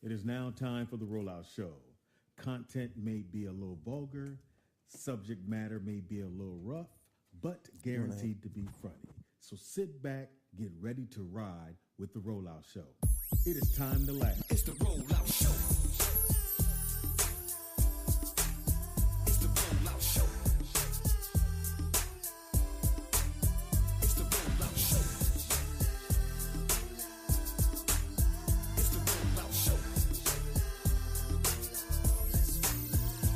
It is now time for the Rollout Show. Content may be a little vulgar, subject matter may be a little rough, but guaranteed to be funny. So sit back, get ready to ride with the Rollout Show. It is time to laugh. It's the Rollout Show. It's the Rollout Show. It's the Rollout Show. It's the Rollout Show.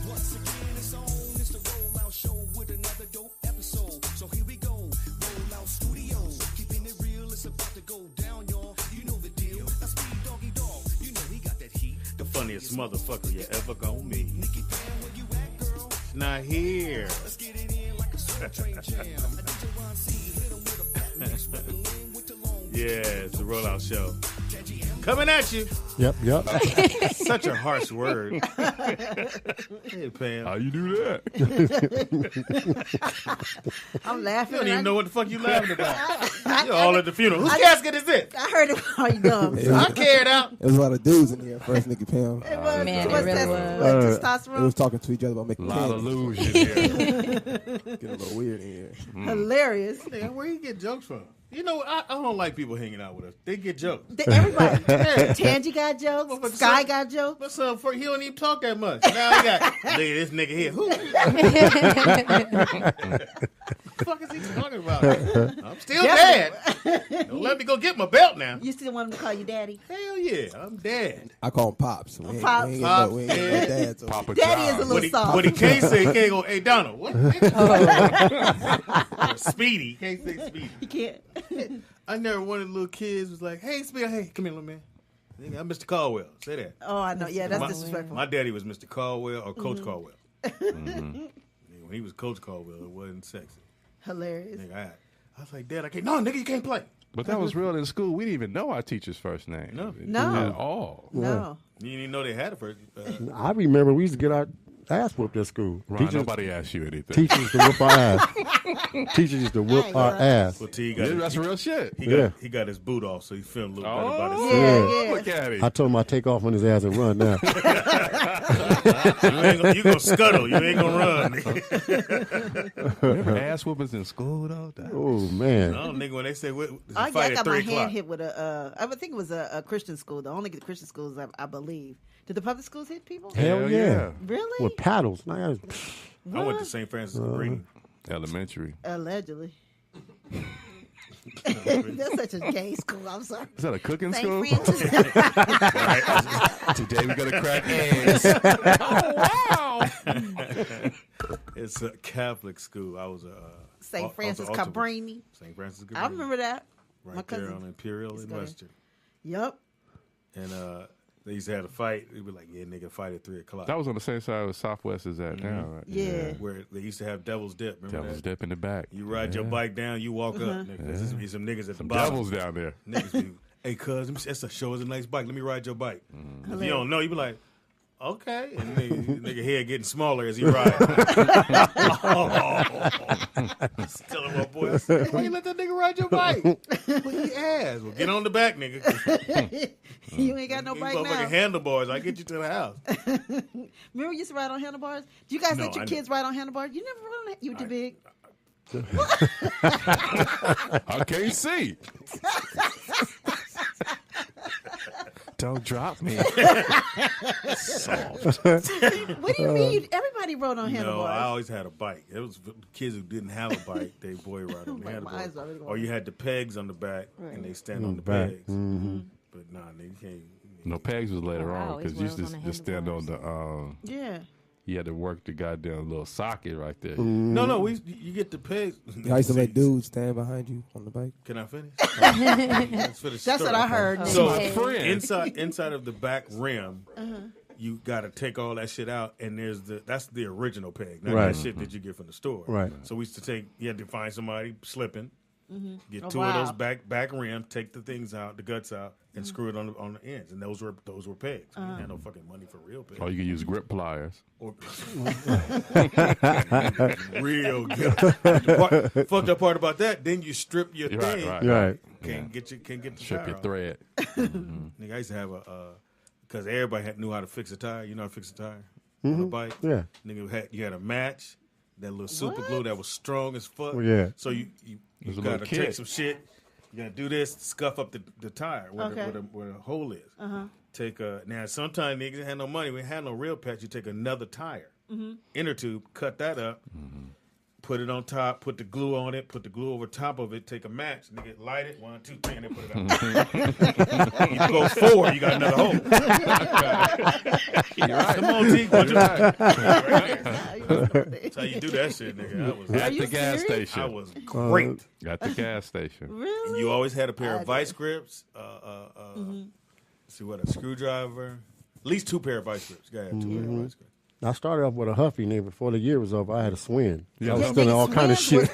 Once again, it's on. It's the Rollout Show with another dope episode. So here we go. Rollout Studios. Keeping it real, it's about to go down, y'all. You know the deal. That's me, Doggy Dog. You know he got that heat. The funniest motherfucker you ever gonna meet. Nikki Pam, where you at, girl? Not here. Let's get it in like a soul train jam. I DJ Ron C, hit him with a fat mix, rebel in with the long. Yeah, it's the Rollout Show. Coming at you. Yep. Such a harsh word. Hey, Pam. How you do that? I'm laughing. You don't even know what the fuck you laughing about. I- You're all at the funeral. Whose casket is this? I heard it while you dumb. Yeah. I carried out. There was a lot of dudes in here first, Nikki Pam. It was, Man, it what's really that? was. What, They testosterone? was talking to each other about making A lot of candy. illusion here. Getting a little weird in here. Hilarious. Man, where you get jokes from? You know, I don't like people hanging out with us. They get jokes. Everybody. Yeah. Tangy got jokes. But Sky some- got jokes. But some for he don't even talk that much. Now he got look at this nigga here. Who? The fuck is he talking about? I'm still dad. Don't let me go get my belt now. You still want him to call you daddy? Hell yeah, I'm dad. I call him Pops. We ain't, Pops. we ain't Pops, getting no yeah. dads. over Papa Daddy is a John. little What he, soft. what he can't say, he can't go, hey Donald, what? Or Speedy, he can't say Speedy. You can't. I never one of the little kids was like, hey Speedy, hey, come here little man. Nigga, I'm Mr. Caldwell. Say that. Oh, I know. Yeah, that's my, disrespectful. my daddy was Mr. Caldwell or Coach Caldwell. Mm-hmm. Nigga, when he was Coach Caldwell, it wasn't sexy. Hilarious. Nigga, I was like, Dad, I can't. No, nigga, you can't play. But that was real in school. We didn't even know our teacher's first name. No. No. At all. No. You didn't even know they had a first. I remember we used to get our ass whooped at school. Ron, nobody asked you anything. Teachers used to whoop our ass. Teachers used to whoop our ass. Well, T Yeah, that's real shit. he got his boot off, so he feeling a little better about himself. Yeah. Look at it. I told him I'd take off on his ass and run now. You gonna scuttle. You ain't gonna run. Nigga. Remember ass whoopings in school, though? Oh, man. No, nigga, when they say I fight got at my 3 hand o'clock. hit with a. I would think it was a Christian school. The only Christian schools I believe. Did the public schools hit people? Hell yeah. Really? With paddles. Now, I went to St. Francis of Green. Elementary. Allegedly. That's such a gay school. I'm sorry. Is that a cooking St. school? Francis. Today we're going to crack eggs. Oh, wow. It's a Catholic school. I was a St. Francis Altar- Cabrini. St. Francis Cabrini. I remember that. Right My cousin. there on Imperial used and to go Western. Yep. And they used to have a fight. They'd be like, yeah, nigga, fight at 3 o'clock. That was on the same side where Southwest is at now, right? Yeah. Where they used to have Devil's Dip. Remember Devil's that? Dip in the back. You ride your bike down, you walk up. Nigga, there's some niggas at the Some bottom. devils down there. Niggas be, hey, cuz, that's a show us a nice bike. Let me ride your bike. If you don't know, you be like, okay. And nigga head getting smaller as he rides. Telling my boy, why you let that nigga ride your bike? Well, he asked. Well, get on the back, nigga. You ain't got no These bike now. motherfucking handlebars. I get you to the house. Remember you used to ride on handlebars? Do you guys No, let your I kids ride on handlebars? You never rode on that? You too big? I can't see. Don't drop me. Soft. What do you mean? Everybody rode on No, handlebars. I always had a bike. It was for kids who didn't have a bike. They boy ride on the My handlebars. eyes already going. Or you had the pegs on the back, and they stand on the back. pegs. But nah, nigga, you can't. No, pegs was later Oh, I on always because you used rode to on the just stand on the. Yeah. You had to work the goddamn little socket right there. No, you get the pegs. I used to let dudes stand behind you on the bike. Can I finish? Let's finish the That's what story. I heard. So Okay. inside of the back rim, you got to take all that shit out, and that's the original peg, not Right. that shit that you get from the store. Right. So we used to you had to find somebody slipping, get Oh, two wow. of those back rim, take the things out, the guts out, and screw it on the ends, and those were pegs. We didn't have no fucking money for real pegs. Or you could use grip pliers. Or real good. Fucked up part about that, then you strip your thing. Right. Right. Can't get the Strip your tire off. thread. Nigga, I used to have a because everybody knew how to fix a tire. You know how to fix a tire on a bike? Yeah. Nigga, you had a match, that little super glue that was strong as fuck. Well, yeah. So you got to take some shit. You got to do this, scuff up the tire where the hole is. Take now sometimes niggas had no money. We had no real patch. You take another tire, inner tube, cut that up, put it on top, put the glue on it, put the glue over top of it, take a match, nigga, light it, 1, 2, 3, and then put it out. You go 4, you got another hole. You're right. Come on, T. Right. That's how you do that shit, nigga. I was at the gas station. I was great. At the gas station. Really? And you always had a pair of vice grips, see what, a screwdriver, at least 2 pair of vice grips. You gotta have 2 pair of vice grips. I started off with a Huffy, nigga. Before the year was over, I had a Swin. Yeah. I was stealing all kind of shit.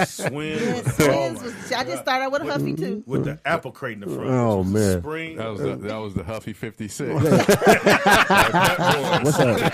Swim. I just started out with a Huffy too. With the apple crate in the front. Oh, man. Spring. That was the Huffy 56. What's up?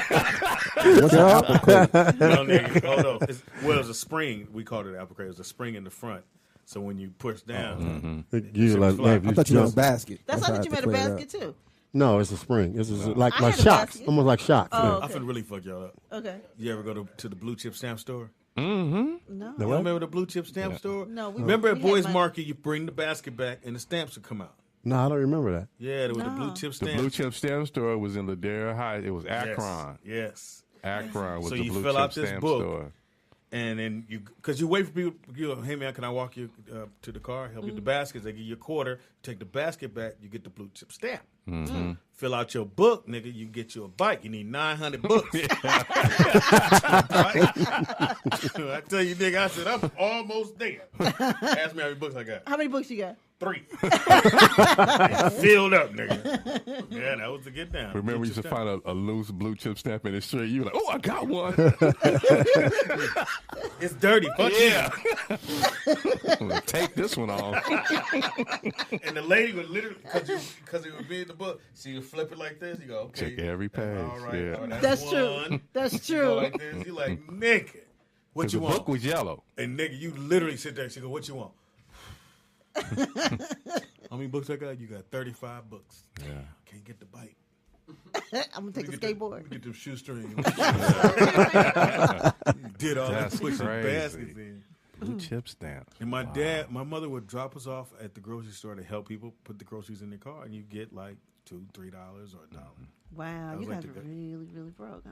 What's up? Apple crate? No, nigga, hold on. It was a spring. We called it apple crate. It was a spring in the front. So when you push down, You like, fly. I thought you had a basket. That's how why you made a basket too. No, it's a spring. It's like I had a shocks, basket. almost like shocks. Oh, I'm finna really fuck y'all up. Okay. You ever go to the blue chip stamp store? No. You don't remember the blue chip stamp store? No, remember at we had Boys money. Market, you bring the basket back and the stamps would come out. No, I don't remember that. Yeah, there was the blue chip The stamp. blue chip stamp store was in Ladera Heights. It was Akron. Yes. Akron was So the you blue fill chip out this stamp book. store. And then because you wait for people, you go, hey man, can I walk you to the car, help you with the baskets? They give you a quarter, take the basket back, you get the blue chip stamp. Fill out your book, nigga, you get you a bike. You need 900 books. I tell you, nigga, I said, I'm almost there. Ask me how many books I got. How many books you got? 3. Filled up, nigga. Yeah, that was the get down. Remember, we used to find a loose blue chip stamp in the street. You were like, oh, I got one. It's dirty. Fuck Yeah. I'm gonna take this one off. And the lady would literally, because it would be in the book, she would flip it like this. You go, okay. Check every page. All right. Yeah. Oh, That's true. one. That's You go true. like this. You like, nigga, what 'Cause you the want? book was yellow. And nigga, you literally sit there. She go, what you want? How many books I got? You got 35 books. Yeah. Can't get the bike. I'm gonna take a Let me skateboard. get them shoestrings. Did all that That's pushing crazy. baskets in. Blue chip stamp. And my mother would drop us off at the grocery store to help people put the groceries in their car, and you get like $2, $3 or $1. Wow, was you like guys the are guy. really, really broke, huh?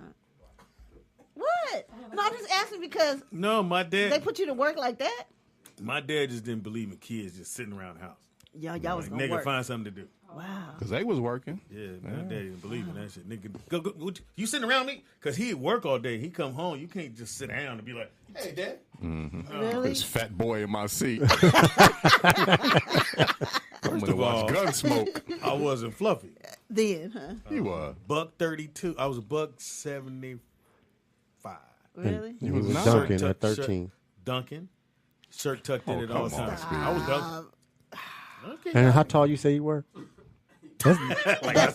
What? No, I'm just asking because No, my they dad. put you to work like that. My dad just didn't believe in kids just sitting around the house. Y'all was Like, gonna nigga, work. find something to do. Wow. Because they was working. Yeah, my dad didn't believe in that shit. Nigga, go, you sitting around me? Because he'd work all day. He come home. You can't just sit down and be like, hey, Dad. Really? This fat boy in my seat. First I'm of gonna all, watch Gunsmoke. I wasn't fluffy. Then, huh? You was. $132. I was $175. Really? You was not. Duncan Shirt at tuck- 13. Duncan. Shirt tucked in Oh, at all come on, times. Speedy. I was Duncan. Okay. And how tall you say you were? I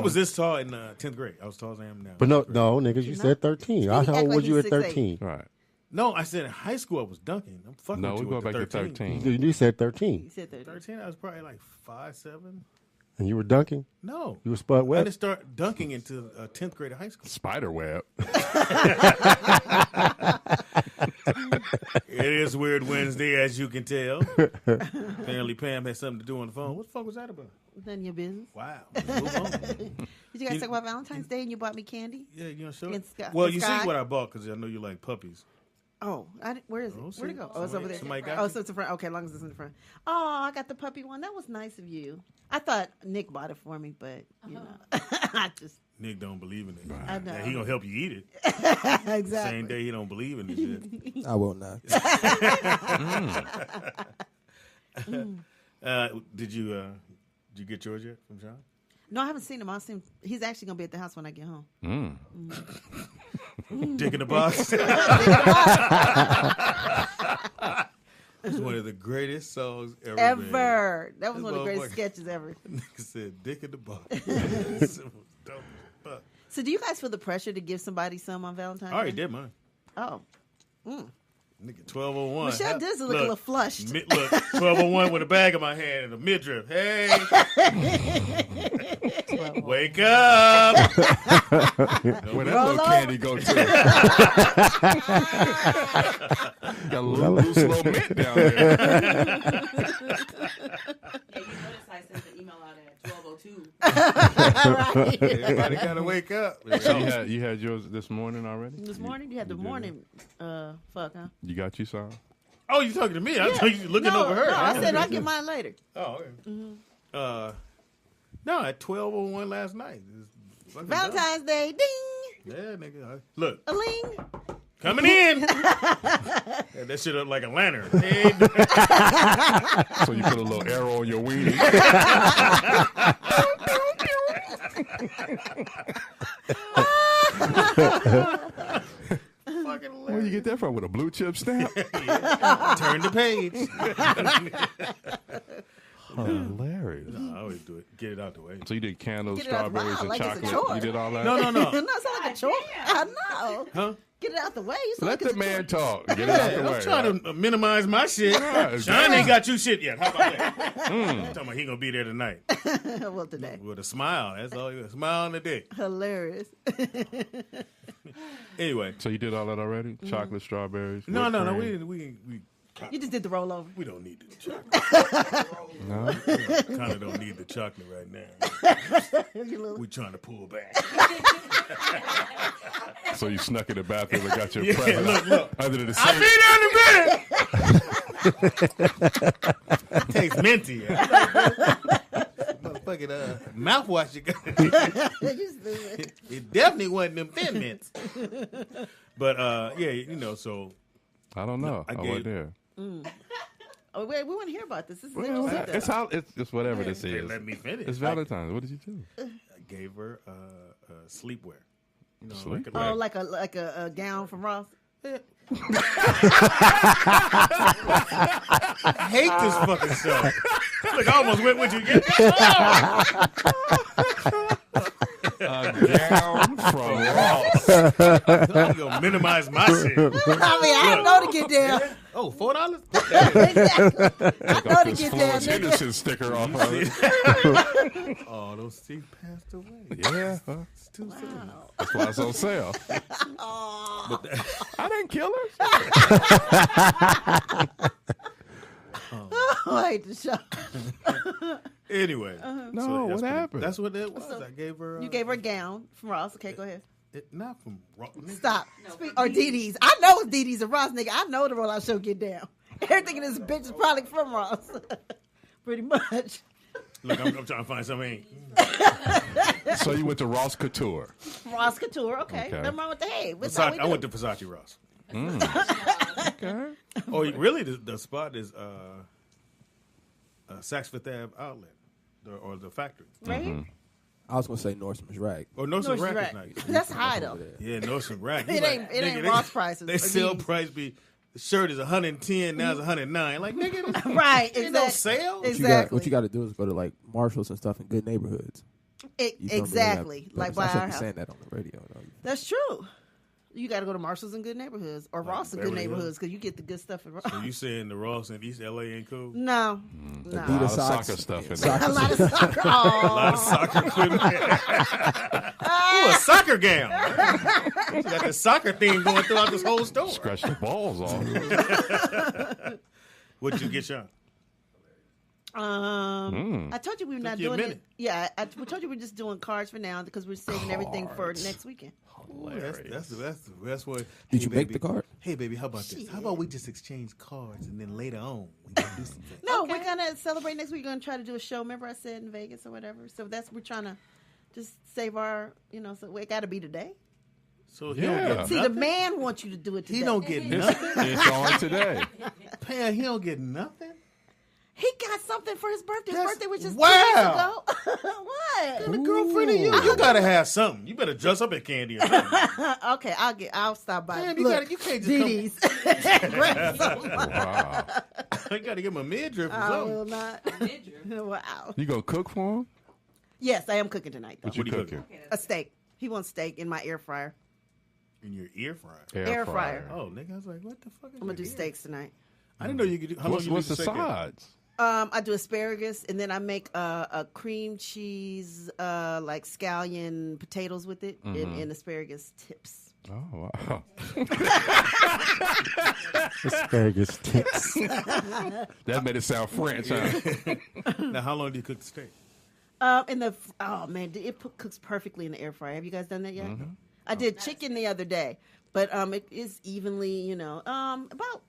was this tall in 10th grade. I was tall as I am now. But no, niggas, you said 13. How act old like was you he's at 6'8". 13? Right. No, I said in high school I was dunking. I'm fucking No, with we you go with back the to 13. You said 13. You said 30. 13, I was probably like 5'7". And you were dunking? No. You were Spud I Webb? didn't start dunking into 10th grade of high school. Spider web. It is Weird Wednesday, as you can tell. Apparently Pam had something to do on the phone. What the fuck was that about? None of your business. Wow. Move on. Did you guys talk about Valentine's Day and you bought me candy? Yeah, you know, show And it. Scott- Well, and you Scott? see what I bought because I know you like puppies. Oh, where is it? Oh, Where'd it go? see, Oh, it's over there. somebody got Oh, it? so it's in front. Okay, as long as it's in the front. Oh, I got the puppy one. That was nice of you. I thought Nick bought it for me, but you know, I just Nick don't believe in it. I know. Yeah, he gonna help you eat it. exactly. Same day he don't believe in it. Shit. I will not. Did you get yours yet from John? No, I haven't seen him. I'll see him. He's actually gonna be at the house when I get home. Dick in the box. It's one of the greatest songs ever. Ever. That was This one of the greatest motherfucker- sketches ever. Nigga said "Dick in the box." It was dope as fuck. So, do you guys feel the pressure to give somebody some on Valentine's I already Day? did mine. Oh, Nigga, Nigga, 1201. Michelle does look a little flushed. Look, 1201 with a bag in my hand and a midriff. Hey. Wake up. Where that little candy go to? Got a loose little mint down there. Yeah, you notice I sent the email out at 12:02. Right. Everybody got to wake up. So you had yours this morning already? This morning? You had the morning fuck, huh? You got you some? Oh, you talking to me? I thought you looking over her. No, I said I'll get mine later. Oh, okay. No, at 12:01 last night. Valentine's Day, ding! Yeah, nigga. Look, A ling! coming in. Had that shit up like a lantern. Hey. So you put a little arrow on your weenie? Where you get that from? With a blue chip stamp? Yeah. Turn the page. Hilarious. No, I always do it. Get it out the way. So you did candles, Get it out the strawberries, wow, and like it's a chocolate. chore. You did all that? No. No, it's not like a chore. I know. Huh? Get it out the way. You sound Let like it's the a man chore. talk. Get it out the way. I'm trying to minimize my shit. Right. Sean ain't got you shit yet. How about that? Talking about he gonna be there tonight Well, today. with a smile. That's all. A smile on the dick. Hilarious. Anyway. So you did all that already? Chocolate, strawberries? No. whipped We cream? didn't. We You just did the rollover. we don't need the chocolate. No? Kind of don't need the chocolate right now. We trying to pull back. So you snuck in the bathroom and got your Yeah, present look. under the I'll sink. be there in a minute. Tastes minty. Motherfucking mouthwash you got. It definitely wasn't them Thin Mints. But yeah, you know, so I don't know. I I gave- wasn't there. Oh, wait, we want to hear about this. This is Well, interesting. it's whatever this they is. let me finish. It's Valentine's. What did you do? I gave her sleepwear. You know, Sleepwear? Oh, like a gown from Ross. I hate this fucking show. Look, I almost went with you again. A gown from Ross. I'm gonna minimize my shit. I mean, I know to get down. Oh, $4? Exactly. I know to This get down, Florence nigga. Henderson sticker off of it. Oh, those teeth passed away. Yeah, huh? It's too soon. That's why it's on sale. I didn't kill her. I hate the show. Anyway, No, what happened? That's what it was. I gave her. You gave her a gown from Ross. Okay, go ahead. Not from Ross. Stop. Or DD's. I know it's DD's and Ross, nigga. I know the rollout show get down. Everything in this bitch is probably from Ross. Pretty much. Look, I'm trying to find something. So you went to Ross Couture. Ross Couture. Okay. Okay. Nothing wrong with the hey. What's how we I went do? to Versace Ross. Okay. Oh, really? The spot is Saks Fifth Ave outlet or the factory. Right here? I was gonna say Nordstrom's Rack. Oh, Nordstrom Nordstrom Rack is Rack. nice. That's high though. Yeah, Nordstrom Rack. It ain't Ross prices They or sell D's. price be. The shirt is 110, now it's 109. Like, nigga, this Right. ain't no Exactly. sale. Exactly. What you got to do is go to like Marshalls and stuff in good neighborhoods. You feel me? Exactly. But Like I by shouldn't our be house. saying that on the radio. Though. That's true. You got to go to Marshalls in good neighborhoods or Ross in good Beverly Hills? neighborhoods because you get the good stuff in Ross. So you saying the Ross in East LA ain't cool? No. A No. lot Adidas of socks. soccer stuff in A there. lot of soccer. A lot of Oh. soccer equipment. Ooh, a soccer gown. You got the soccer theme going throughout this whole store. Scratch the balls off. What'd you get, Sean? I told you we were not you a doing it. minute. Yeah, I told you we're just doing cards for now because we're saving everything for next weekend. That's what. Did you make the card? Hey, baby, how about this? How about we just exchange cards and then later on we can do something? No, we're gonna celebrate next week. We're gonna try to do a show. Remember, I said in Vegas or whatever. So we're trying to just save our, so it got to be today. So he Yeah. don't get See, the nothing. man wants you to do it today. He don't get nothing. It's on today. Pan, he don't get nothing. He got something for his birthday. His That's- birthday was just wow. 2 weeks ago. What? And a girlfriend of you gotta have something. You better dress up at Candy or something. Okay, I'll stop by. Man, Look, you can't just DD's. Grab some. Wow. You gotta give him a midriff or I something. will not. Wow. You gonna cook for him? Yes, I am cooking tonight though. What you What are you cooking? A steak. He wants steak in my air fryer. In your air fryer? Air fryer. Oh, nigga, I was like, what the fuck is I'm going to do your steaks tonight. I didn't know you could do. How long you What's leave the steak there? sides? I do asparagus, and then I make a cream cheese, like scallion potatoes with it, and asparagus tips. Oh, wow. Asparagus tips. That made it sound French, huh? Now, how long do you cook the steak? It cooks perfectly in the air fryer. Have you guys done that yet? I did chicken the other day, but it is evenly, about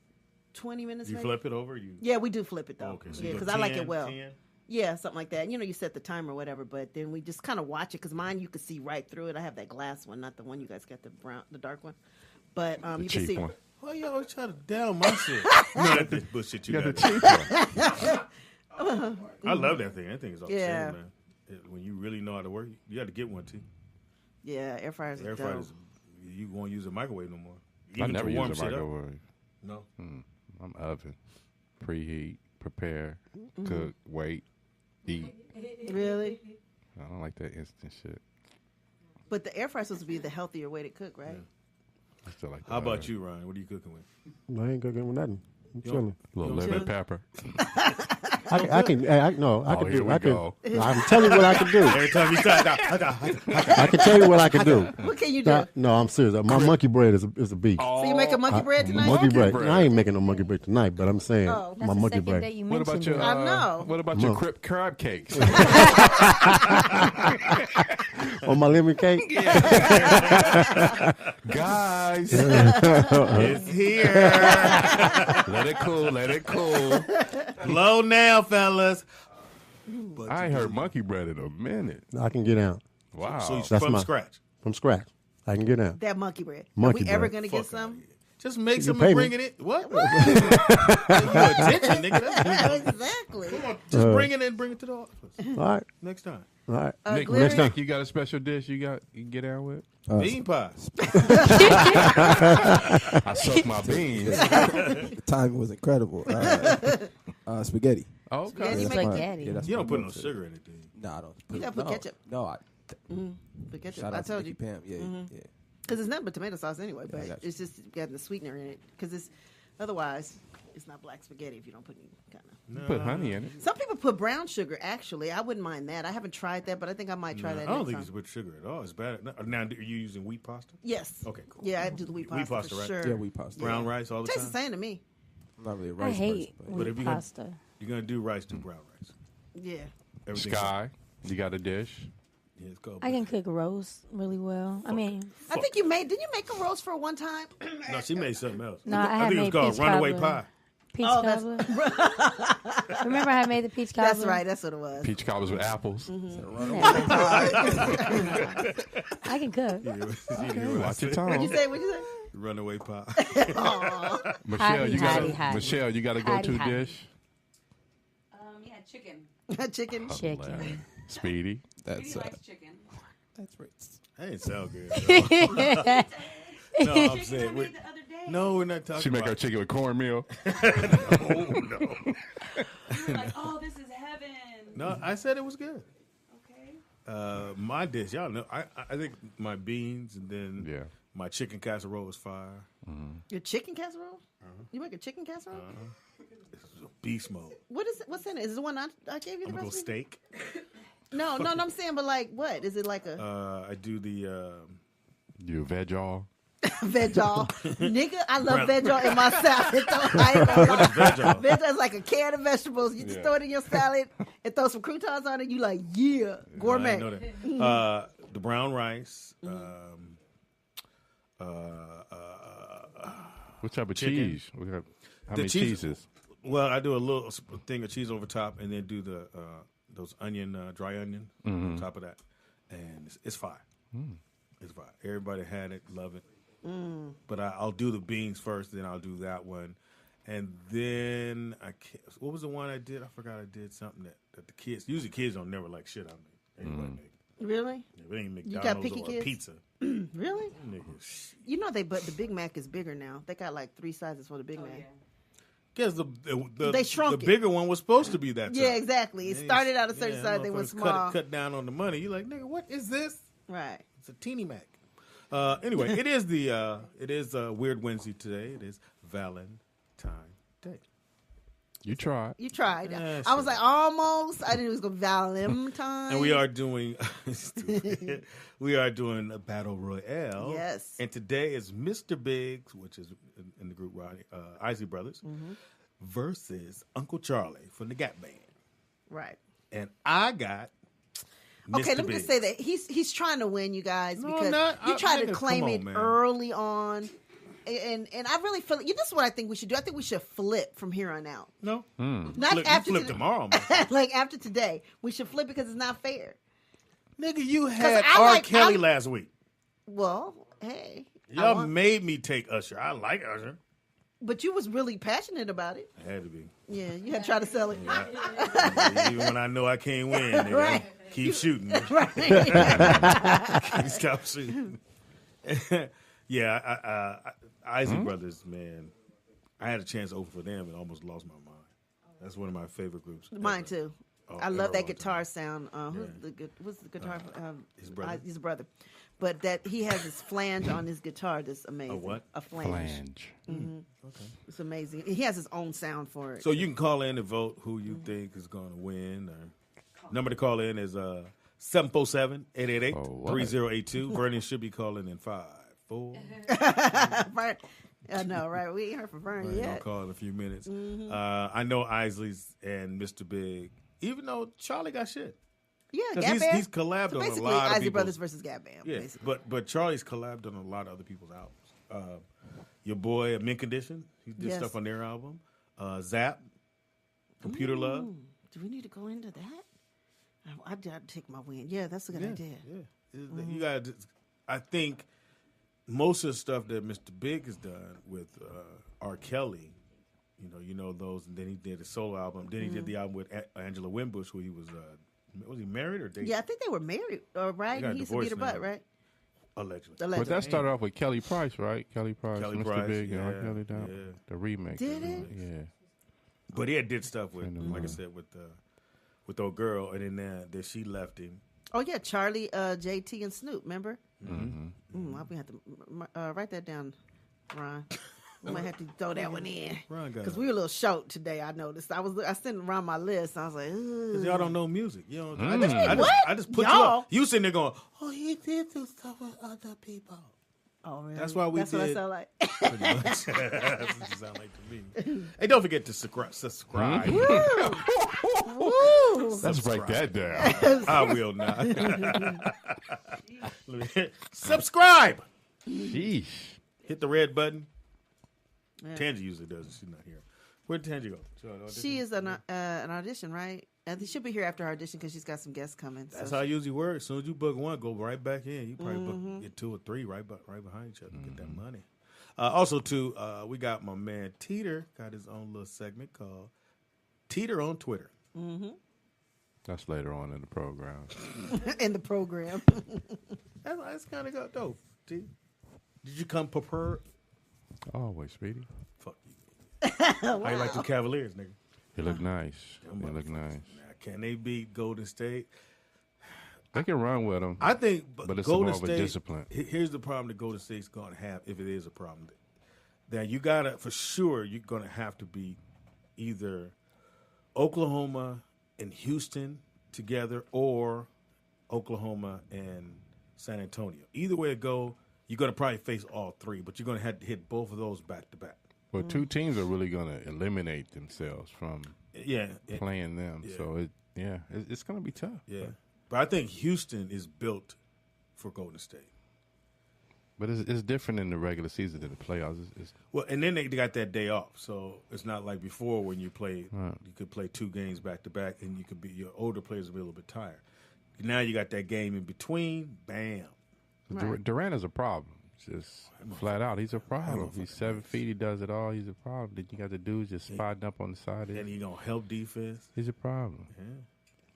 20 minutes. You maybe. flip it over? Yeah, we do flip it though. Okay, so yeah, you go because I like 10, it well. 10? Yeah, something like that. You set the timer or whatever, but then we just kind of watch it because mine you can see right through it. I have that glass one, not the one you guys got, the dark one. But you can see. One. Why you always try to down my shit? No, that's the bullshit you got. The cheap one. I love that thing. That thing is all Yeah. man. When you really know how to work, you got to get one too. Yeah, air fryers. Air fryers, you won't use a microwave no more. I Even never to warm use a shit up. microwave. No. I'm oven. Preheat, prepare, cook, wait, eat. Really? I don't like that instant shit. But the air fryer is supposed to be the healthier way to cook, right? I still like that. How about you, Ryan? What are you cooking with? I ain't cooking with nothing. I'm chilling. A little You lemon don't pepper. I can here we go. I'm telling you what I can do. Every time you start, I can tell you what I can do. What can you do? No, I'm serious. My monkey bread is a beast. So you make a monkey bread tonight? Monkey bread. bread. I ain't making no monkey bread tonight, but I'm saying Oh. my monkey bread. What about your? I know. What about your crab cakes? On my lemon cake. Guys, it's here. let it cool. Let it cool. Low now, fellas. But I ain't heard monkey bread in a minute. I can get out Wow. So you That's from my- scratch. from scratch. I can get out. That monkey bread. Monkey Are we ever bread. going to get Fuck some? Just make You some pay and me. bring it in. What? Attention, nigga. That's Exactly. Just bring it in. Bring it to the office All right. next time. All right. Nick, Glary? next time you got a special dish you can get out with? Bean pie. I suck my beans. The timing was incredible. Spaghetti. Okay. Spaghetti. That's Spaghetti. that's You my don't put no go-to. sugar in it, do you? No, I don't. You gotta put ketchup. No, I Put ketchup. shout I out to told Nikki you. Pam. Yeah, yeah. Because it's nothing but tomato sauce anyway, but I got you. it's just getting the sweetener in it. Because otherwise, it's not black spaghetti if you don't put any kind of. Put honey in it. Some people put brown sugar, actually. I wouldn't mind that. I haven't tried that, but I think I might try No, that I don't next think time. it's with sugar at all. It's bad. Now, are you using wheat pasta? Yes. Okay, cool. Yeah, I do the wheat pasta, pasta, for right? sure. Yeah, wheat pasta. Brown rice all the Tastes time? the same to me. I'm not really a I rice hate person, But if wheat you're gonna- pasta. You're going to do rice, do brown rice. Yeah. Everything Sky, you got a dish? Yeah, it's called. I can cook roast really well. I mean, I think didn't you make a roast for one time? No, she made something else. No, I I had think it was made called peach runaway cobbler. pie. peach Oh, that's- cobbler. Remember how I made the peach cobbler? That's right. That's what it was. Peach cobblers with apples. I can cook. Watch your What'd you tongue. say? What'd you say? Runaway pie. Michelle, you got Hottie. Michelle, you got a go-to Hottie. dish? Yeah, chicken. Chicken. Chicken. Speedy. That's chicken. that's right. That ain't sound good. No, I'm saying. the other day. No, we're not talking She make her about chicken with cornmeal. no. You were like, oh, this is heaven. No, I said it was good. Okay. My dish, y'all know. I think my beans and then Yeah. my chicken casserole is fire. Your chicken casserole? You make a chicken casserole? This is a beast mode. What is it? What's in it? Is it the one I gave you the I'm gonna go recipe? steak. No, I'm saying, but like, what is it like a I do the You a veg all? veg all? Nigga, I love Brown- veg all in my salad. Though. I ain't gonna lie. veg all. Veg all is like a can of vegetables. You just Yeah. throw it in your salad and throw some croutons on it. You like, yeah, I gourmet. didn't know that. The brown rice. What type of Chicken. cheese? We got how The many cheese- cheeses? Well, I do a little thing of cheese over top, and then do the those dry onion on top of that, and it's fire. It's fire. Everybody had it, love it. But I'll do the beans first, then I'll do that one, and then what was the one I did? I forgot I did something that the kids. Usually, kids don't never like shit I make. Everybody make. Really? If it ain't got McDonald's picky or kids? pizza. Really? Niggas. You know but the Big Mac is bigger now. They got like 3 sizes for the Big Mac. Guess They shrunk the it. bigger one was supposed to be that size. Yeah, exactly. It Yeah, started out a certain yeah, size. They went motherfuckers small. Cut down on the money. You like, nigga, what is this? Right. It's a teeny Mac. Anyway, it is Weird Wednesday today. It is Valentine's Day. You tried. You tried. Yeah, I was sure. like, almost. I didn't. It was going to be Valentine. And we are doing a battle royale. Yes. And today is Mr. Biggs, which is in the group Isley Brothers, versus Uncle Charlie from the Gap Band. Right. And I got Mr. Okay, let me Biggs. just say that he's trying to win, you guys, No, because I'm not. you tried to Nigga, claim come on, it man. early on. And I really feel this is what I think we should do. I think we should flip from here on out. No. Not Flip, after flip today. tomorrow, man. Like after today, we should flip because it's not fair. Nigga, you had I R. like- Kelly I'm- last week. Well, hey, Y'all made me take Usher. I like Usher. but you was really passionate about it. I had to be. Yeah, you had to try to sell it. Even when I know I can't win, nigga, Right. keep shooting. Right. Can't stop shooting. Yeah, Isley Brothers, man. I had a chance to open for them and almost lost my mind. That's one of my favorite groups. Mine ever. too. Oh, I ever love that all guitar time. sound. What's the guitar? His brother. His brother. But that he has this flange on his guitar that's amazing. A what? A flange. It's amazing. He has his own sound for it. So you can call in and vote who you think is going to win. Number to call in is 747-888-3082. Vernon should be calling in 5-4. Right. I know, right? We ain't heard from Vern I'll yet. call in a few minutes. I know Isley's and Mr. Big, even though Charlie got shit. Yeah, 'Cause Gap Band. he's collabed so on a basically, lot of Isley people's- Brothers versus Gap Band. Yeah, Basically. but Charlie's collabed on a lot of other people's albums. Your boy, Mint Condition, he did Yes. stuff on their album. Zap, Computer Love. Do we need to go into that? I did take my win. Yeah, that's a good idea. Yeah. You got. I think most of the stuff that Mr. Big has done with R. Kelly, you know those, and then he did a solo album. Then he did the album with Angela Winbush, who he was he married or dating? Yeah, I think they were married, right? got He used to beat her divorced butt, now. right? Allegedly. But Allegedly. that started off with Kelly Price, right? Kelly Price, Kelly Mr. Price, Big, and R. yeah, Kelly down. yeah. The remake. Did the it? remake, Yeah. But he had did stuff with, Friend of like I mine. said, with old girl, and then she left him. Oh yeah, Charlie, JT, and Snoop. Remember? I'm gonna have to write that down, Ron. We might have to throw that one in Ron got because it. we were a little short today. I noticed. I sent around my list. I was like, Because ugh. y'all don't know music. You know, What? I just put you Y'all? up. You sitting there going, oh, he did do stuff with other people. Oh, really? That's why we That's what I did- sound like. Pretty much. That's what you sound like to me. Hey, don't forget to subscribe. Woo! Let's break that down. I will not. Subscribe. Sheesh. Hit the red button. Tangy usually does it. She's not here. Where'd Tangy go? She is an audition, right? And she'll be here after her audition because she's got some guests coming. That's so how I usually work. As soon as you book one, go right back in. You probably get 2 or 3 right behind each other. Get that money. Also, too, we got my man Teeter got his own little segment called Teeter on Twitter. That's later on in the program. in the program. That's kind of dope. T. Did you come prepared? Always, Speedy. Fuck you. How you like the Cavaliers, nigga? He look nice. He look nice. Now, can they beat Golden State? They can run with him. I think, But it's Golden more of a State. discipline. Here's the problem that Golden State's going to have, if it is a problem. That you gotta, for sure, you're going to have to beat either Oklahoma and Houston together, or Oklahoma and San Antonio. Either way it go, you're going to probably face all 3, but you're going to have to hit both of those back to back. Well, 2 teams are really going to eliminate themselves from Yeah, playing them. Yeah. So, it's going to be tough. yeah. But I think Houston is built for Golden State. But it's different in the regular season than the playoffs. Well, and then they got that day off, so it's not like before when you played. Right. You could play 2 games back to back, and your older players will be a little bit tired. Now you got that game in between. Bam. Right. Durant is a problem. Just flat out, he's a problem. He's 7 feet. He does it all. He's a problem. Then you got the dudes just spotting up on the side. And he gonna help defense. He's a problem. Yeah.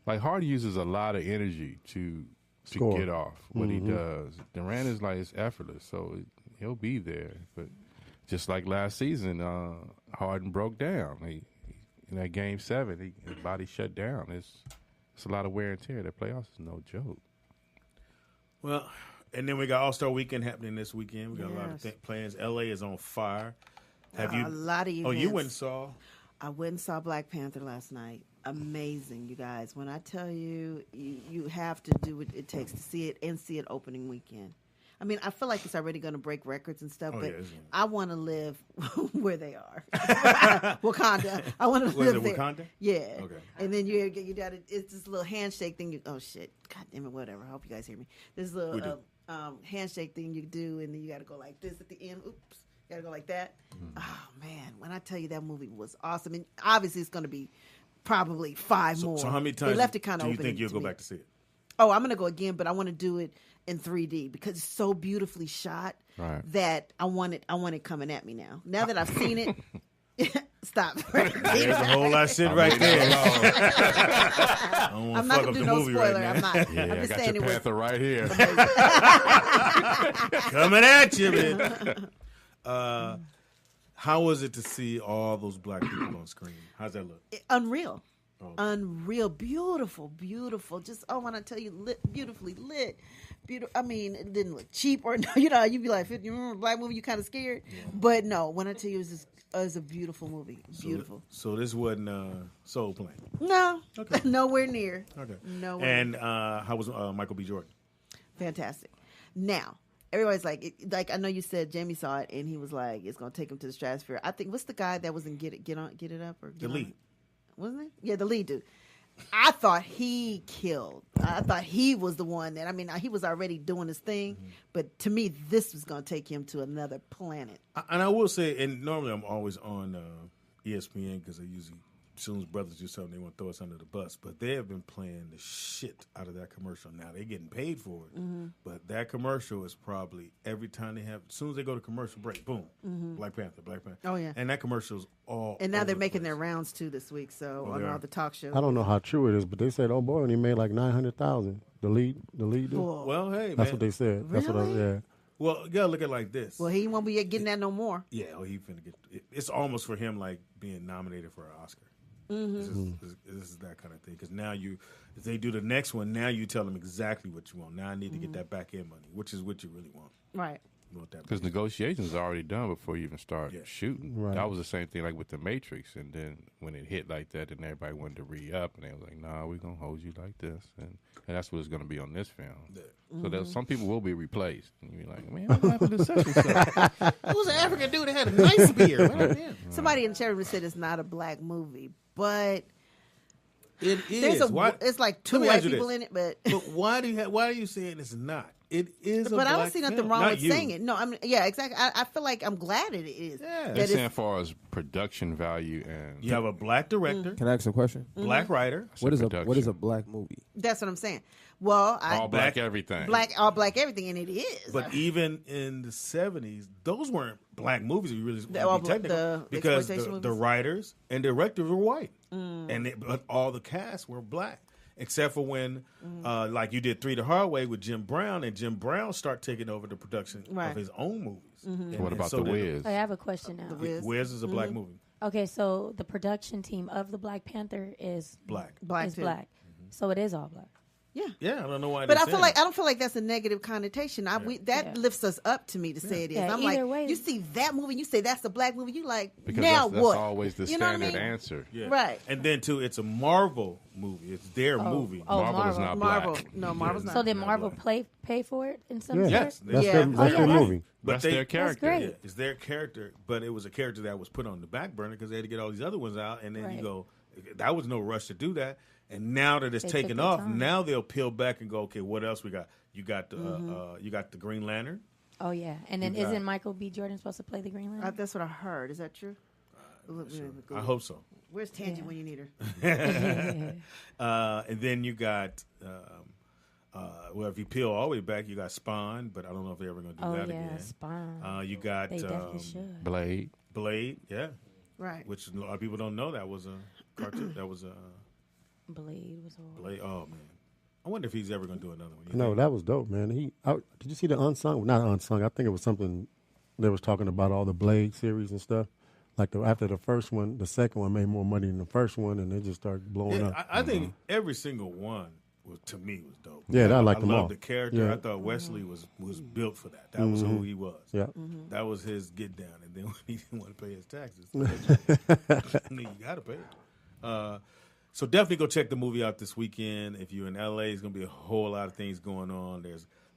Like Hardy uses a lot of energy to Score. get off what he does. Durant is like it's effortless, so he'll be there. But just like last season, Harden broke down. In that game 7, his body shut down. It's a lot of wear and tear. The playoffs is no joke. Well, And then we got All-Star Weekend happening this weekend. We got a lot of plans. LA is on fire. Have you? A lot of events. Oh, you went and saw? I went and saw Black Panther last night. Amazing, you guys. When I tell you, you have to do what it takes to see it and see it opening weekend. I mean, I feel like it's already going to break records and stuff, but I want to live where they are. Wakanda. I want to live there. Wakanda? Yeah. Okay. And then you got it's this little handshake thing. Oh shit! God damn it! Whatever. I hope you guys hear me. This little handshake thing you do, and then you got to go like this at the end. Oops. You got to go like that. Oh man! When I tell you that movie was awesome, and obviously it's going to be probably 5 more. So how many times they left it kind of do open? You think you'll go back to see it? Oh, I'm going to go again, but I want to do it in 3D because it's so beautifully shot that I want it coming at me now. Now that I've seen it, stop. There's a whole lot of shit right there. I'm not going to do no spoiler. I'm not. Yeah, I'm just I got saying your it was Panther right here. Coming at you, man. How was it to see all those black people on screen? How's that look? Unreal. Unreal, beautiful. Just when I tell you, beautifully lit. Beautiful. I mean, it didn't look cheap or you'd be like, you remember a black movie? You kind of scared, but no. When I tell you, it was a beautiful movie. Beautiful. So this wasn't Soul Plane. No, nowhere near. Okay, nowhere. And how was Michael B. Jordan? Fantastic. Now. Everybody's like I know you said Jamie saw it and he was like, it's gonna take him to the stratosphere. I think what's the guy that was in Get It Up or the lead, wasn't it? Yeah, the lead dude. I thought he killed. I thought he was the one that. I mean, he was already doing his thing, but to me, this was gonna take him to another planet. And I will say, and normally I'm always on ESPN because I usually. As soon as brothers do something, they want to throw us under the bus. But they have been playing the shit out of that commercial. Now they're getting paid for it, but that commercial is probably every time they have. As soon as they go to commercial break, boom, Black Panther. Oh yeah, and that commercial's all. And now they're making their rounds too this week. So on all the talk shows. I don't know how true it is, but they said, "Oh boy, and he made like 900,000." The lead dude. Well, hey, that's what they said. Really? That's what Well, you gotta look at it like this. Well, he won't be getting that no more. Yeah, he finna get. It's almost for him like being nominated for an Oscar. This is that kind of thing. Because now if they do the next one, now you tell them exactly what you want. Now I need to get that back end money, which is what you really want. Right. Because negotiations are already done before you even start shooting. Right. That was the same thing like with The Matrix. And then when it hit like that, then everybody wanted to re-up. And they was like, nah, we're going to hold you like this. And that's what it's going to be on this film. Yeah. So some people will be replaced. And you're like, man, what happened to such and such? Who's an African dude that had a nice beard? Somebody in the chat room said it's not a black movie, but it is. It's like 2 white people in it, but why are you saying it's not? It is. But I don't see nothing wrong with you. saying it. No, exactly. I feel like I'm glad it is. Yeah. It's as far as production value and you have a black director. Can I ask a question? Black writer. What is a black movie? That's what I'm saying. Well, all black everything. All black everything, and it is. But even in the 70s, those weren't black movies. You really be technical because the writers and directors were white, but all the cast were black. Except for when, like you did 3 the Hard Way with Jim Brown, and Jim Brown start taking over the production of his own movies. What about The Wiz? I have a question now. The Wiz is a black movie. Okay, so the production team of the Black Panther is black. Is black. So it is all black. Yeah, I don't know why. But I don't feel like that's a negative connotation. That lifts us up to me to say it is. I'm like, you see that movie, you say that's a black movie. You like because now that's what? Always the standard answer. Yeah. Right. And then too, it's a Marvel movie. It's their movie. Marvel is not black. No, Marvel's not. So did Marvel pay for it in some sense? Yes, that's their movie. But that's their character. That's great. It's their character, but it was a character that was put on the back burner because they had to get all these other ones out, and then you go, that was no rush to do that. And now that it's taken off, now they'll peel back and go, okay, what else we got? You got the Green Lantern. Oh yeah, and then isn't Michael B. Jordan supposed to play the Green Lantern? That's what I heard. Is that true? I hope so. Where's Tangent when you need her? And then you got, if you peel all the way back, you got Spawn, but I don't know if they're ever going to do that again. Spawn. You got they definitely should. Blade, yeah. Right. Which a lot of people don't know that was a cartoon. That was a... Blade was all. Blade, oh, man. I wonder if he's ever going to do another one. No, that was dope, man. Did you see the unsung? Not unsung. I think it was something they was talking about all the Blade series and stuff. Like after the first one, the second one made more money than the first one, and they just started blowing up. I think every single one to me was dope. Yeah, I liked them all. loved the character. Yeah. I thought Wesley was built for that. That was who he was. Yeah. That was his get down. And then when he didn't want to pay his taxes, you got to pay it. So definitely go check the movie out this weekend. If you're in LA, it's going to be a whole lot of things going on.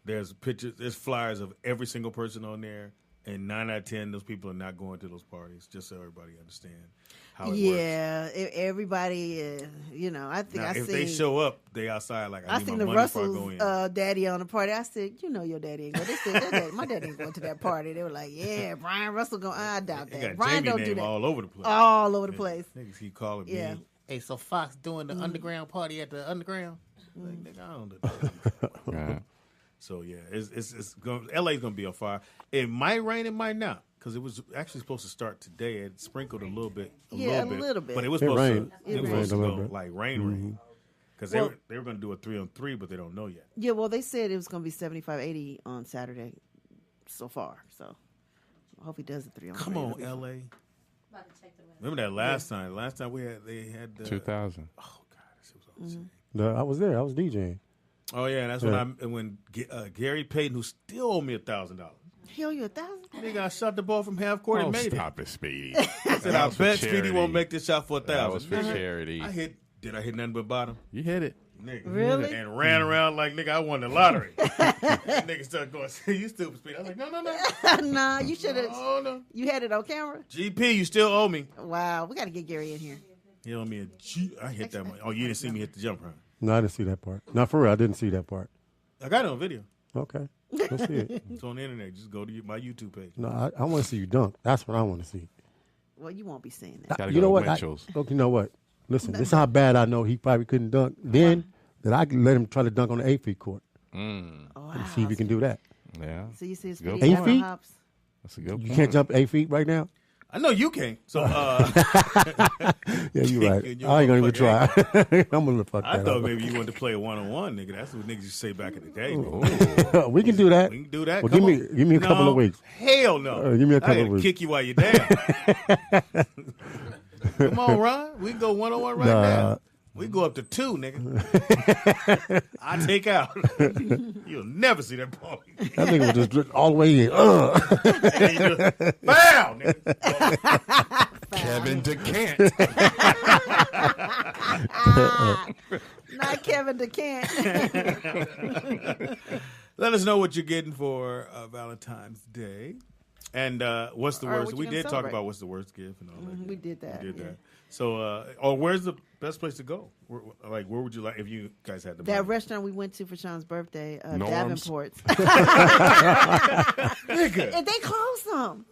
There's pictures, there's flyers of every single person on there. And 9 out of 10, those people are not going to those parties, just so everybody understand how it works. Yeah, everybody, I think Now, I if seen. they show up, they outside like, I need seen my the money before I go Russells' in. daddy on the party. I said, your daddy ain't going. They said, my daddy ain't going to that party. They were like, yeah, Brian Russell going. I doubt They that. got Brian Jamie don't name do that. all over the place. All over the place. Niggas keep calling Yeah. me. Hey, so Fox doing the underground party at the underground? Like, nigga, I don't do that. Right. So yeah, it's going. LA's gonna be on fire. It might rain, it might not, because it was actually supposed to start today. It sprinkled a little bit, a little bit. but it was It supposed rained. to. It It was rained supposed a to little go bit. like rain, because they were gonna do a 3-on-3, but they don't know yet. Yeah, well, they said it was going to be 75, 80 on Saturday so far. So I hope he does it 3 on 3. Come on, LA. Remember that last time? Last time they had 2000. Oh God, this was insane. I was there. I was DJing. Oh yeah, that's when Gary Payton, who still owed me $1,000. He owe you $1,000? Nigga, I shot the ball from half court and made Stop it, Speedy. I said, I bet Speedy won't make this shot for $1,000. That was for charity. Did I hit nothing but bottom? You hit it. Nigga. Really? And ran around like, nigga, I won the lottery. Nigga started going, you stupid Speedy. I was like, no. Nah, you should have. Oh, no. You had it on camera? GP, you still owe me. Wow, we got to get Gary in here. You owe me I hit that one. Oh, you didn't see me hit the jump, huh? No, I didn't see that part. Not for real. I didn't see that part. I got it on video. Okay. Let's see it. It's on the internet. Just go to my YouTube page. No, I want to see you dunk. That's what I want to see. Well, you won't be seeing that. Gotta You go know what? Mitchell's. You know what? Listen, this is how bad I know he probably couldn't dunk. Then that I could let him try to dunk on the 8 feet court. Oh, wow. And see if he can do that. Yeah. So you see his Good video 8 feet? hops? That's a good You point. can't jump 8 feet right now? I know you can't. So, Yeah, you're right. You I ain't going to even try. motherfucker I'm going to fuck I that thought up. maybe you wanted to play a one-on-one, nigga. That's what niggas used to say back in the day. Nigga. We can do that. We can do that. Well, Come give me a on. couple No, of weeks. Hell no. Give me a I couple had of to weeks. kick you while you're down. Come on, Ron. We can go one-on-one right now. We go up to 2, nigga. I take out. You'll never see that ball. That nigga was just drift all the way in. Bow, nigga. Kevin DeCant. Not Kevin DeCant. Let us know what you're getting for Valentine's Day. And what's the Or worst? what We you did gonna talk celebrate. about what's the worst gift and all that. We did that. We did yeah. that. So, where's the best place to go? Where would you like if you guys had the That money? restaurant we went to for Sean's birthday, Norm's? Davenport's. Nigga. And they closed them.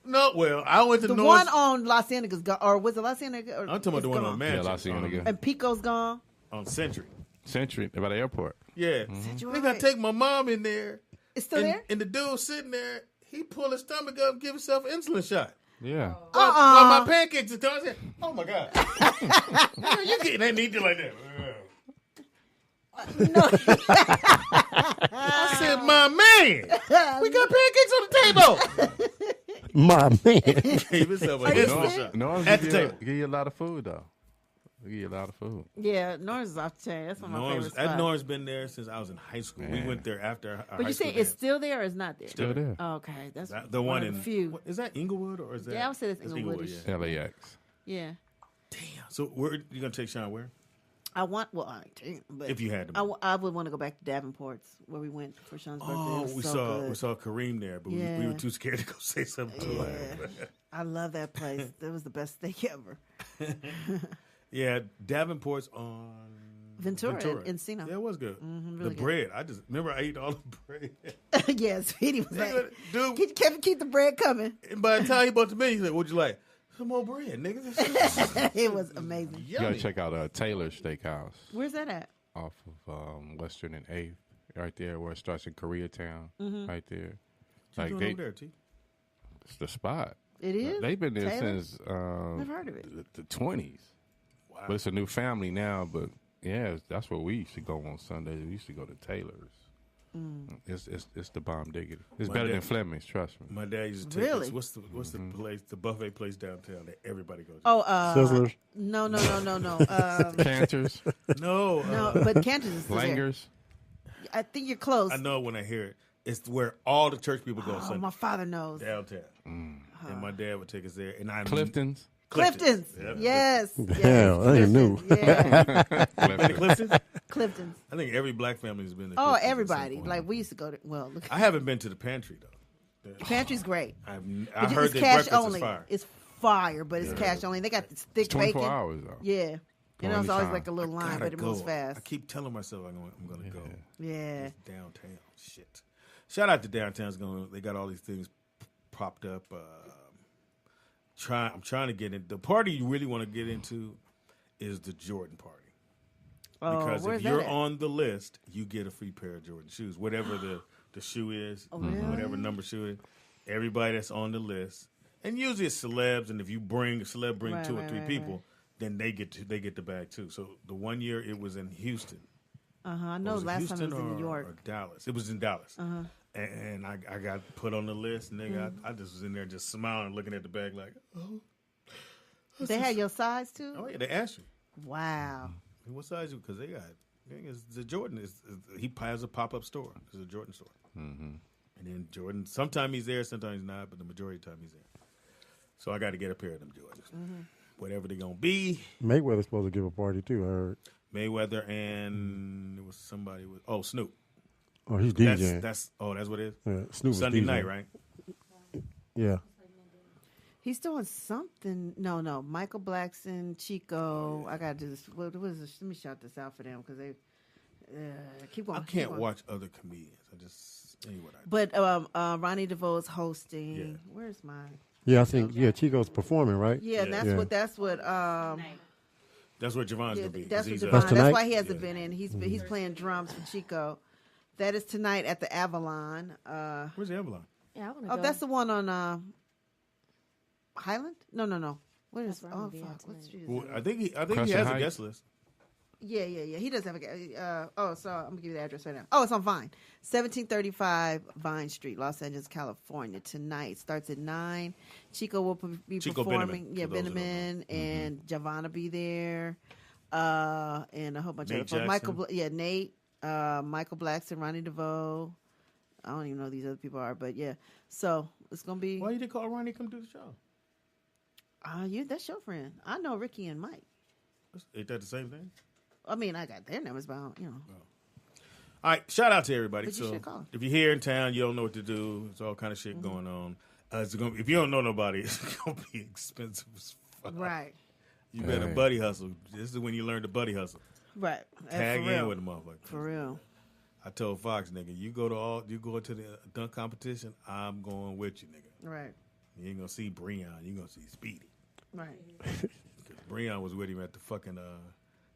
No. Well, I went to The North. one on La Cienaga's gone, or was it La Cienega? Or I'm talking about the one on Yeah, Mansion. La Cienega. And Pico's gone. on Century. Century, by the airport. Yeah. Century. Nigga, I take my mom in there. It's still there? And the dude sitting there, he pulled his stomach up and give himself an insulin shot. Yeah. While my pancakes are done, I said, oh my God. Man, you getting that neat like that. I said, my man, we got pancakes on the table. My man. Gave himself an insulin shot Norm's at the table. give you a lot of food, though. They give you a lot of food. Yeah, Norm's is off the chain. That's one of my favorite spots. Norm's been there since I was in high school. We went there after our But high you say school it's dance. still there or it's not there? Still there. Oh, okay, that's The one of in the few. what, is that Inglewood or is that? Yeah, I would say that's Inglewood-ish. yeah. LAX. Yeah, Damn. So where you gonna take Sean? Where? I want. Well, I can't, but If you had to. I would want to go back to Davenport's where we went for Sean's birthday. It Oh, was we so saw good. we saw Kareem there, but we Yeah. were too scared to go say something to him. I love that place. That was the best steak ever. Yeah, Davenport's on Ventura. In Encino. Yeah, it was good. really The good. bread, I just remember I ate all the bread. Yes, Speedy was like, Dude, keep the bread coming. and by the time he bought the menu, he said, "What'd you like? Some more bread, nigga." It was amazing. You gotta Yummy. check out Taylor Steakhouse Where's that at? off of Western and 8th, right there where it starts in Koreatown, right there. What you doing over there, T? It's the spot. It is? They've been there Taylor? since Never heard of it. the 20s. Wow. But it's a new family now. But yeah, that's where we used to go on Sundays. We used to go to Taylor's. It's the bomb diggity. It's better than Fleming's. Trust me. My dad used to take Really? us. What's the place, the buffet place downtown that everybody goes to? Oh, Sizzlers. No. Cantors, No, but Cantor's is there. Langers. I think you're close. I know when I hear it. It's where all the church people go. Oh, my father knows. Downtown, and my dad would take us there. And Clifton's. Clifton's. Yep. Yes. Damn, I didn't know. Yeah. Been to Clifton's? Clifton's. I think every black family has been to Oh, Clifton's at some everybody. point. Like, we used to go to, well, look. I haven't been to the pantry though. Pantry's great. I But heard it's that cash breakfast only. is fire. It's fire, but it's cash only. They got this thick 24 bacon. hours though. Yeah. You know, it's always like a little line, Gotta but it moves go. fast. I keep telling myself I'm going to go. Yeah. It's downtown. Shit. Shout out to downtown's going. They got all these things propped up. I'm trying to get in. The party you really want to get into is the Jordan party. Because if you're on the list, you get a free pair of Jordan shoes, whatever the shoe is, whatever number shoe is. Everybody that's on the list, and usually it's celebs. And if you bring 2 or 3 people, then they get the bag too. So the one year it was in Houston. I know Was it last time it Houston was in New or York. Dallas. It was in Dallas. And I got put on the list, and I just was in there just smiling, looking at the bag like, oh. They had your size too? Oh, yeah, they asked you. Wow. What size you? Because the Jordan he has a pop-up store. It's a Jordan store. And then Jordan, sometimes he's there, sometimes he's not, but the majority of the time he's there. So I got to get a pair of them Jordans. Whatever they're going to be. Mayweather's supposed to give a party too, I heard. Mayweather and there was somebody with Snoop. Oh, he's DJing. That's what it is. Yeah, Snoop was Sunday DJing. night, right? Yeah. He's doing something. No. Michael Blackson, Chico. I got to do this. What is this? Let me shout this out for them because they keep going. I can't watch other comedians. I just anyway. But Ronnie DeVoe's hosting. Yeah. Where's mine? Yeah, I think Chico's performing, right? Yeah, and that's what. That's what Javon's gonna be. That's what That's Javon. tonight? That's why he hasn't been in. He's playing drums for Chico. That is tonight at the Avalon. Where's the Avalon? Yeah, I want to go. That's the one on Highland. No. What is? That's where I'm Oh gonna be fuck! at What tonight. street is Well, that? I think he Crescent has a Heights. guest list. Yeah. He does have a. So I'm gonna give you the address right now. Oh, it's on Vine, 1735 Vine Street, Los Angeles, California. Tonight starts at 9. Chico will be Chico performing. Beneman, Yeah, for those who don't Beneman know. and Javon will be there, and a whole bunch Nate of other folks. Jackson. Nate, Michael Blackson, Ronnie DeVoe. I don't even know who these other people are, but yeah. So it's gonna be. Why you didn't call Ronnie to come do the show? That's your friend. I know Ricky and Mike. Ain't that the same thing? I mean, I got their numbers, but I don't, All right, shout out to everybody. But you So should call. if you're here in town, you don't know what to do. There's all kind of shit going on. If you don't know nobody, it's gonna be expensive as fuck. Right. You better buddy hustle. This is when you learn to buddy hustle. Right. Tag for in real. with a motherfucker. For real. I told Fox, nigga, you go to the dunk competition, I'm going with you, nigga. Right. You ain't gonna see Breon, you gonna see Speedy. Right. Cause Breon was with him at the fucking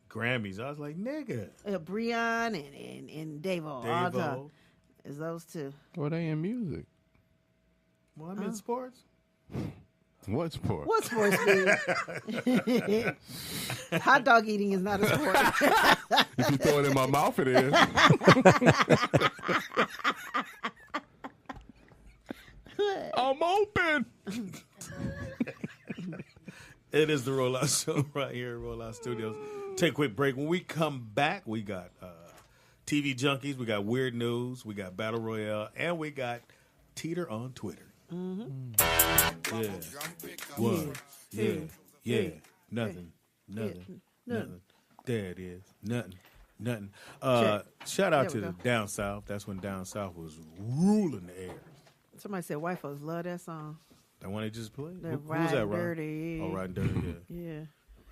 Grammys. I was like, nigga. Breon and Davo. All Davo. time. It's those two. Well, they in music. Well, I'm in sports. What sport? What sports be? Hot dog eating is not a sport. If you throw it in my mouth, it is. I'm open. It is the Rollout Show right here at Rollout Studios. Take a quick break. When we come back, we got TV Junkies, we got Weird News, we got Battle Royale, and we got Teeter on Twitter. Yeah. What? Yeah. Nothing. There it is. Nothing. Shout out There to we the go. Down South. That's when Down South was ruling the air. Somebody said white folks love that song. That one they just played? They're Who's that, riding Ryan? dirty. Oh, Riding Dirty, yeah. Yeah.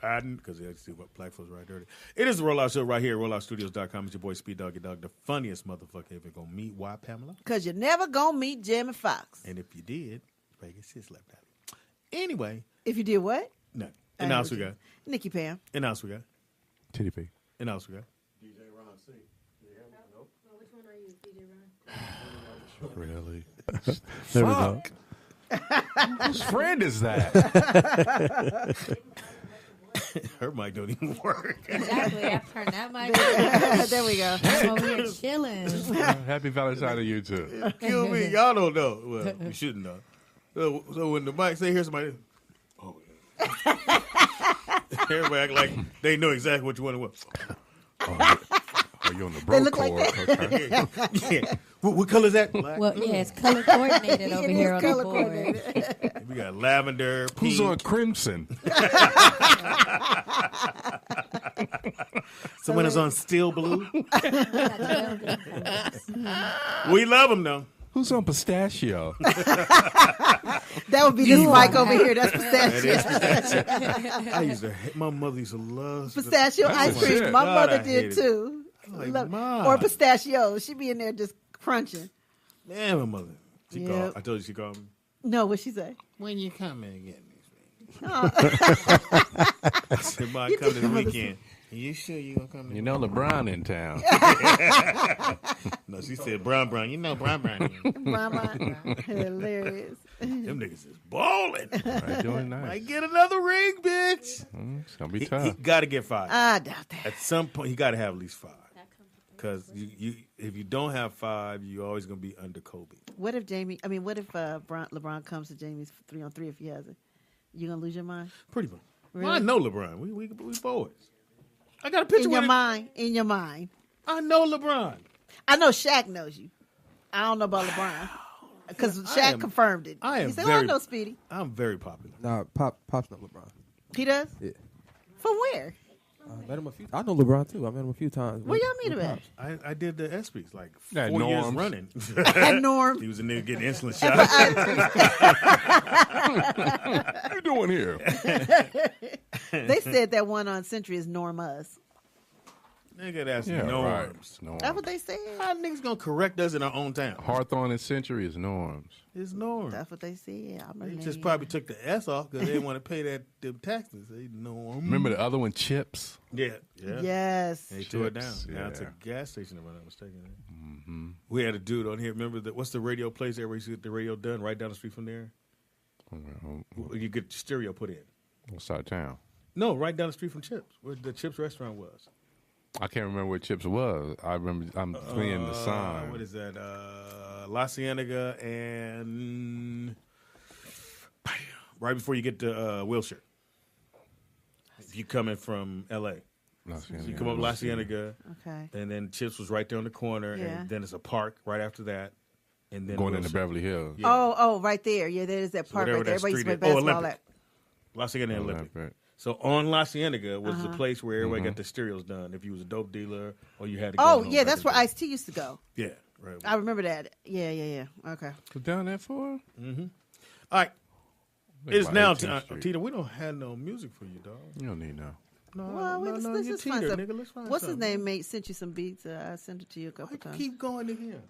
Riding, because they see what black folks ride dirty. It is the Rollout Show right here at RolloutStudios.com. It's your boy Speed Doggy Dog, the funniest motherfucker ever gonna meet. Why, Pamela? Because you're never going to meet Jimmy Fox. And if you did, Vegas shit slapped out. Anyway. If you did what? Nothing. And else we got. Nikki Pam. And else we got. Titty P. And else we got. Which one are you, DJ Ron? Really? There we go. Whose friend is that? Her mic don't even work. Exactly. I turned that mic. There we go. I'm over here chilling. Happy Valentine to you too. Kill me. Y'all don't know. Well, you shouldn't know. So when the mic say, here's somebody. Oh, yeah. Everybody act like they know exactly what you want to want. Oh, you on the bro look like cord. Okay. Yeah. What color is that? Black. Well, yeah, it's color coordinated over here on the board. We got lavender, pink. Who's on crimson? Someone is on steel blue. We love them though. Who's on pistachio? That would be this mic over here. That's pistachio. I used to hate, my mother used to love Pistachio ice cream. shit. My God, mother I did hate it. too. Like, Love- Mom. or pistachio. She'd be in there just crunching. Man, my mother. She Yep. called. I told you she called me. No, what'd she say? When you coming again? I said, "Ma, come to the weekend." You sure you gonna come? You know LeBron in town. No, she said, "Brown, you know Brown." Mama, hilarious. Them niggas is balling. Right, doing Might nice. get another ring, bitch. It's gonna be He tough. got to get 5. I doubt that. At some point, he got to have at least 5. Because you, if you don't have 5, you're always gonna be under Kobe. What if LeBron comes to Jamie's 3-on-3 if he has it? You gonna lose your mind? Pretty much. Really? Well, I know LeBron. We boys. I got a picture In your with him. mind. In your mind. I know LeBron. I know Shaq knows you. I don't know about LeBron. Because I Shaq am- confirmed it. I am He said, very- I know Speedy. I'm very popular. Nah, Pop's not LeBron. He does? Yeah. From where? I met him a few. I know LeBron too. I met him a few times. Where y'all meet him with at? Pops. I did the ESPYs like At 4 years Norm's. running. At Norm. He was in there getting insulin shots. What you doing here? They said that one on Century is Norm Us. Nigga, that's Yeah, right. norms. Norms. That's what they said. How niggas gonna correct us in our own town? Hawthorne and Century is norms. It's norms. That's what they said. I'm They a just lady. probably took the S off because they didn't want to pay them taxes. They norm. Remember the other one, Chips? Yeah. Yes. They tore it down. Chips, Now it's a yeah. gas station, if I'm not mistaken. We had a dude on here. Remember what's the radio place there where you get the radio done right down the street from there? You get stereo put in. What side of town? No, right down the street from Chips, where the Chips restaurant was. I can't remember where Chips was. I remember I'm seeing the sign. What is that? La Cienega and right before you get to Wilshire. If you coming from L.A. You come up La Cienega, Okay. and then Chips was right there on the corner, Yeah. and then it's a park right after that, and then Going into Wilshire. Beverly Hills. Yeah. Oh, right there. Yeah, there's that park whatever right there. that Everybody used to street play is. basketball Olympic. at. La Cienega and Olympic. Olympic. So on La Cienega was the place where everybody got the stereos done. If you was a dope dealer or you had to go Oh, home yeah, back that's in where the day. Ice-T used to go. Yeah, right. I remember that. Yeah. Okay. Was down there for? All right. Think It's about now 18th time. Street. Tita, we don't have no music for you, dog. You don't need no. No, Well, no, let's you just find Tita, some. nigga. Let's find What's his something. name? Mate sent you some beats. I sent it to you a couple I times. keep going to him.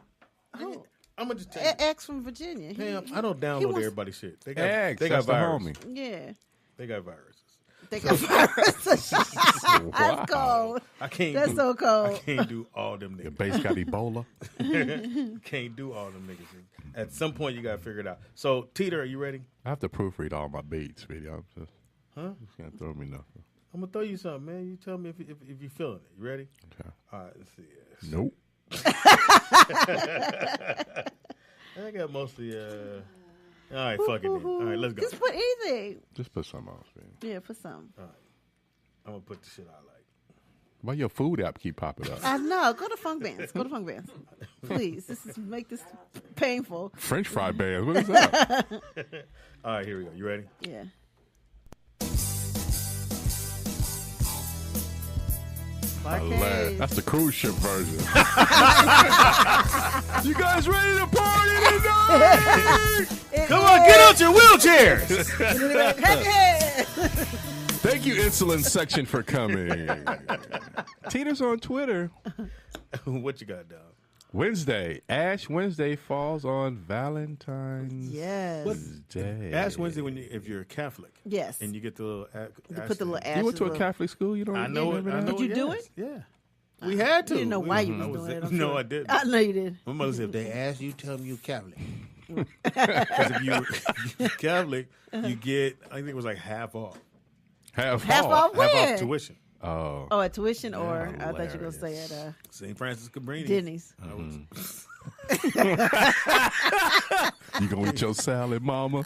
I'm gonna just tell you. X from Virginia. Damn, I don't he download wants- everybody's shit. They got X, they got that's the virus. homie. Yeah. They got viruses. They got viruses. Wow. That's cold. I can't. That's do, so cold. I can't do all them Your niggas. base got Ebola. Can't do all them niggas. At some point, you gotta figure it out. So, Teeter, are you ready? I have to proofread all my beats, sweetie. I'm just, Huh? you can't throw me nothing. I'm gonna throw you something, man. You tell me if you're feeling it. You ready? Okay. All right. Let's see. Nope. I got mostly. All right, fuck it. Then. All right, let's go. Just put anything. Just put some on, sweetie. Yeah, put some. I'm gonna put the shit I like. Why your food app keep popping up? I know. Go to Funk Bands. Go to Funk Bands. Please. Make this painful. French fry bands. What is that? All right, here we go. You ready? Yeah. Barcade. That's the cruise ship version. You guys ready to party tonight? Come on, get out your wheelchairs. Hey. Thank you, Insulin Section, for coming. Tina's on Twitter. What you got, dog? Wednesday. Ash Wednesday falls on Valentine's Yes. Day. Ash Wednesday if you're a Catholic. Yes. And you get the little You put the little ashes. You went to a Catholic school? You don't I know it. remember I that? know Did you do yes. it? Yeah. We had to. You didn't know why you I was doing it. I'm No, sure. I didn't. I know you did. My mother said, if they ask you, tell them you Catholic. Because if you're Catholic, you get, I think it was like half off. Half off when? Half off tuition. Oh. Oh, at tuition, or I thought you were going to say at St. Francis Cabrini. Denny's. You gonna eat your salad, mama?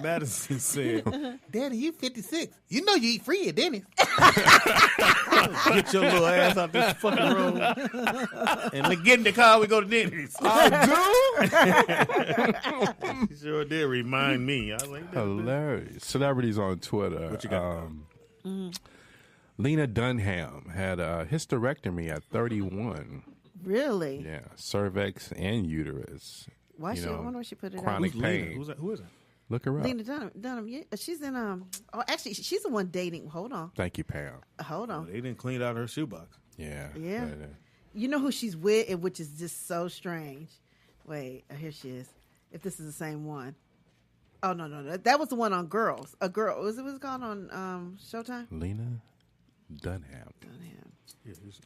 Madison said, Daddy, you 56. You know you eat free at Denny's. get your little ass out this fucking room and get in the car. We go to Denny's. I do. She sure did remind me. I was like, hilarious. Celebrities on Twitter. What you got? Lena Dunham had a hysterectomy at 31. Really? Yeah, cervix and uterus. Why I wonder why she put it chronic on. pain. Who is it? Look her up. Lena Dunham. Yeah, she's in actually she's the one dating. Hold on. Thank you, Pam. Hold on. They didn't clean out her shoebox. Yeah. Yeah. You know who she's with, and which is just so strange. Wait, here she is. If this is the same one. Oh no. That was the one on Girls. A girl. Was it called on Showtime? Lena Dunham.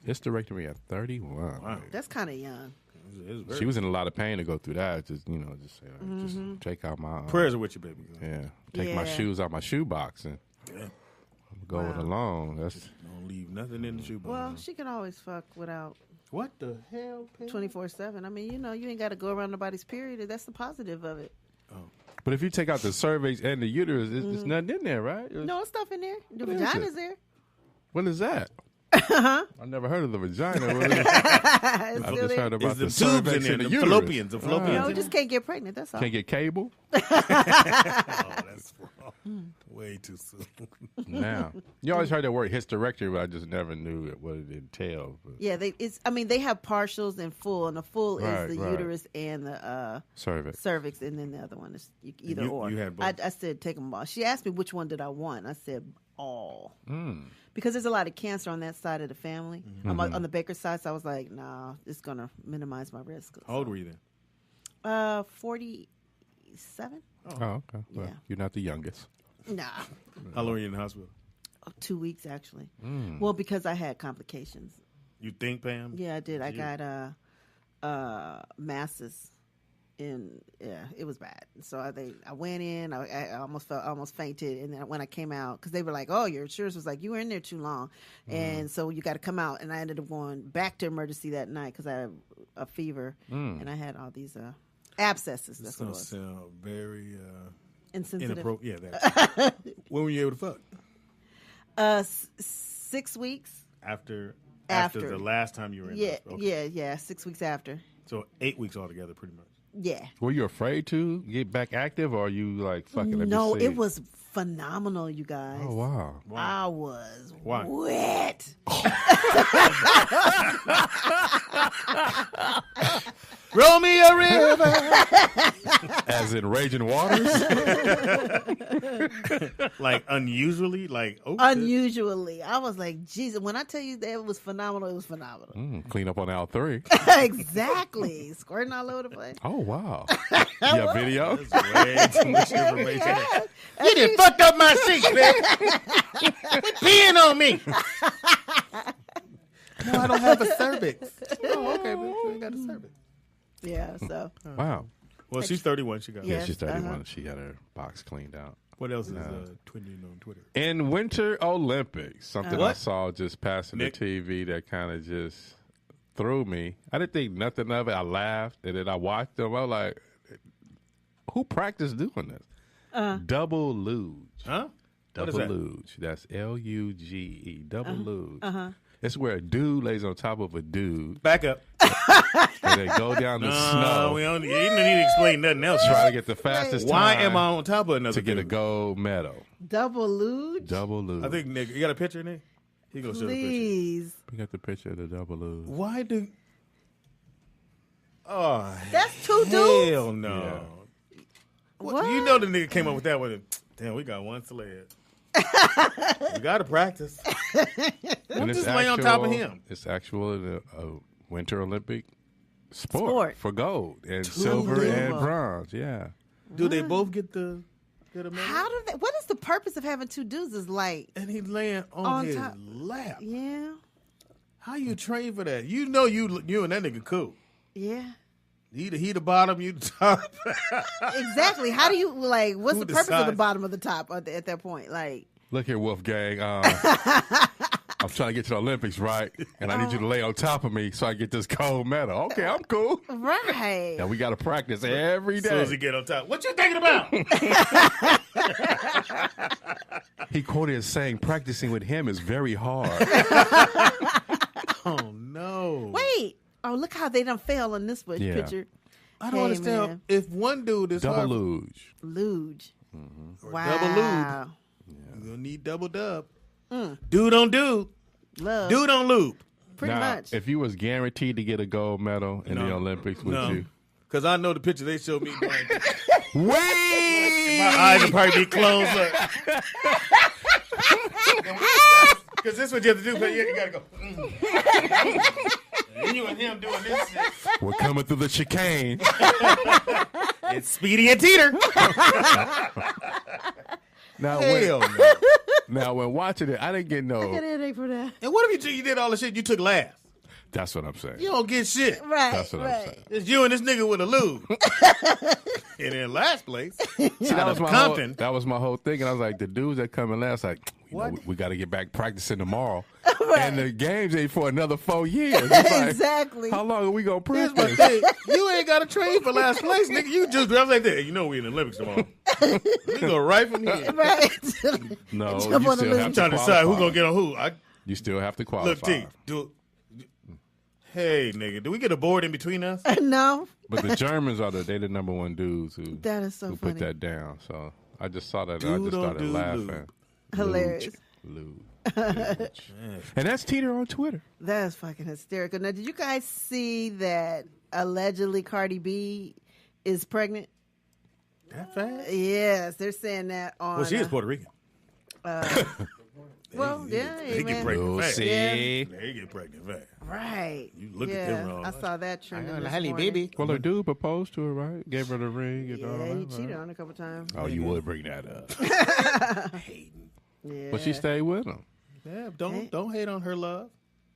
Hysterectomy at 31. Wow. That's kind of young. She was in a lot of pain to go through that. Just take out my prayers are with you, baby. Yeah, take my shoes out my shoebox and go it along. That's don't leave nothing in the shoebox. Well, she can always fuck without. What the hell? 24/7. I mean, you ain't got to go around nobody's period. That's the positive of it. Oh. But if you take out the cervix and the uterus, there's nothing in there, right? No stuff in there. The What is vagina's it? there. What is that? I never heard of the vagina. What is it? I just heard about the cervix and the uterus. Fallopians. The You fallopians. just can't get pregnant. That's all. Can't get cable? Oh, that's wrong. Way too soon. Now, you always heard that word hysterectomy, but I just never knew what it entailed. But. Yeah, they have partials and full, and the full is the Right. uterus and the cervix, and then the other one is either or. You had both. I said take them all. She asked me which one did I want. I said all. Because there's a lot of cancer on that side of the family. On the Baker side, so I was like, nah, it's going to minimize my risk. How old were you then? 47. Oh, okay. Well, Yeah. you're not the youngest. Nah. How long were you in the hospital? 2 weeks, actually. Well, because I had complications. You think, Pam? Yeah, I did. I got masses. It was bad. So I went in. I almost fainted, and then when I came out, because they were like, "Oh, your insurance was like you were in there too long," and so you got to come out. And I ended up going back to emergency that night because I had a fever, and I had all these abscesses. That's what it was. Sound very Insensitive. inappropriate. Yeah, that. When were you able to fuck? 6 weeks After After. the last time you were in the hospital. Okay. yeah. 6 weeks after. So 8 weeks altogether, pretty much. Yeah. Were you afraid to get back active, or are you like, fuck it, let No, me see? it was phenomenal, you guys. Oh, wow. I was Why? wet. Roll me a river. As in Raging Waters? Like unusually, like Unusually. I was like, Jesus, when I tell you that it was phenomenal, it was phenomenal. Clean up on aisle 3. Exactly. Squirting all over the place. Oh, wow. You have video? That's way too much information. You done fucked up my seat, man. Quit peeing on me. No, I don't have a cervix. Oh, okay, but you ain't got a cervix. Yeah, so. Wow. Well, she's 31. She got Yeah, Yes, she's 31. She got her box cleaned out. What else is twinning on Twitter? In Winter Olympics, something I What? saw just passing Nick? the TV that kind of just threw me. I didn't think nothing of it. I laughed, and then I watched them. I was like, who practiced doing this? Double luge. Huh? What is Double that? luge. That's Luge. Double luge. It's where a dude lays on top of a dude, Back up. and they go down the snow, We don't, you don't need to explain nothing else. try to get the fastest Why time am I on top of another to get a dude? gold medal. Double luge? Double luge. I think, Nick, you got a picture, Nick? He gonna show the picture. Please. We got the picture of the double luge. Why do? Oh, That's two dudes? hell no. Yeah. What? You know the nigga came up with that one. Damn, we got one sled. We got to practice. And just lay on top of him. It's actual Winter Olympic sport for gold and Two silver and people. bronze. Yeah. Do they both get the medal? How do they? What is the purpose of having two dudes? Is like, And he's laying on On his top. lap. yeah, How you train for that? You know you and that nigga cool. yeah. He the bottom, you the top. Exactly. How do you like? What's Who the purpose of the decides? bottom of the top at that point? Like, Look here, Wolfgang. I'm trying to get to the Olympics, right? And I need you to lay on top of me so I get this gold medal. Okay, I'm cool. Right. Now we got to practice every day. As soon as he get on top, what you thinking about? He quoted as saying, practicing with him is very hard. Oh, no. Wait. Oh, look how they done fail on this picture. I don't understand. Man. If one dude is Double luge. Luge. Or Wow. double lube, you're going to need double dub. Dude on dude. Love. Dude on lube. Pretty Now, much. if you was guaranteed to get a gold medal in the Olympics, would you? Because I know the picture they showed me. Wait! My eyes will probably be closed up. Because this is what you have to do. But you got to go. And you and him doing this shit. We're coming through the chicane. It's Speedy and Teeter. Now, Hell no. Now, when watching it, I didn't get no. I got a headache for that. And what if you did all the shit you took last? That's what I'm saying. You don't get shit. Right. That's what I'm saying. It's you and this nigga with a lube. And in last place, See, that out was of my Compton. that was my whole thing, and I was like, the dudes that come in last, like, we got to get back practicing tomorrow, and the games ain't for another 4 years. It's like, Exactly. how long are we gonna Here's my practice? thing. You ain't got to train for last place, nigga. You just, I was like that. You know we in the Olympics tomorrow. We go right from here. Right. No, Jump you on the still list. have I'm to trying to decide who qualify. gonna get on who. You still have to qualify. Look, T. Hey, nigga, do we get a board in between us? No. But the Germans are they the number one dudes who That is so who funny. put that down. So I just saw that and I Dude just on started dude laughing. lube. Hilarious. Luge. And that's Teeter on Twitter. That's fucking hysterical. Now, did you guys see that allegedly Cardi B is pregnant? That fast? Yes, they're saying that on. Well, she is Puerto Rican. Well, yeah, They get amen. pregnant fast. Yeah. They get pregnant fast. Right. You look yeah, at them wrong. I saw that trending this Helly, morning. baby. Well, her dude proposed to her, right? Gave her the ring and all Yeah, he that. cheated right? on her a couple times. Oh, you would bring that up. Yeah. But she stayed with him. Yeah, don't hate on her love.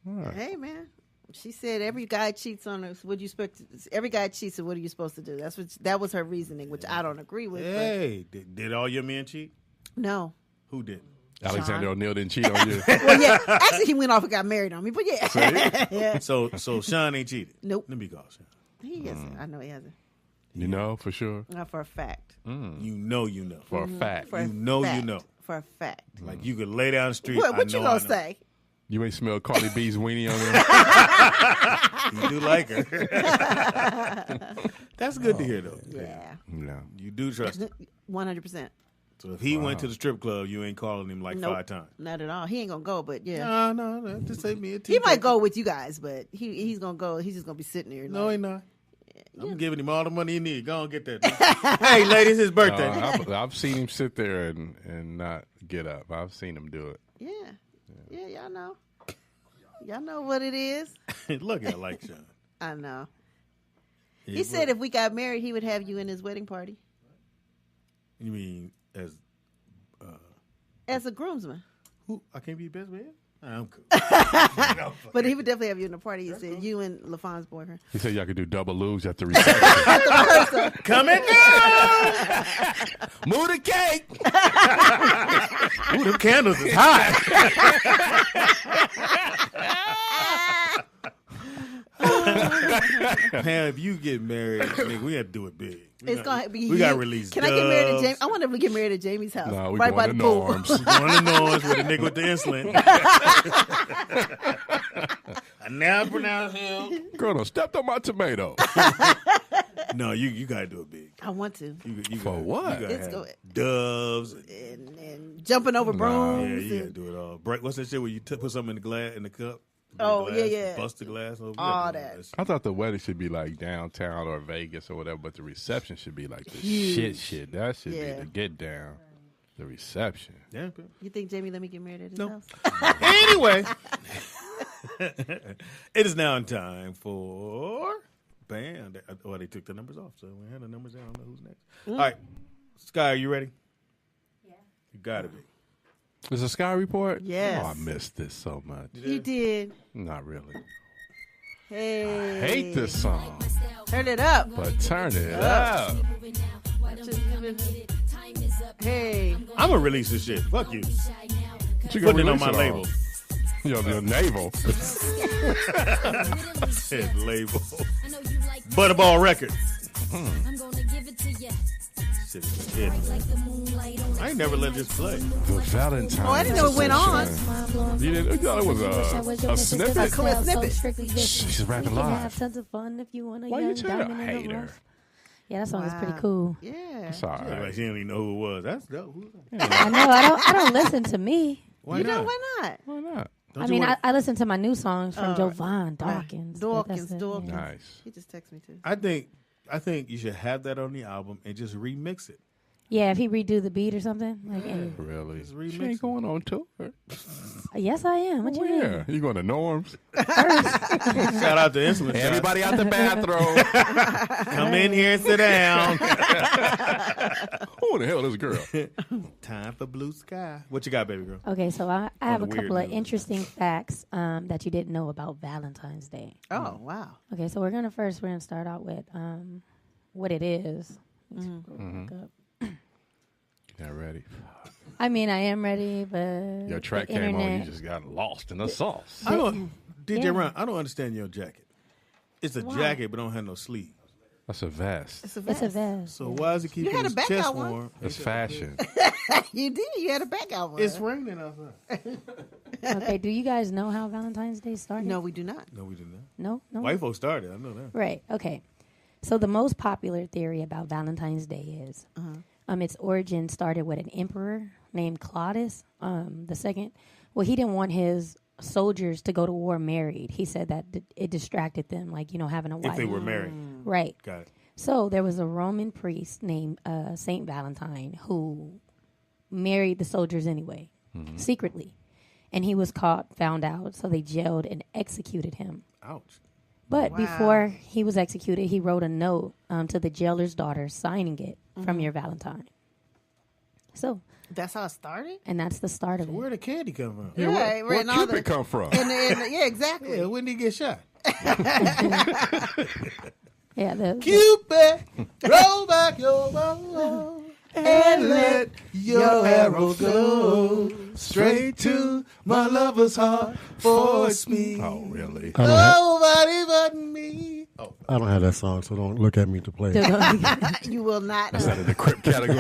All right. Hey, man. She said every guy cheats on us. What do you expect? Every guy cheats, so what are you supposed to do? That was her reasoning, which I don't agree with. Hey, did all your men cheat? But no. Who did? Alexander O'Neal didn't cheat on you. Well, yeah. Actually, he went off and got married on me, but yeah. Yeah. So Sean ain't cheated. Nope. Let me call Sean. He hasn't. I know he hasn't. You know for sure. Not for a fact. You know. For a fact. For a You know. fact. For a fact. Like you could lay down the street. What I you know, gonna I know. say? You ain't smell Cardi B's weenie on there. You do like her. That's good to hear, though. Yeah. No. You do trust him. 100%. So if he went to the strip club, you ain't calling him like Nope. 5 times. Not at all. He ain't gonna go, but yeah. No. Just say me a He might go with you guys, but he's gonna go. He's just gonna be sitting there. No, like, he not. I'm giving him all the money he need. Go on, get that. Hey, ladies, his birthday. I've seen him sit there and not get up. I've seen him do it. Yeah, y'all know. Y'all know what it is. Look at like Sean. I know. He He said would. if we got married, he would have you in his wedding party You mean as a groomsman. who? I can't be best man? I'm cool. But he would definitely have you in the party. He said you and LaFon's boyfriend. He said y'all could do double luge at the reception. Coming down! Move the cake! Ooh, them candles is hot. Man, if you get married, nigga, we have to do it big. It's gonna be. We got to release. Can I get married at Dubs. James? I want to get married at Jamie's house, Nah, we right by going the to pool. Norm's. Going to noise with a nigga with the insulin. I now pronounce him. Girl, don't step on my tomato. No, you got to do it big. I want to. You For gotta, what? You gotta It's have go- doves. and jumping over Yeah, brooms. you got to do it all. What's that shit where you put something in the glass in the cup? Oh, glass, yeah. Bust the glass over. All that. I thought the wedding should be like downtown or Vegas or whatever, but the reception should be like the Huge. shit. That should Yeah. be the get down. The reception. Yeah. You think Jamie let me get married at his No. house? Anyway, it is now time for bam. Oh, they took the numbers off, so we had the numbers down. I don't know who's next. All right, Sky, are you ready? Yeah. You gotta be. Is a Sky report? Yes. Oh, I missed this so much. You did. Not really. Hey. I hate this song, Turn it up. but turn it up. Hey. I'm gonna release this shit. Fuck you. You Put it on release my all. label. Your navel. I said label. Butterball Records. Shit is a hit. I ain't never let this play. The Valentines. Oh, I didn't know it went on. You didn't? You thought it was a snippet? A clear snippet. She's rapping live. Have tons of fun if you want a Why young you tell her diamond in the hater? rough. Yeah, that song is pretty Wow. cool. Yeah. It's all Like right. she didn't even know who it was. That's dope. Who's that? I know. I don't listen to me. Why You not? know, why not? Why not? Don't I you mean, want- I listen to my new songs from Jovan Dawkins. but that's it. Dawkins. Nice. He just texted me too. I think you should have that on the album and just remix it. Yeah, if he redo the beat or something. Like, Really? Just She remix ain't it. going on tour. yes, I am. What you mean? Where? You going to Norm's? Shout out to Insolent. Everybody out the bathroom. Come in here and sit down. Who the hell is this girl? Time for blue sky. What you got, baby girl? Okay, so I have a the couple weird of news. interesting facts that you didn't know about Valentine's Day. Oh, wow. Okay, so we're gonna start out with what it is. Let's look up. Not ready. I mean, I am ready, but Your track the came on. You internet- just got lost in the sauce. I don't, DJ Yeah. Ron, I don't understand your jacket. It's a jacket, but don't have no sleeves. That's a vest. It's a It's vest. a vest. So why is it keeping had a his back chest out one. warm? It's fashion. You did. You had a back out one. It's raining outside. Okay, do you guys know how Valentine's Day started? No, we do not. No, we did not. No. White folks started. I know that. Right. Okay. So the most popular theory about Valentine's Day is its origin started with an emperor named Claudius the second. Well, he didn't want his soldiers to go to war married. He said that it distracted them, like having a wife. If they were married. Right. Got it. So there was a Roman priest named Saint Valentine who married the soldiers anyway, secretly, and he was found out. So they jailed and executed him. Ouch. But Wow. before he was executed, he wrote a note to the jailer's daughter, signing it from your Valentine. So, That's how it started? and that's the start of it. Where did the candy come from? Yeah, right. Where and all Cupid come from? yeah, exactly. Yeah, when did he get shot? Yeah, Cupid, roll back your bow and let your arrow go straight to my lover's heart. Force me. Oh, really? Nobody but me. Oh, I don't have that song, so don't look at me to play it. You will not. That's out of the Crip category.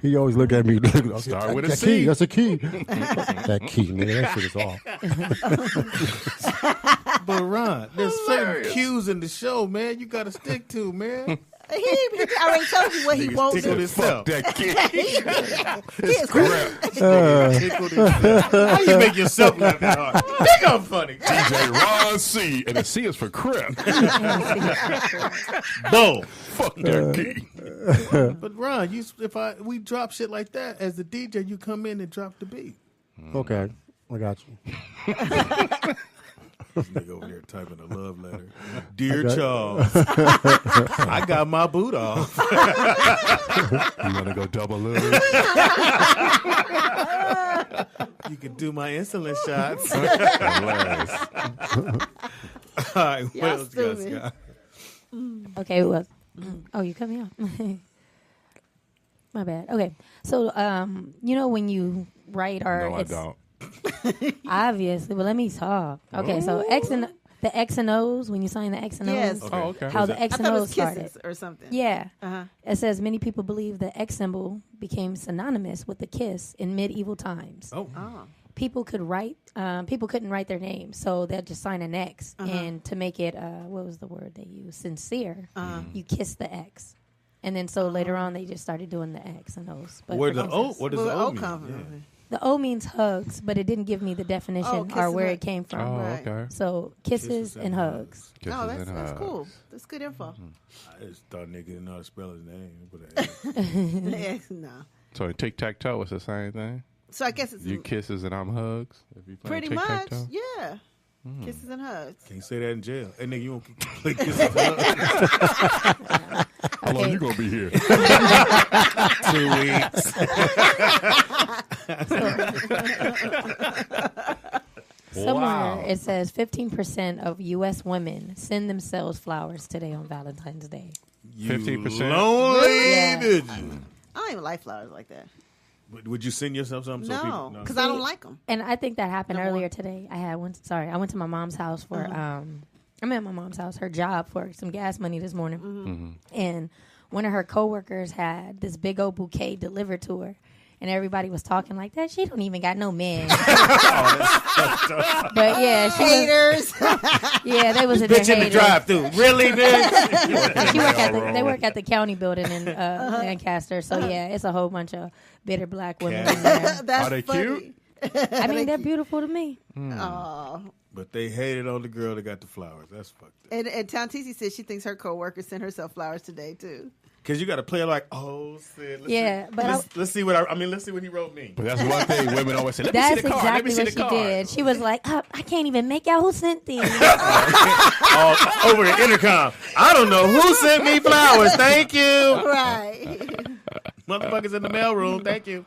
He always look at me. Start with a That C. key. That's a key. That key, nigga. That shit is off. but Ron, there's certain cues in the show, man. You got to stick to, man. He already told you what he Niggas won't tickled do. himself. That kid. It's Tickled himself. How you make yourself laugh that hard? Think I'm funny. DJ Ron C. And the C is for Crip. Bo. Fuck that key. But Ron, we drop shit like that as the DJ, you come in and drop the beat. Okay, I got you. This nigga over there typing a love letter. Dear Okay. Charles, I got my boot off. You want to go double loop? You can do my insulin shots. All right, what Y'all else you guys stupid. got? Okay, well, oh, you cut me off. My bad. Okay, so when you write or No, I it's don't. obviously, well, let me talk. Okay, so the X and O's, when you sign the X and O's, Yes. Oh, okay. how the I X and thought it O's was started. kisses or something. Yeah. Uh-huh. It says many people believe the X symbol became synonymous with the kiss in medieval times. Oh, People couldn't write their name, so they'll just sign an X. And to make it, what was the word they used? Sincere. You kiss the X. And then so later on, they just started doing the X and O's. But where for the O? instance, What does Well, the the O O mean? come Yeah. from. the O means hugs, but it didn't give me the definition or kissing where and- it came from. Oh, Right. okay. So kisses and hugs. Kisses Oh, and that's hugs. cool. That's good info. I just thought nigga didn't know how to spell his name. But No. So in tic-tac-toe, it's the same thing? So I guess it's You kisses and I'm hugs? If you playing pretty much. tic-tac-toe? Yeah. Kisses and hugs. can't say that in jail. Hey, nigga, you won't play kisses and hugs. How long Okay. you going to be here? 2 weeks. Somewhere it says 15% of U.S. women send themselves flowers today on Valentine's Day. 15%. Lonely, Yeah. did you? I don't even like flowers like that. Would you send yourself something? So No, people, because I don't like them. And I think that happened earlier today. I went to my mom's house for I'm at my mom's house, her job, for some gas money this morning. And one of her coworkers had this big old bouquet delivered to her. And everybody was talking like that. She don't even got no man. But yeah, haters. They was in there bitch in the haters. drive-through. Really, bitch? They work at the county building in Lancaster. So yeah, it's a whole bunch of bitter black women in there. That's Are they funny. cute? I mean, they're beautiful to me. Oh. But they hated on the girl that got the flowers. That's fucked up. And Tantisi said she thinks her coworker sent herself flowers today too. Because you got to play it like, oh, shit. Let's see what let's see what he wrote me. But that's one thing women always say. Let me That's see the card. Let me exactly see what the she card. did. She was like, I can't even make out who sent these. Over the intercom. I don't know who sent me flowers. Thank you. Right. Motherfuckers in the mailroom. Thank you.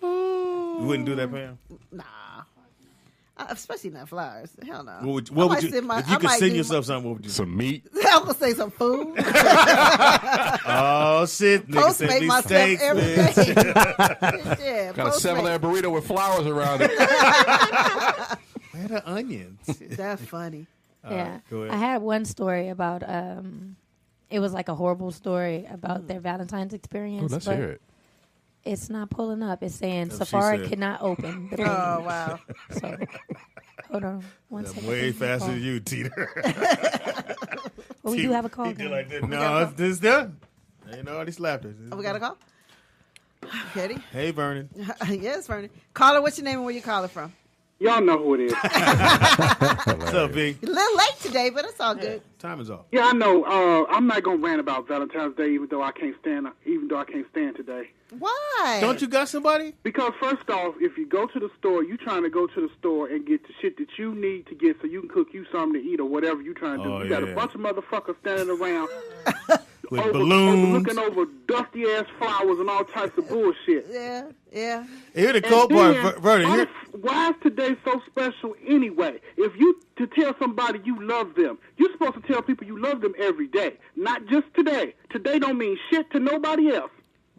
You wouldn't do that, Pam? Nah. Especially not flowers. Hell no. What would you if you could send yourself something, what would you do? Some meat. I'm gonna say some food. Oh shit! Nigga sent Postmate me myself steaks, every bitch. day. Yeah, Got a 7-layer burrito with flowers around it. Where the onions? That's funny. Yeah. Go ahead. I had one story about it was like a horrible story about their Valentine's experience. Oh, let's but hear it. It's not pulling up. It's saying That's what she Safari said. could not open. The page. Oh wow. So, hold on one I'm second. way Please, faster call. than you, Teeter. Well, we do have a call. He did coming. like this. No, it's done. Ain't already slapped her. Oh, we got a call. Ready? Hey, Vernon. Yes, Vernon. Caller, what's your name and where you calling from? Y'all know who it is. What's up, B? A little late today, but it's all good. Time is off. Yeah, I know. I'm not gonna rant about Valentine's Day, even though I can't stand today. Why? Don't you got somebody? Because first off, if you go to the store, you trying to go to the store and get the shit that you need to get so you can cook you something to eat or whatever you trying to do. Oh, You got yeah. a bunch of motherfuckers standing around With balloons. looking over dusty ass flowers and all types of bullshit. Yeah, yeah. Here the And cold then, part, Vernon. Here. why is today so special anyway? If you to tell somebody you love them, you're supposed to tell people you love them every day, not just today. Today don't mean shit to nobody else.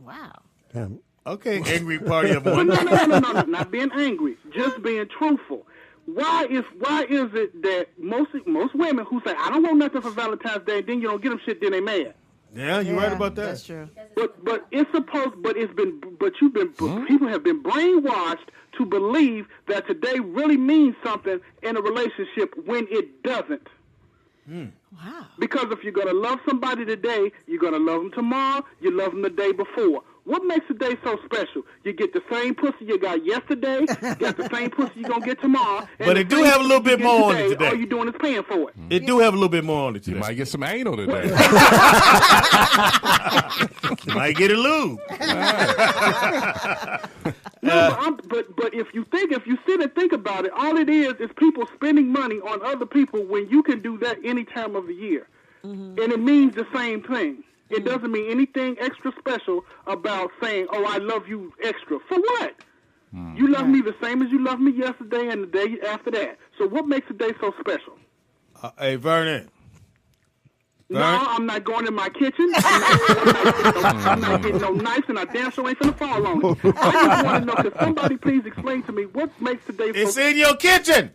Wow. Damn. Okay, angry party of But one. no, not being angry, just being truthful. Why is it that most women who say I don't want nothing for Valentine's Day, and then you don't get them shit, then they mad? Yeah, you're right about that. That's true. But people have been brainwashed to believe that today really means something in a relationship when it doesn't. Wow. Because if you're going to love somebody today, you're going to love them tomorrow, you love them the day before. What makes the day so special? You get the same pussy you got yesterday, got the same pussy you're going to get tomorrow. and But the it do same have a little pussy bit you get more on it today. All you're doing is paying for it. It do have a little bit more on it today. You might get some anal today. You might get a lube. But if you sit and think about it, all it is people spending money on other people when you can do that any time of the year. And it means the same thing. It doesn't mean anything extra special about saying, oh, I love you extra. For what? You love me the same as you loved me yesterday and the day after that. So what makes the day so special? Hey, Vernon. No, I'm not going in my kitchen. I'm not getting no knives, and I damn sure ain't finna fall on it. I just want to know, could somebody please explain to me what makes the day so It's in your kitchen.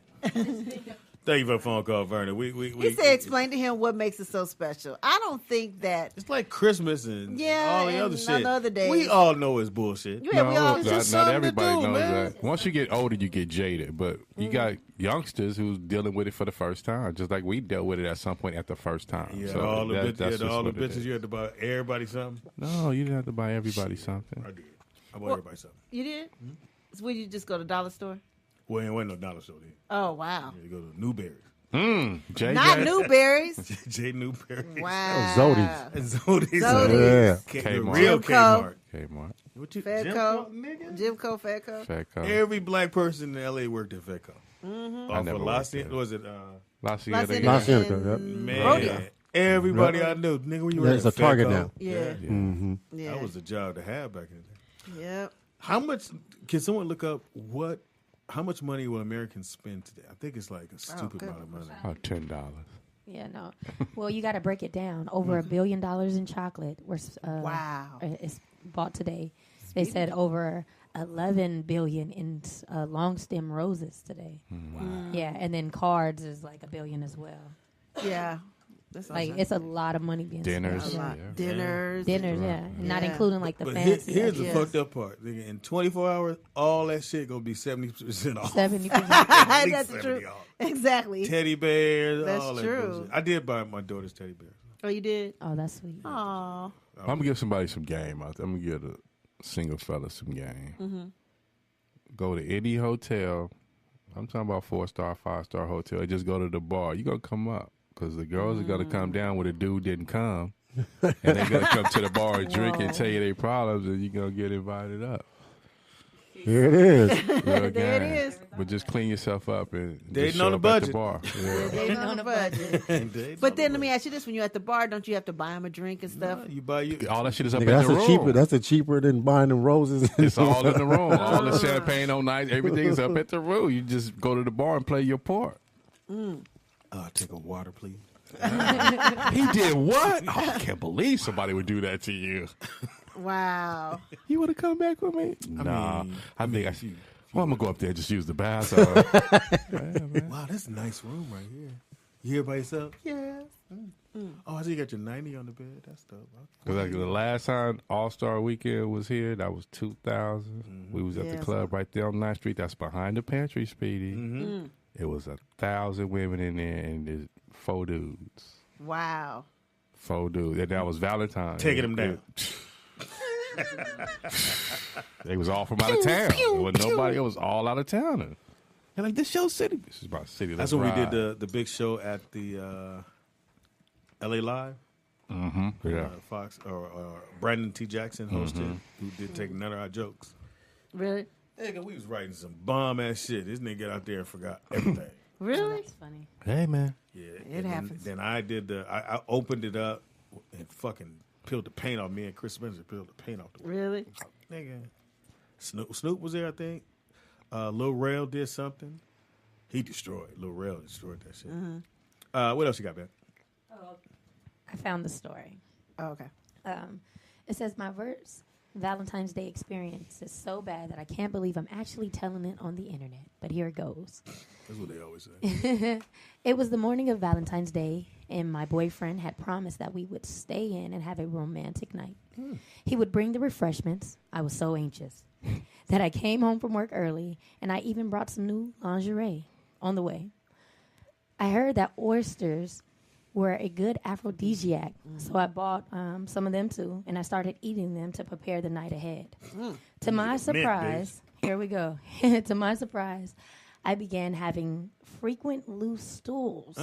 Thank you for the phone call, Vernon. He said, explain to him what makes it so special. I don't think that. It's like Christmas and all the other shit. Other days. We all know it's bullshit. Yeah, we all not, just not something to everybody do, knows man. that. Once you get older, you get jaded. But you got youngsters who's dealing with it for the first time, just like we dealt with it at some point at the first time. Yeah, so all the that's just all the what it bitches is. you had to buy everybody something. No, you didn't have to buy everybody something. I did. I bought everybody something. You did? So where you just go to dollar store? Well, it wasn't no dollar store then. Oh, wow. You go to Newberry's. Jay Not Newberry's. J. Newberry's. Wow. Zodi's. Zodi's. Yeah. The real Kmart. Kmart. What you, Fedco. nigga? Jimco, Fedco. Fedco. Every black person in L.A. worked at Fedco. I never For worked there. was it? La Cienega. La Cienega, yep. Man, Rodeo. everybody I knew. Nigga, where you There's at? a Target Fedco? now. Yeah. Yeah. That was a job to have back in the day. Yep. How much can someone look up how much money will Americans spend today? I think it's like a stupid good. amount of money. About $10. Yeah, no. Well, you got to break it down. Over $1 billion in chocolate wow. It's bought today. They said over 11 billion in long stem roses today. Wow. Yeah, and then cards is like $1 billion as well. Yeah. That's like it's a lot of money being dinners, spent. Dinners, not including like the but fancy. Here's the fucked up part. Nigga, in 24 hours, all that shit gonna be 70% off. 70%. That's true. Off. Exactly. Teddy bears. That's all that true. bullshit. I did buy my daughter's teddy bear. Oh, you did? Oh, that's sweet. Aw. I'm gonna give somebody some game out there. I'm gonna give a single fella some game. Mm-hmm. Go to any hotel. I'm talking about 4-star, 5-star hotel. Just go to the bar. You gonna come up. Because the girls are going to come down where the dude didn't come. And they're going to come to the bar and drink and tell you their problems, and you're going to get invited up. Here it is. There it is. But just clean yourself up and Dating just show on the up at budget. the bar. Yeah. Dating on the budget. But then let me ask you this: when you're at the bar, don't you have to buy them a drink and stuff? You buy all that shit is up Nigga, in the room. That's cheaper than buying them roses. It's all in the room. All the champagne on night. Everything's up at the room. You just go to the bar and play your part. Take a water, please. He did what? Oh, I can't believe somebody would do that to you. Wow. You want to come back with me? Nah. I think I'm going to go up there and just use the bathroom. Wow, that's a nice room right here. You here by yourself? Yeah. Oh, I see you got your 90 on the bed. That's dope. Because like the last time All-Star Weekend was here, that was 2000. We was at the club right there on 9th Street. That's behind the pantry, Speedy. It was 1,000 women in there and there's 4 dudes. Wow. 4 dudes. And that was Valentines. Taking them down. They was all from out of town. There was nobody. It was all out of town. They're like, this your city. This is my city. That's when we did the big show at the LA Live. Mm-hmm. Yeah. Fox or Brandon T. Jackson hosted, who did take none of our jokes. Really? Nigga, we was writing some bomb ass shit. This nigga got out there and forgot everything. Really? That's funny. Hey, man. Yeah, It happens. Then I did I opened it up and fucking peeled the paint off. Me and Chris Spencer peeled the paint off the wall. Really? Nigga. Snoop was there, I think. Lil Rel did something. He destroyed. Lil Rel destroyed that shit. What else you got, man? I found the story. Oh, okay. It says, my worst Valentine's Day experience is so bad that I can't believe I'm actually telling it on the internet. But here it goes. That's what they always say. It was the morning of Valentine's Day, and my boyfriend had promised that we would stay in and have a romantic night. He would bring the refreshments. I was so anxious that I came home from work early, and I even brought some new lingerie on the way. I heard that oysters were a good aphrodisiac, so I bought some of them too, and I started eating them to prepare the night ahead. To my surprise, here we go. To my surprise, I began having frequent loose stools.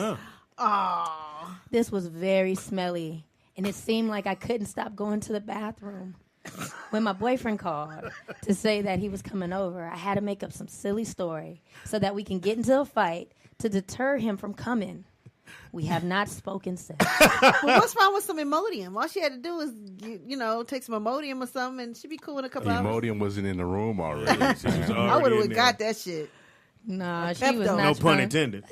This was very smelly, and it seemed like I couldn't stop going to the bathroom. When my boyfriend called to say that he was coming over, I had to make up some silly story so that we can get into a fight to deter him from coming. We have not spoken since. Well, what's wrong with some Imodium? All she had to do is, take some Imodium or something, and she'd be cool in a couple hours. Imodium wasn't in the room already. I would have got that shit. Nah, she was not. No pun intended.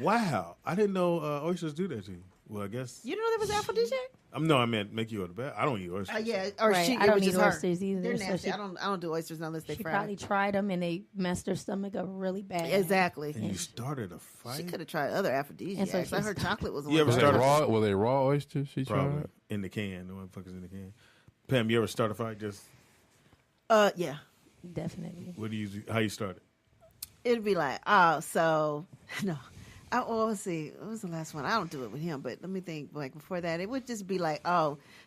Wow, I didn't know oysters do that to you. Well, I guess You didn't know there was aphrodisiac? No, I meant make you go to bed. I don't eat oysters. Yeah, or Right, she. I don't it was eat just her. oysters either, They're so nasty. she- I don't do oysters unless they She fry. probably tried them, and they messed her stomach up really bad. Exactly. And you started a fight. She could have tried other aphrodisiacs. And so I heard chocolate was one. You ever of Were them. they raw? Were they raw oysters? She Probably tried. in the can. The motherfuckers in the can. Pam, you ever start a fight? Just Yeah. Definitely. what do you? How you started? It'd be like, no. Let's see. What was the last one? I don't do it with him, but let me think. Like before that, it would just be like,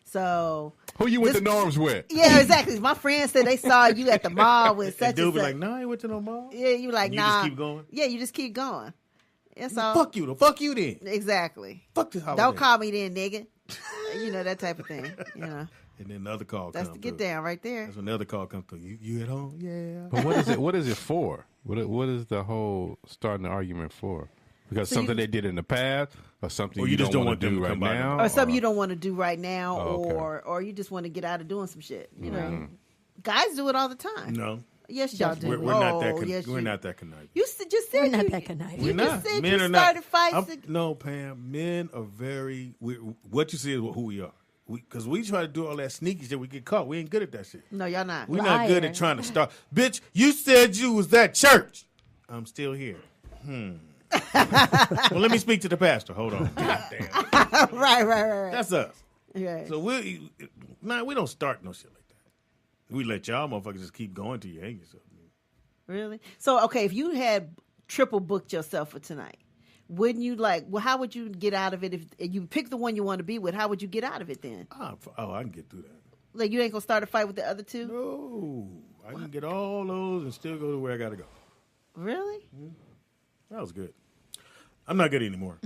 so Who you went to Norm's with? yeah, exactly. My friends said they saw you at the mall with such Dude and be such. like, "No, I ain't went to no mall." Yeah, you like, And you nah. just keep going? Yeah, you just keep going. That's all. Fuck you. Fuck you then. Exactly. Fuck this holiday. Don't call me then, nigga. That type of thing. And then the other call That's comes the get through. down right there. That's when the other call comes through. You at home? Yeah. But what is it? What is it for? What is the whole starting the argument for? Because So something you- they did in the past, or something Or you you just don't don't want to want them do to right come by now, Or something you don't want to do right now, Oh, okay. or you just want to get out of doing some shit. You know, Mm-hmm. guys do it all the time. No. Yes, y'all do. We're not that. yes, We're not that conniving. You just said We're not you- that conniving. We're You not. just said Men you are started not. fights. No, Pam. Men are very. What you see is who we are. Because we try to do all that sneaky shit, we get caught. We ain't good at that shit. No, y'all not. We're not good at trying to start. Bitch, you said you was at church. I'm still here. Well, let me speak to the pastor. Hold on. God damn. right. That's us. Right. So we don't start no shit like that. We let y'all motherfuckers just keep going till you hang yourself. Really? So, okay, if you had triple booked yourself for tonight, wouldn't you how would you get out of it if you pick the one you want to be with? How would you get out of it then? Oh, I can get through that. Like, you ain't going to start a fight with the other two? No. I can get all those and still go to where I got to go. Really? That was good. I'm not good anymore.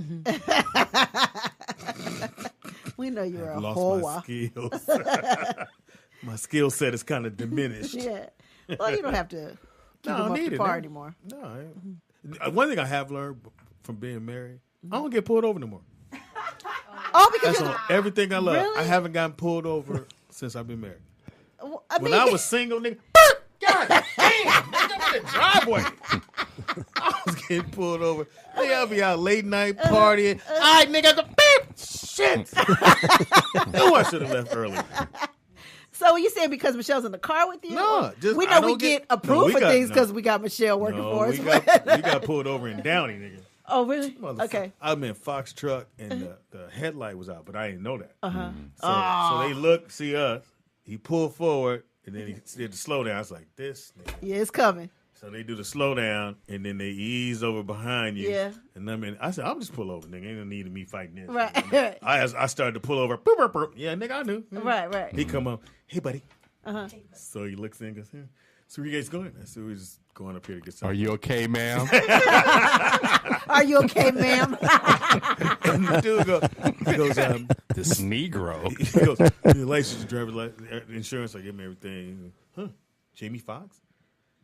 We know you're a lost whore. my skills. My skill set is kind of diminished. Yeah. Well, you don't have to keep them up to par anymore. No. One thing I have learned from being married, I don't get pulled over no more. Oh, because that's on everything I love. Really? I haven't gotten pulled over since I've been married. When I was single, nigga, God damn, nigga, in the driveway. I was getting pulled over. Nigga, I'll be out late night partying. All right, nigga, beep. Shit. No, I should have left early. So you saying because Michelle's in the car with you? No, just we I know we don't get approved for things because we got Michelle working for us. We got pulled over in Downey, nigga. Oh, really? Okay. I'm in Fox truck and the headlight was out, but I didn't know that. Uh-huh. So they look, see us. He pulled forward and then he did the slow down. I was like, this nigga. Yeah, it's coming. So they do the slow down and then they ease over behind you. Yeah. And I said, I'll just pull over, nigga. Ain't no need of me fighting this. Right. I started to pull over. Boop, boop, boop. Yeah, nigga, I knew. Right. He come up, hey, buddy. Uh-huh. So he looks in and goes, yeah. So where you guys going? I said, we're just going up here to get something. Are you okay, ma'am? Are you okay, ma'am? And the dude he goes, this Negro. He goes, your license, driver's license, insurance. I give him everything. Huh? Jamie Foxx?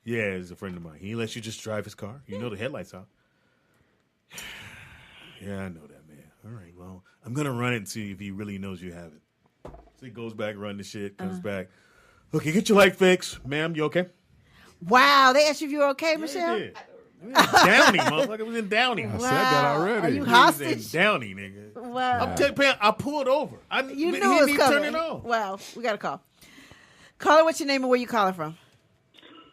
Yeah, he's a friend of mine. He lets you just drive his car. You know the headlights out. Yeah, I know that, man. All right, well, I'm going to run it and see if he really knows you have it. So he goes back, run the shit, comes back. Okay, get your light fixed. Ma'am, you okay? Wow, they asked you if you were okay, Michelle? It was in Downey, motherfucker. It was in Downey. Wow. I said that already. Are you It was hostage? in Downey, nigga. Wow. I'm telling you, I pulled over. You he knew it was didn't coming. turn it on. Wow, we got a call. Caller, what's your name and where you calling from?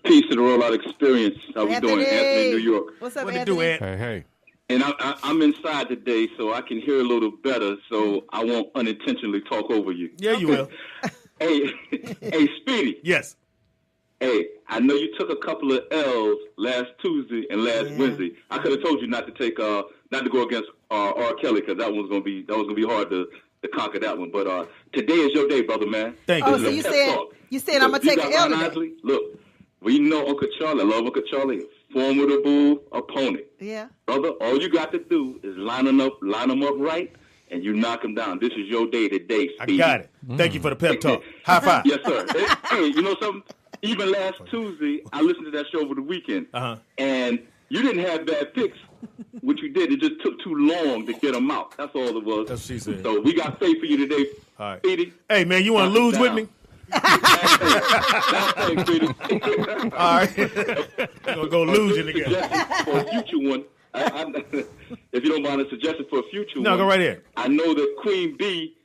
Peace to the Rollout Experience. How we doing? Anthony. Anthony, New York. What's up, What it Anthony? do, Ant? Hey. And I'm inside today, so I can hear a little better, so I won't unintentionally talk over you. Yeah, you will. Hey, Speedy. Yes. Hey, I know you took a couple of L's last Tuesday and last Wednesday. I could have told you not to go against R. Kelly because that was gonna be hard to conquer that one. But today is your day, brother, man. Thank Oh, you. so you said I'm gonna take an L today. Look, we know Uncle Charlie. I love Uncle Charlie. Formidable opponent. Yeah. Brother, all you got to do is line them up right, and you knock them down. This is your day today, Speedy. I got it. Thank you for the pep talk. High five. Yes, sir. Hey, you know something? Even last Tuesday, I listened to that show over the weekend, and you didn't have bad picks. What you did, it just took too long to get them out. That's all it was. That's what she said. So we got faith for you today, All right. Speedy. Hey, man, you want to lose with me? Last thing, Speedy. All right. You're going to go lose it again. Suggestion for a future one. If you don't mind a suggestion for a future one. No, go right ahead. I know that Queen Bee,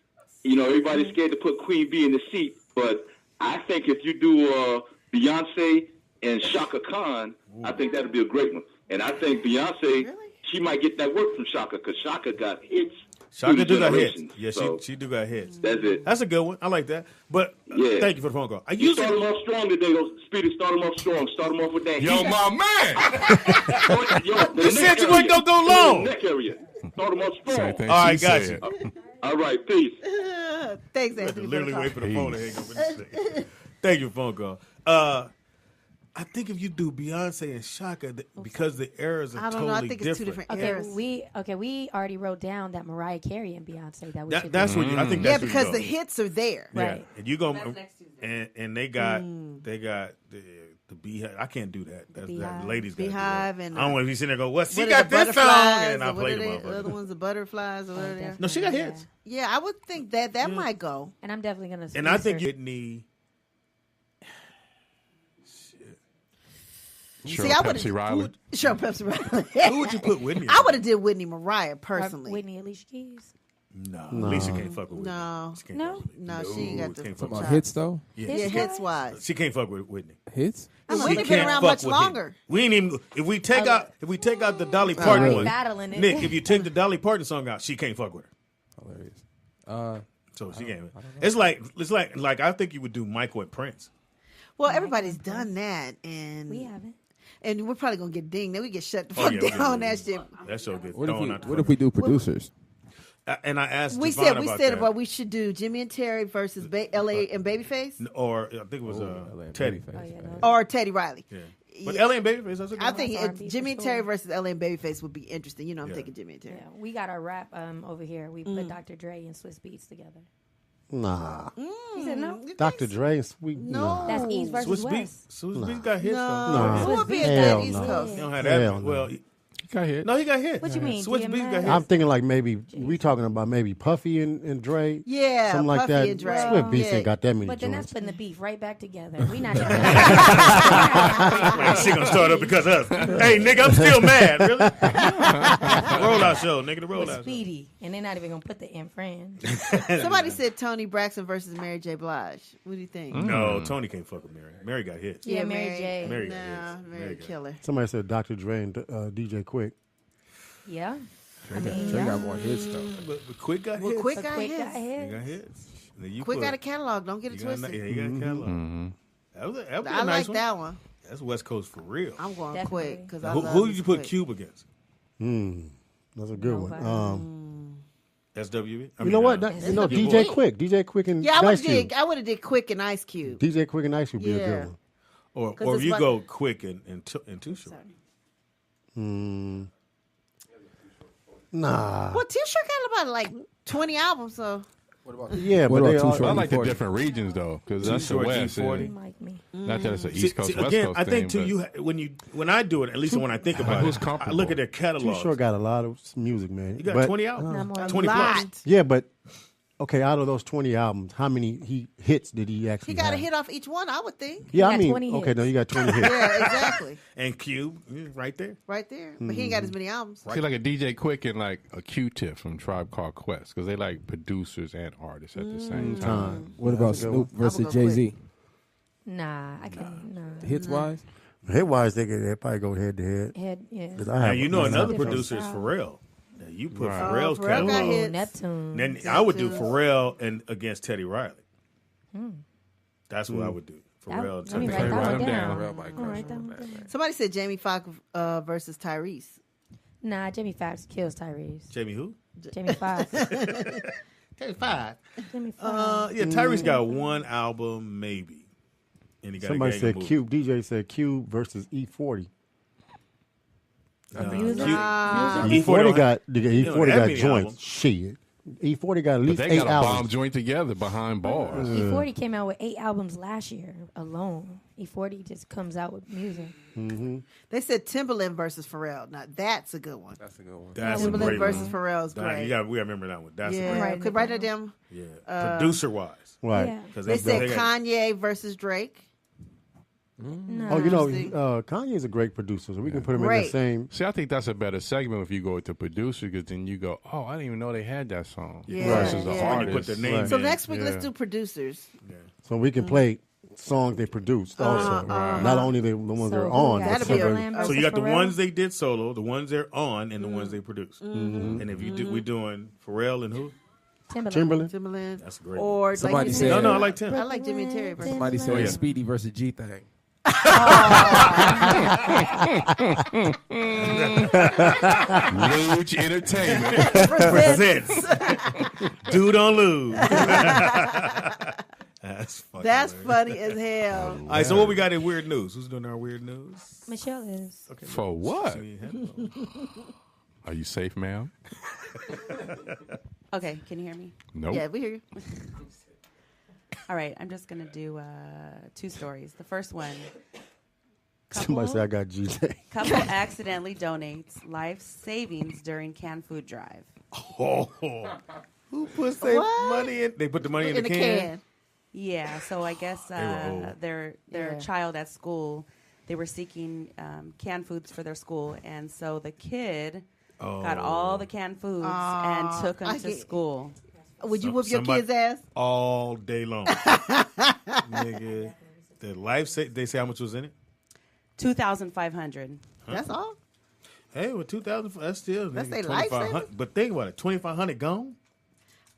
everybody's scared to put Queen Bee in the seat, but I think if you do Beyonce and Shaka Khan, I think that'd be a great one. And I think Beyonce, she might get that work from Shaka because Shaka got hits. Shaka do got hits. generations. Yeah, So, she do got hits. That's it. That's a good one. I like that. But Yeah. thank you for the phone call. I You usually start them off strong today, though. Speedy, start them off strong. Start them off with that. Yo, heat. my man. You said you weren't gonna go long. Neck area. Start them off strong. Same thing All right, she got said. you. All right, peace. Thanks, I had to Anthony. literally wait for the phone to hang up. In a second. Thank you for the phone call. I think if you do Beyonce and Shaka, because the eras are I don't totally know. I think it's two different. different eras. We already wrote down that Mariah Carey and Beyonce that we should That's do. what I think. Yeah, That's because where the you go. hits are there. Yeah. Right. And you go That's next Tuesday. and they got the Beehive. I can't do that. That's that Beehive. ladies got Beehive and I don't want to be sitting there go, what? She what are got the this song, butterflies, and I or what play are the they? The motherfucker. other ones, the butterflies, or whatever. they are. No, she got Yeah. hits. Yeah, I would think that might go. And I'm definitely gonna. And I think research- Whitney. Cheryl Pepsi Riley. Cheryl Pepsi Riley. Who would you put Whitney? I would have did Whitney Mariah personally. Whitney Alicia Keys. No, Alicia can't fuck with Whitney. No, She can't fuck with Whitney. no, she ain't got the can't fuck with About Whitney. hits though. Yeah, Yeah, hits wise. she can't fuck with Whitney. Hits. And She Whitney been can't around fuck much with longer. Him. We ain't even if we take out the Dolly Parton Already one. battling it. Nick, if you take the Dolly Parton song out, she can't fuck with her. Hilarious. So she can't. It's like I think you would do Michael and Prince. Well, everybody's done that, and We haven't. and we're probably gonna get dinged. Then we get shut the Oh, fuck yeah, down on that shit. That show gets What thrown out. if we do producers? And I asked We Devon said about that. that. We should do Jimmy and Terry versus L.A. and Babyface, Or I think it was Teddy. Oh, yeah, no. or Teddy Riley. Yeah. But Yeah. L.A. and Babyface, that's a good I one. think That's R&B Jimmy for and Terry sure. versus L.A. and Babyface would be interesting. You know, I'm Yeah. thinking Jimmy and Terry. Yeah, we got our rap over here. We put Dr. Dre and Swiss Beats together. Nah. He said no. Dr. Dre, sweet. No. That's East versus Swiss West. Beats. Swiss Beats got hits. No, though. who would be a Hell good East no. Coast? He don't have that. Hell no. Well, He got hit. no, he got hit. What you mean? Swiss Beats got hit. I'm thinking like maybe we talking about maybe Puffy and Dre. Yeah, something like Puffy that. and Dre. Swift Beats Yeah. ain't got that many But then that's joints. putting the beef right back together. We not even. Like, she gonna start up because of us. Hey, nigga, I'm still mad. Really? Rollout show, nigga. The with rollout show. Speedy, and they're not even gonna put the in friend. Somebody said Tony Braxton versus Mary J. Blige. What do you think? No, Tony can't fuck with Mary. Mary got hits. Yeah, Mary J. Mary got Nah, hits. Mary got killer. Somebody said Dr. Dre and DJ Quick. Yeah, They got more hits though. But Quick got Well, hits. Quick got Quick hits. got He hit. got hits. And then you Quick put- got a catalog. Don't get it you got- twisted. Yeah, he got a catalog. Mm-hmm. That was a I nice like one. that one. That's West Coast for real. I'm going Definitely. Quick because I Who, love who did you put Quick. Cube against? That's a good Nobody. one. SWE? You know what? You know, DJ Quick. DJ Quick and Yeah, Ice Cube. I would have did Quick and Ice Cube. DJ Quick and Ice Cube would be a Yeah. good one. Or 'Cause if it's you like- go Quick and Too Short. Nah. Well, Too Short got about like 20 albums, so Yeah, What but they about Too all, Short? I like the 40. different regions though, because Too that's the Short, West. G40. and- Like me. Not that it's an See, East Coast, see, West again, Coast I think thing, too. When I do it, at least when I think about who's it, I comfortable? look at their Too catalog. Short got a lot of music, man. You got But- 20 albums, Not more 20 a plus. lot. Yeah, but okay, out of those 20 albums, how many hits did he actually He got a have? hit off each one, I would think. Yeah, He I got mean, 20 okay, hits. no, you got 20 hits. Yeah, exactly. And Cube, right there. Right there. But he ain't got as many albums. See, like a DJ Quick and like a Q-Tip from Tribe Called Quest, because they like producers and artists at the same time. What about That's a good Snoop one. versus go Jay Z? Nah, I can't. Nah. Hits wise, Hit wise, they probably go head to head. Head, yeah. 'Cause I Now have- you know another different producer is style. Pharrell. Now you put Right. Pharrell's Pharrell got catalog. hits. Neptune. Then I would do Pharrell and against Teddy Riley. That's what I would do. Pharrell. Let me Teddy write Riley. that one them down. down. Real Mike I'll write Crush that on one that, down. Somebody said Jamie Foxx versus Tyrese. Nah, Jamie Foxx kills Tyrese. Jamie who? Jamie Foxx. 35. Jamie Foxx. Yeah, Tyrese got one album maybe, and he got Somebody a gang said of movies. Cube. DJ said Cube versus E40. Music. E40 E40 got don't E40 have got many joints. albums. Shit. E40 got at But least they 8 got a bomb albums. joint together behind bars. E40 came out with 8 albums last year alone. E40 just comes out with music. They said Timberland versus Pharrell. Now that's a good one. That's a good one. That's a Timberland great versus one. Pharrell's That- great. we got to remember that one. That's a Yeah, great Right. could write that down. Yeah, producer wise. Right. Yeah. Because They said Kanye versus Drake. Nah. Oh, you know, See? Kanye's a great producer, so we can put him in Great. the same. See, I think that's a better segment if you go with the producer, because then you go, oh, I didn't even know they had that song. Yeah, Versus the yeah. When you put artist. their name So in. next week, Yeah. let's do producers. So we can play songs they produced also. Not only the ones So they're who on. we but got? That'd be a- Timberland So versus you got the Pharrell? ones they did solo, the ones they're on, and the ones they produced. And if you do, we're doing Pharrell and who? Timberland. Timberland. That's a great. Or Somebody like you said- No, I like Tim. I like Jimmy and Terry versus. Somebody said yeah. Speedy versus G Thing. Luge Entertainment. Presents. Dude on lose. That's fucking That's hilarious. funny as hell. All right, so what we got in weird news? Who's doing our weird news? Michelle is. Okay. For what? So you have- Are you safe, ma'am? Okay, can you hear me? Nope. Yeah, we hear you. All right, I'm just going to do 2 stories. The first one. Somebody said I got GJ. Couple accidentally donates life savings during canned food drive. Oh, who puts their What? money in? They put the money in, the can. Yeah, so I guess were old. their Yeah. child at school, they were seeking canned foods for their school, and so the kid got all the canned foods and took them to school. Would you whoop your kid's ass? All day long. Nigga. The life they say how much was in it? 2,500. That's all? Hey, with 2,000, that's still That's nigga, their life 2,500. But think about it, 2,500 gone.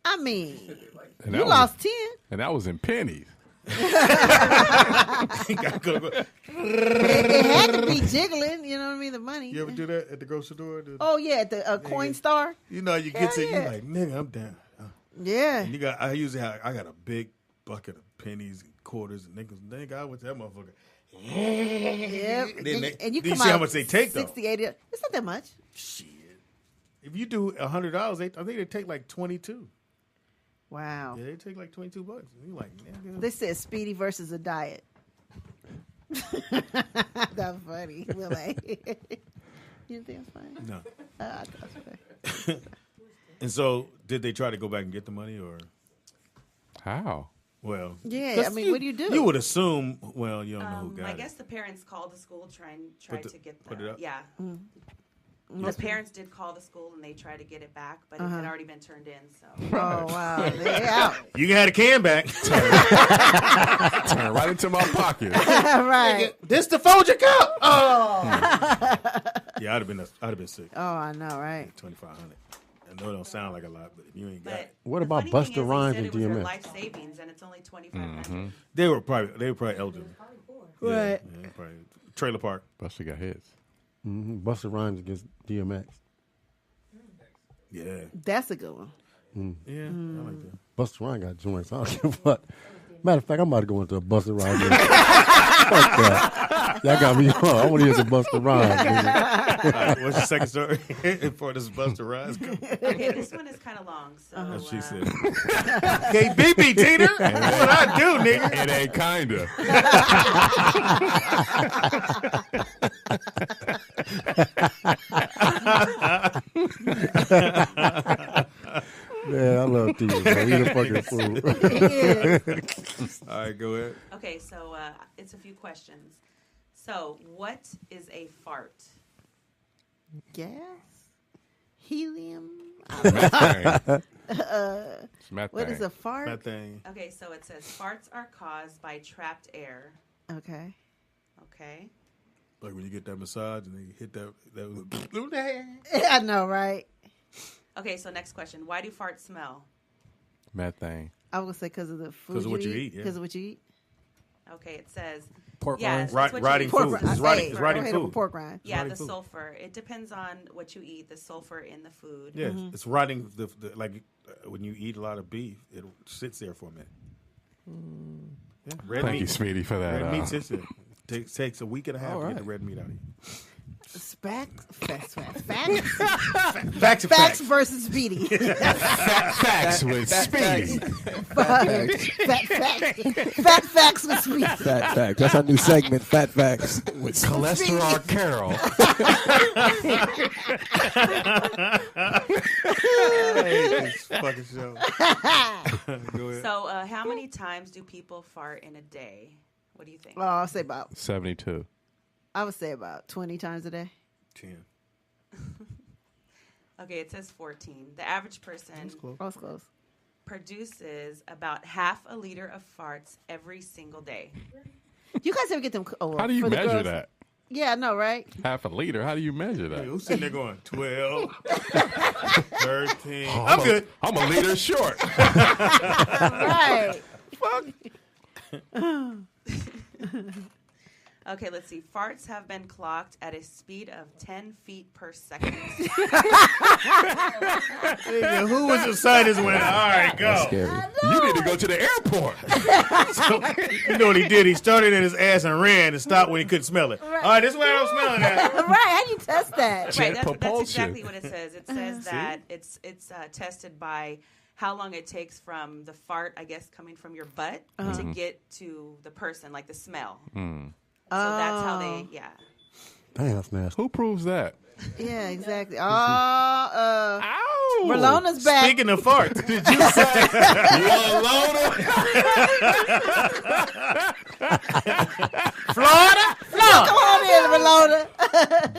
I mean, And you that lost was, 10. And that was in pennies. It had to be jiggling, you know what I mean? The money. You ever do that at the grocery store? Oh, yeah, at the Coin Star. You know, you get to you like, nigga, I'm down. Yeah. And I got a big bucket of pennies and quarters and nickels. Nigga, I went to that motherfucker. Yep. And you do come you see out how much they take, 60, though? 80. It's not that much. Shit. If you do $100, I think they take like 22. Wow. Yeah, they take like $22. You like, nigga. This says Speedy versus a diet. That's funny. Will I? You think it's funny? No. I thought it's funny. And so, did they try to go back and get the money, or how? Well, yeah. I mean, what do you do? You would assume. Well, you don't know who got I it. guess the parents called the school, tried to get put it up? Yeah. Mm. The parents did call the school and they tried to get it back, but it had already been turned in. So. Oh wow, they out. You got a can back. Turn right into my pocket. Right. This the Folger cup. Oh. Yeah, I'd have been sick. Oh, I know, right? 2,500. I know it don't sound like a lot, but if you ain't got it. What about Busta Rhymes and DMX? Life savings, and it's only 2,500. They were probably eligible. Right. Yeah, probably trailer park. Busta got hits. Busta Rhymes against DMX. Yeah. That's a good one. Yeah, I like that. Busta Rhymes got joints. I don't give a fuck. Matter of fact, I'm about to go into a Busta Rhymes. Fuck that. Y'all got me wrong. I want to hear some Busta Rhymes. Right, what's the second story for this Busta Rhymes? Okay, this one is kind of long. So As she said. Can't beat me, Tina. That's what I do, nigga. It ain't kinda. Man, I love Tina. Man. Eat a fucking food. All right, go ahead. Okay, so it's a few questions. So, what is a fart? Gas, helium. What is a fart? Methane. Okay, so it says farts are caused by trapped air. Okay. Okay. Like when you get that massage and they hit that I know, right? Okay, so next question. Why do farts smell? Methane. I was gonna say because of the food. Because of what you eat. Because of what you eat. Okay, it says pork rinds. Rotting food. It's rotting food. Pork rind. Yeah, the sulfur. It depends on what you eat. The sulfur in the food. Yeah, it's rotting. Like when you eat a lot of beef, it sits there for a minute. Yeah, red Thank meat. you, Smitty, for that. Red meat sits there. Takes a week and a half to right. get the red meat out of you. Facts versus Speedy. Facts with Speedy. Fat facts with Speedy. Fat facts. That's our new segment, Fat Facts. With Cholesterol Carol. This fucking show. Go ahead. So, how many times do people fart in a day? What do you think? Oh, I'll say about. 72. I would say about 20 times a day. 10. Okay, it says 14. The average person Close. produces about half a liter of farts every single day. You guys ever get them? Oh, How do you for the measure girls? that? Yeah, I know, right? Half a liter. How do you measure that? Hey, who's sitting there going 12, 13? Oh, I'm good. I'm a liter short. Right. Okay, let's see. Farts have been clocked at a speed of 10 feet per second. Nigga, who was the scientist went, all right, go. That's scary. You need to go to the airport. So, you know what he did? He started in his ass and ran and stopped when he couldn't smell it. Right. All right, this is where I'm smelling at. Right. How do you test that? Right, that's propulsion. exactly what it says. It says that it's tested by how long it takes from the fart, I guess, coming from your butt to get to the person, like the smell. So that's how they, Damn, that's nasty. Who proves that? Yeah, exactly. Ow! Ralona's back. Speaking of farts, did you say Florida? Come on in, Rolona.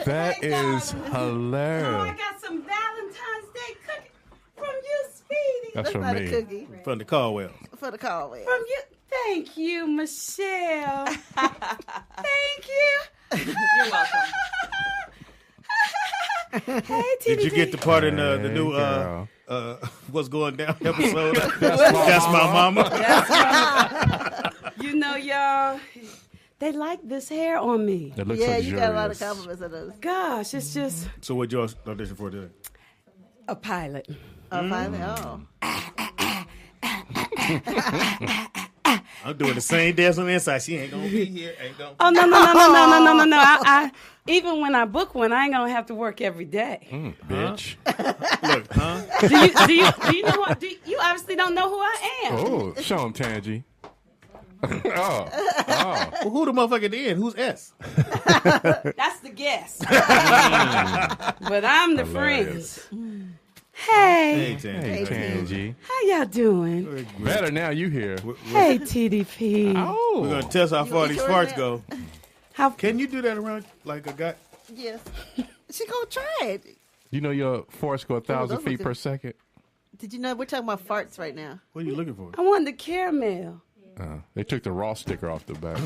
That is Oh, I hilarious. got some Valentine's Day cookie from you, Speedy. That's from not me. a cookie. From the Caldwell. For the call. From you. Thank you, Michelle. Thank you. You're welcome. Hey, Did you get the part in the new girl. What's Going Down episode? That's my mama. You know, y'all, they like this hair on me. It looks Yeah, you got a lot of luxurious. compliments of those. Gosh, it's just So what you audition for today? a pilot. Finally, oh. I'm doing the same dance on the inside. She ain't gonna be here. Ain't gonna. Oh no! I even when I book one, I ain't gonna have to work every day. Bitch. Look, huh? Do you know what? You obviously don't know who I am. Oh, show him, Tangy. Oh. Well, who the motherfucker then? Who's S? That's the guest. But I'm the Hilarious. friends. Hey, Hey, Tangy. how y'all doing? Better now you here. Hey, TDP. We're gonna test how far these yours farts now? go. How Can you do that around like a guy? Yes. She gonna try it. You know your force go 1,000 those feet look per good. second? Did you know we're talking about farts right now? What are you looking for? I wanted the caramel. They took the raw sticker off the back.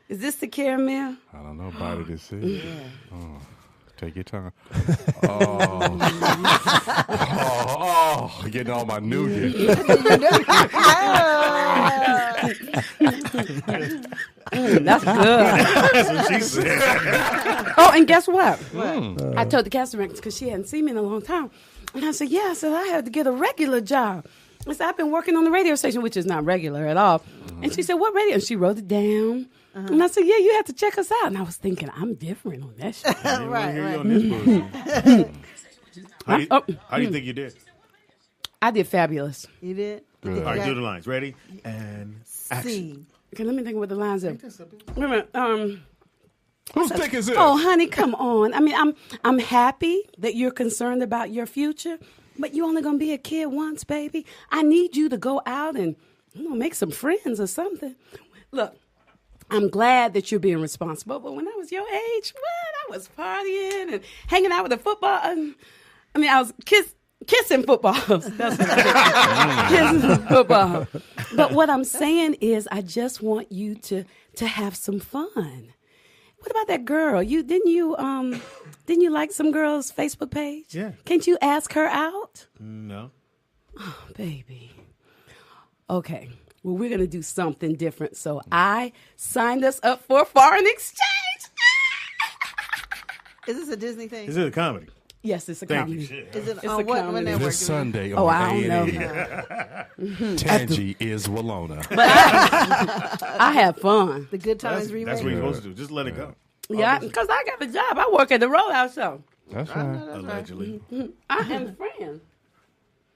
Is this the caramel? I don't know. Bite it and see. Oh, take your time. Oh, getting all my nougat. That's good. That's what she said. Oh, and guess what? I told the casting director because she hadn't seen me in a long time. And I said, yeah, I said, I had to get a regular job. I said, I've been working on the radio station, which is not regular at all. And she said, what radio? And she wrote it down. And I said, yeah, you have to check us out. And I was thinking, I'm different on that shit. Right. How do you think you did? I did fabulous. You did? All right, do the lines. Ready? And action. Scene. Okay, let me think what the lines are. Wait a minute. Whose dick is it? Oh, honey, come on. I mean, I'm happy that you're concerned about your future, but you're only gonna be a kid once, baby. I need you to go out and make some friends or something. Look, I'm glad that you're being responsible, but when I was your age, I was partying and hanging out with the football. I was kissing footballs. That's what I did. Kissing football. But what I'm saying is, I just want you to have some fun. What about that girl? Didn't you like some girl's Facebook page? Yeah. Can't you ask her out? No. Oh, baby. Okay. Well, we're gonna do something different. So I signed us up for foreign exchange. Is this a Disney thing? Is it a comedy? Yes, it's a Thank comedy. you. Shit. Is it It's on a what comedy. network? This Sunday Oh, on I don't A&E. know. Tangy is Walona. I have fun. The Good Times That's remake? what you're supposed to do. Just let it go. Yeah, because I got a job. I work at the Rollout Show. That's right. Allegedly. I am friend.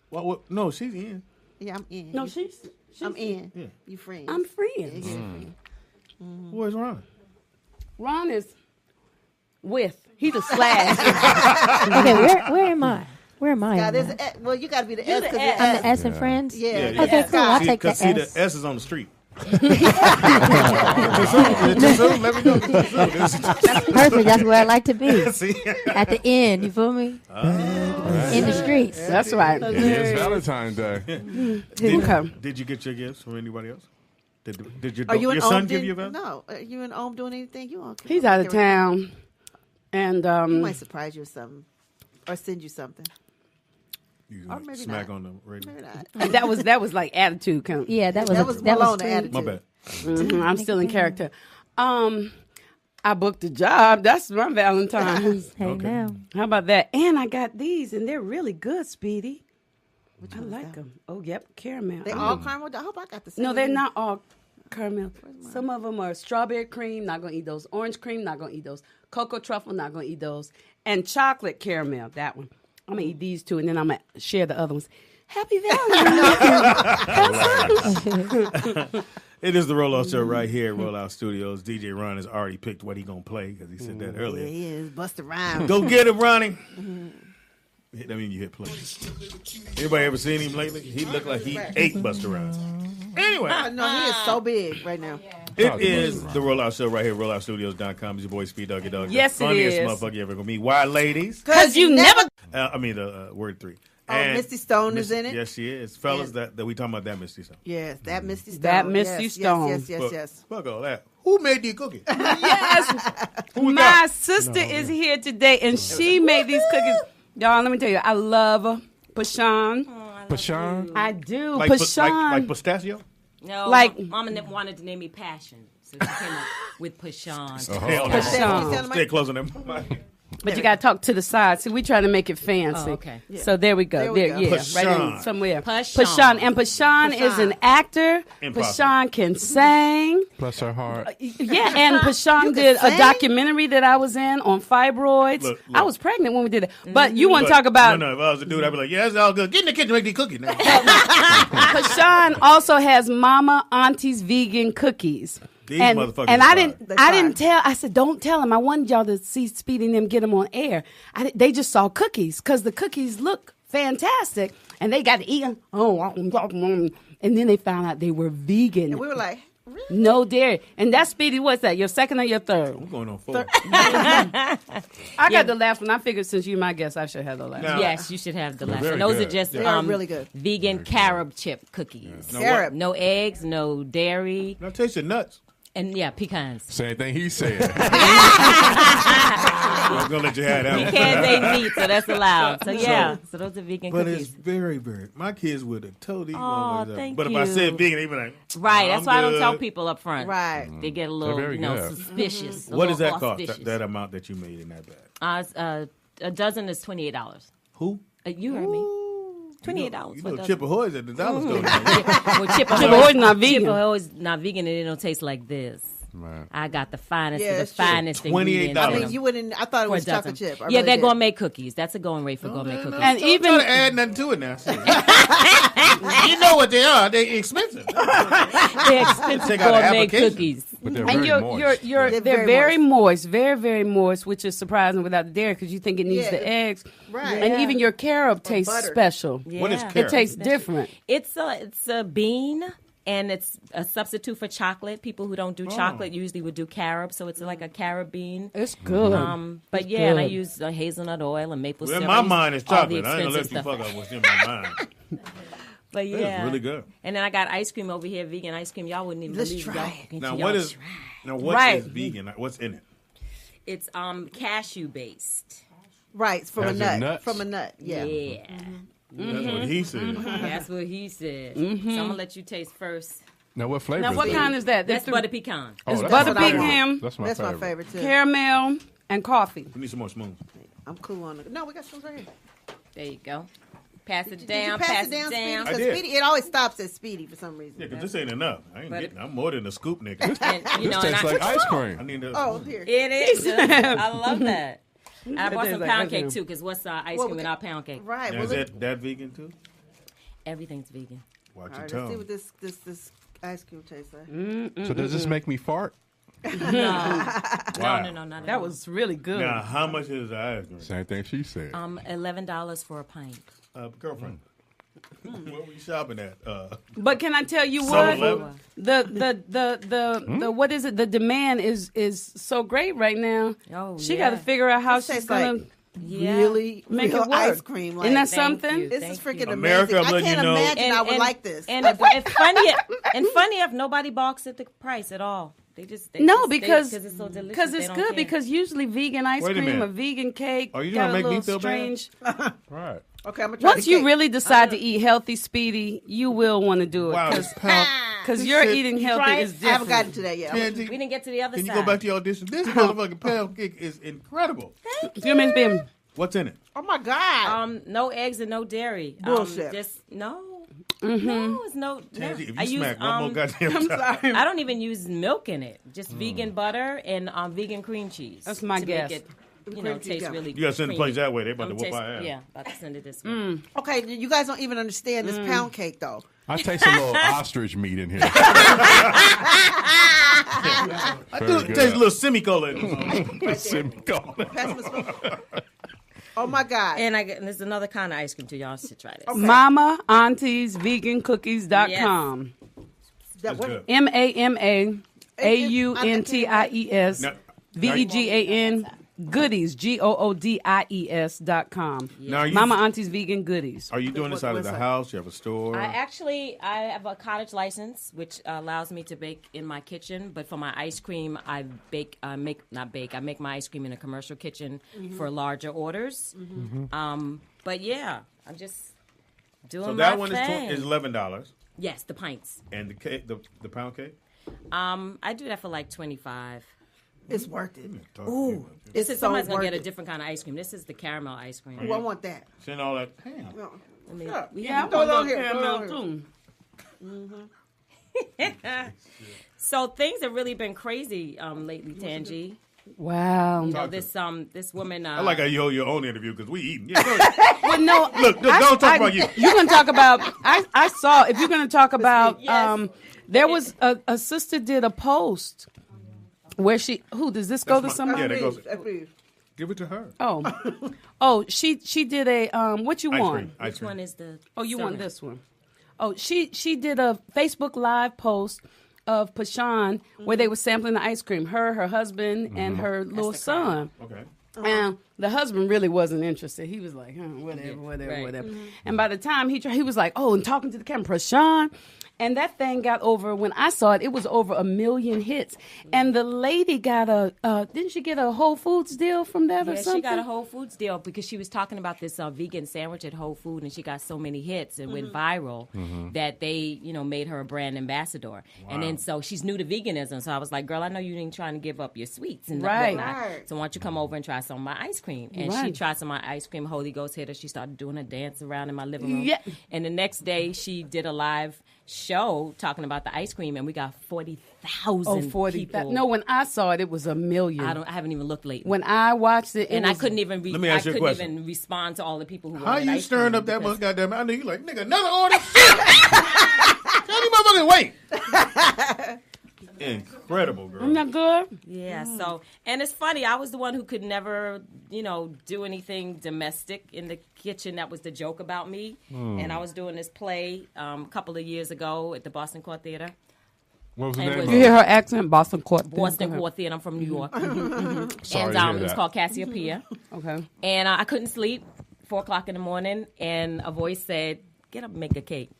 What? No, she's in. Yeah, I'm in. No, she's I'm in. Yeah. You friends. I'm friends. Where's Ron? Ron is with. He's a slash. Okay, where am I? Where am I? God, on there's that? well, you got to be the You're S the because S. I'm the S in Friends? Yeah. Okay, cool. I'll take the Because see, the S. S is on the street. Is it too soon? Let me know. Perfect. That's where I like to be. See? At the end, you feel me? In the streets. That's right. It is Valentine's Day. Did you get your gifts from anybody else? Did your, Are you your in son Ohm give you a vest? No. Are you in Ohm doing anything? You on? He's out of town. And He might surprise you with something or send you something. You Or maybe smack not. on the radio. Maybe not. and that was like attitude. Kind of. Yeah, that was Malone street. attitude. My bad. I'm still in character. I booked a job. That's my Valentine's. Hey, Okay. now. How about that? And I got these, and they're really good, Speedy. I one is like that? them. Oh, yep, caramel. They all caramel. I hope I got the same. No, they're not all caramel. Some of them are strawberry cream, not going to eat those. Orange cream, not going to eat those. Cocoa truffle, not going to eat those. And chocolate caramel, that one. I'm going to eat these two, and then I'm going to share the other ones. Happy Valentine's. It is the Rollout Show right here at Rollout Studios. DJ Ron has already picked what he going to play because he said that Yeah, earlier. he is. Busta Rhymes. Go get it, Ronnie. That mean you hit play. Anybody ever seen him lately? He looked like he ate Busta Rhymes. Anyway. No, he is so big right now. It is the Rollout Show right here, rolloutstudios.com. It's your boy, Speed Doggy Dog. Yes, the it funniest is. motherfucker you ever gonna meet. Why, ladies? Because you never... word 3. Oh, Misty Stone is in it? Yes, she is. Fellas, that we talking about that Misty Stone. Yes, that Misty Stone. That Misty Stone. Yes. Fuck all that. Who made these cookies? Yes. My sister is here today, and she made these cookies. Y'all, let me tell you, I love Pashan. Pashan? I do. Like, Pashan. like pistachio? No, Like- Mama wanted to name me Passion, so she came up with Pashan. Stay close on them. But you got to talk to the side. See, we trying to make it fancy. Oh, okay. Yeah. So there we go. There we go. Yeah, Pashan. right in somewhere. Pashan. And Pashan is an actor. Impossible. Pashan can sing. Bless her heart. Yeah, and Pashan did a documentary that I was in on fibroids. Look. I was pregnant when we did it. But you want to talk about... No, if I was a dude, I'd be like, yeah, it's all good. Get in the kitchen and make these cookies now. Pashan also has Mama Auntie's vegan cookies. These and motherfuckers and are I fire. didn't tell. I said, don't tell them. I wanted y'all to see Speedy and them get them on air. They just saw cookies because the cookies look fantastic, and they got to eat them. And then they found out they were vegan. And we were like, really? No dairy. And that's Speedy. What's that? Your second or your third? I'm going on 4. I got the last one. I figured since you're my guest, I should have the last one. Yes, you should have the last very one. Those good. are just They are really good. vegan carob chip cookies. Yeah. Carob. No eggs, no dairy, Now taste the nuts. and pecans. Same thing he said. I'm going to let you have that one. Pecans ain't meat, so that's allowed. So so those are vegan But it's cookies. very, very. My kids would have told these Oh, motherfuckers up. thank But if I you. said vegan, they'd be like, Right, that's I'm why I don't good. tell people up front. Right. They get a little, very good. suspicious. a What does little that cost? auspicious. That amount that you made in that bag? A dozen is $28. Who? You heard me. $28. You for a know, dozen. Chip Ahoy's at the dollar store. Well, Chip Ahoy's not vegan. Chip Ahoy's not vegan, and it don't taste like this. Man. I got the finest Yeah, of the it's true. finest $28. ingredients. I in mean, them you wouldn't. I thought it for a was chocolate dozen. chip. I Yeah, really they're did. gourmet cookies. That's a going rate for gourmet cookies. And Don't even try to add nothing to it now. You know what they are. They're expensive. They're expensive Take out an gourmet application. cookies. But they're And very moist. they're very very moist, very, very moist, which is surprising without the dairy because you think it needs Yeah. the eggs. Right. And Yeah. even your carob tastes butter. special. What is Yeah. It carob? tastes different. It's a bean, and it's a substitute for chocolate. People who don't do Oh. chocolate usually would do carob, so it's like a carob bean. It's good. But It's yeah, and I good. use hazelnut oil and maple Well, in syrup. my I use mind, it's all the chocolate. I ain't gonna let you expensive fuck stuff. up what's in my mind. But yeah, It's really good. And then I got ice cream over here, vegan ice cream. Y'all wouldn't even Let's believe try y'all. it. Can't Now y'all what is try. Right. vegan? What's in it? It's cashew based. Right, from a Has it nut. nuts? From a nut. Yeah. Yeah. That's what he said. That's what he said. So I'm gonna let you taste first. Now, what flavor Now, is what that? kind is that? That's That's butter pecan. Oh, it's that's butter my favorite. pecan, That's my That's favorite. my favorite too. caramel, and coffee. We need some more spoons. I'm cool on it. No, we got spoons right here. There you go. Pass it Did down. you pass it down. Speedy? I 'Cause did. Speedy, it always stops at Speedy for some reason. Yeah, because this ain't enough. I'm more than a scoop, nigga. And, you This know, tastes and like ice cream. I need to. Oh, here. it is. I love that. And I brought It is some like pound ice cake cream. too, because what's ice Well, cream without pound cake? Right. Now, Well, is that vegan too? Everything's vegan. Watch all your right, let's see tongue. what this ice cream tastes like. So does this make me fart? No, Wow. no, not at That all. was really good. Now, how much is the ice cream? Same thing she said. $11 for a pint. Girlfriend, where were you shopping at? But can I tell you Summer what? level? The what is it? The demand is so great right now. Oh, She yeah. got to figure out how This she's tastes gonna like Yeah. really make real it work. ice cream. Like, Isn't that Thank something? you. this is Thank freaking you. America, amazing. I'm I letting can't you know- imagine I would like this. And it's funny if nobody balks at the price at all. They No, because it's so delicious. because they it's don't good. care. Because usually vegan ice Wait a cream minute. or vegan cake Are you got trying to a make me little feel bad? strange. Right. Okay, I'm gonna try Once the you cake. really decide to eat healthy, Speedy, you will want to do it Wow, because this pound. your Shit. eating healthy Try it? is I different. haven't gotten to that yet. Pansy, we didn't get to the other can side. you go back to your audition? This motherfucking pound cake is incredible. You mean being What's in it? Oh my god! No eggs and no dairy. Bullshit. Just no. Mm-hmm. No, it's no. Tansy, if I you use, smack one more goddamn I'm time. sorry. I don't even use milk in it. Just vegan butter and vegan cream cheese. That's my to guess. Make it, Cream taste cheese, yeah. really. You gotta send the place creamy. that way. They about to whoop Taste- our ass. Yeah, about to send it this way. Okay, you guys don't even understand this pound cake though. I taste a little ostrich meat in here. I do Very taste a good. little semicolon. Semicolon. Pass me some. Oh my god! And there's another kind of ice cream too. Y'all should try this. Mama Auntie's Vegan Cookies.com. That what? MAMAAUNTIES VEGAN goodies GOODIES.com. Mama Auntie's Vegan Goodies. Are you doing this out of the house? You have a store? I have a cottage license, which allows me to bake in my kitchen. But for my ice cream, I make my ice cream in a commercial kitchen for larger orders. But yeah, I'm just doing my thing. So that one is $11. Yes, the pints. And the cake, the pound cake? I do that for like $25. It's worth it. Ooh, somebody's gonna get a it. different kind of ice cream. This is the caramel ice cream. Oh, I want that. Send all that. Yeah, throw it on here. Caramel too. So things have really been crazy lately, Tangi. Wow. You know, this woman. I like how you hold your own interview because we eating. Yeah, well, no. Look, don't talk about you. You're going to talk about, I saw, if you're going to talk about, there was a sister did a post where does this go to somebody? Yeah, that goes. Give it to her. Oh, she did a, what you want? Which one is the? Oh, you want this one? Oh, she did a Facebook Live post of Pashan where they were sampling the ice cream. Her husband, and her little son. Okay. And the husband really wasn't interested. He was like, whatever. And by the time he was like, and talking to the camera, Pashan. And that thing got over, when I saw it, it was over 1 million hits. And the lady got didn't she get a Whole Foods deal from that or something? She got a Whole Foods deal because she was talking about this vegan sandwich at Whole Foods, and she got so many hits and went viral that they, made her a brand ambassador. Wow. And then so she's new to veganism. So I was like, girl, I know you ain't trying to give up your sweets and whatnot. So why don't you come over and try some of my ice cream? And she tried some of my ice cream. Holy Ghost hit her. She started doing a dance around in my living room. Yeah. And the next day she did a live show talking about the ice cream, and we got 40,000 people. No, when I saw it, it was 1 million. I haven't even looked lately. When I watched it, I couldn't even. Let me ask you a question. Even respond to all the people who. How you stirring up that much goddamn? I know you like, nigga, another order. Tell you motherfuckers wait. Incredible, girl. Isn't that good? Yeah. So, and it's funny. I was the one who could never, do anything domestic in the kitchen. That was the joke about me. And I was doing this play a couple of years ago at the Boston Court Theater. What was the name? You hear her accent, Boston Court Theater. Boston Court Theater. I'm from New York. Sorry and it was called Cassiopeia. Okay. And I couldn't sleep. 4:00 in the morning, and a voice said, "Get up and make a cake."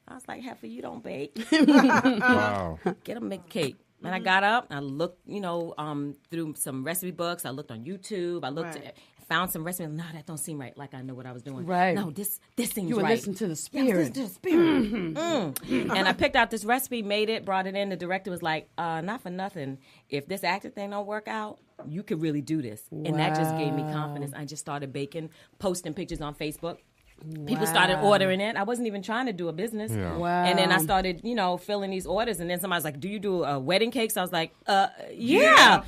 I was like, Heifer, you don't bake. Wow. Get up and make a cake. And I got up, and I looked, through some recipe books. I looked on YouTube. I looked, found some recipes. No, that don't seem right. Like I know what I was doing. Right. No, this seems you were right. listening to the spirit. Yeah, to the spirit. And I picked out this recipe, made it, brought it in. The director was like, not for nothing. If this acting thing don't work out, you could really do this. Wow. And that just gave me confidence. I just started baking, posting pictures on Facebook. People started ordering it. I wasn't even trying to do a business. Yeah. Wow. And then I started, filling these orders. And then somebody's like, do you do wedding cakes? I was like, yeah.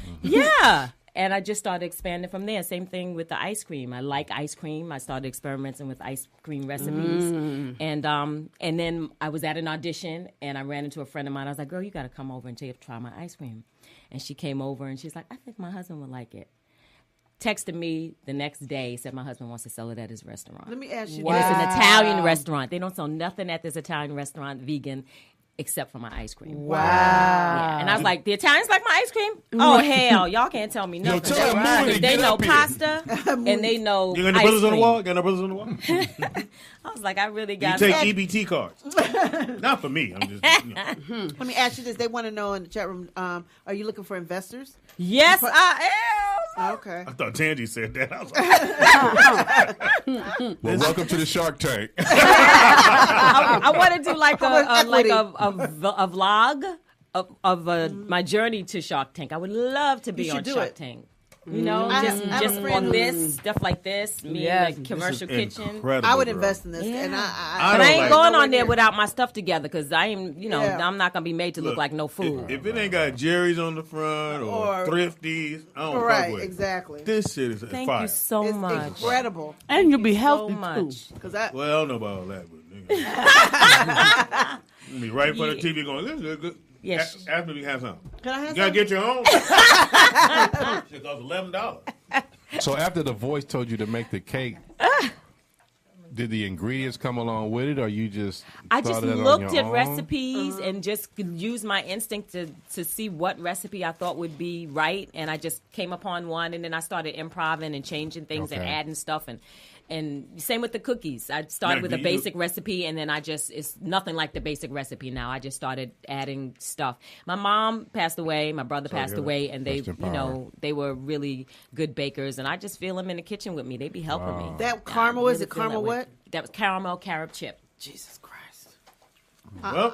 And I just started expanding from there. Same thing with the ice cream. I like ice cream. I started experimenting with ice cream recipes. And then I was at an audition, and I ran into a friend of mine. I was like, girl, you got to come over and try my ice cream. And she came over, and she's like, I think my husband would like it. Texted me the next day, said my husband wants to sell it at his restaurant. Let me ask you. And it's an Italian restaurant. They don't sell nothing at this Italian restaurant vegan except for my ice cream. Wow. Yeah. And I was like, the Italians like my ice cream? Oh, hell. Y'all can't tell me nothing. Tell them right. They know pasta, and they know You got no brothers on the wall? Got no brothers on the wall? I was like, I really got You take EBT cards. Not for me. I'm just, Let me ask you this. They want to know in the chat room, are you looking for investors? Yes, I am. Okay. I thought Tangi said that. I was like, Well, welcome to the Shark Tank. I want to do like a vlog of my journey to Shark Tank. I would love to be on Shark Tank. Just on this stuff like this. Me in the commercial kitchen. I would invest in this, and but I ain't going on there without my stuff together because I ain't. I'm not gonna be made to look like no food. If it ain't got Jerry's on the front or Thrifties, I don't fuck with it. Exactly. This shit is Thank fire. you so much. Incredible. And you'll be healthy so much. too. Well, I don't know about all that, but nigga. Be right in front of the TV going, this is good. Yes. Ask me if you have some. Can I have You gotta some? get your own. It costs $11. So after the voice told you to make the cake, Did the ingredients come along with it, or you just? I just thought of that on looked your at own? recipes and just used my instinct to see what recipe I thought would be right, and I just came upon one, and then I started improvising and changing things and adding stuff, and same with the cookies. I started with a basic recipe, and then it's nothing like the basic recipe now. I just started adding stuff. My mom passed away, my brother passed away, and they, they were really good bakers, and I just feel them in the kitchen with me. They be helping me. That caramel, is it caramel what? That was caramel carob chip. Jesus Christ. Well,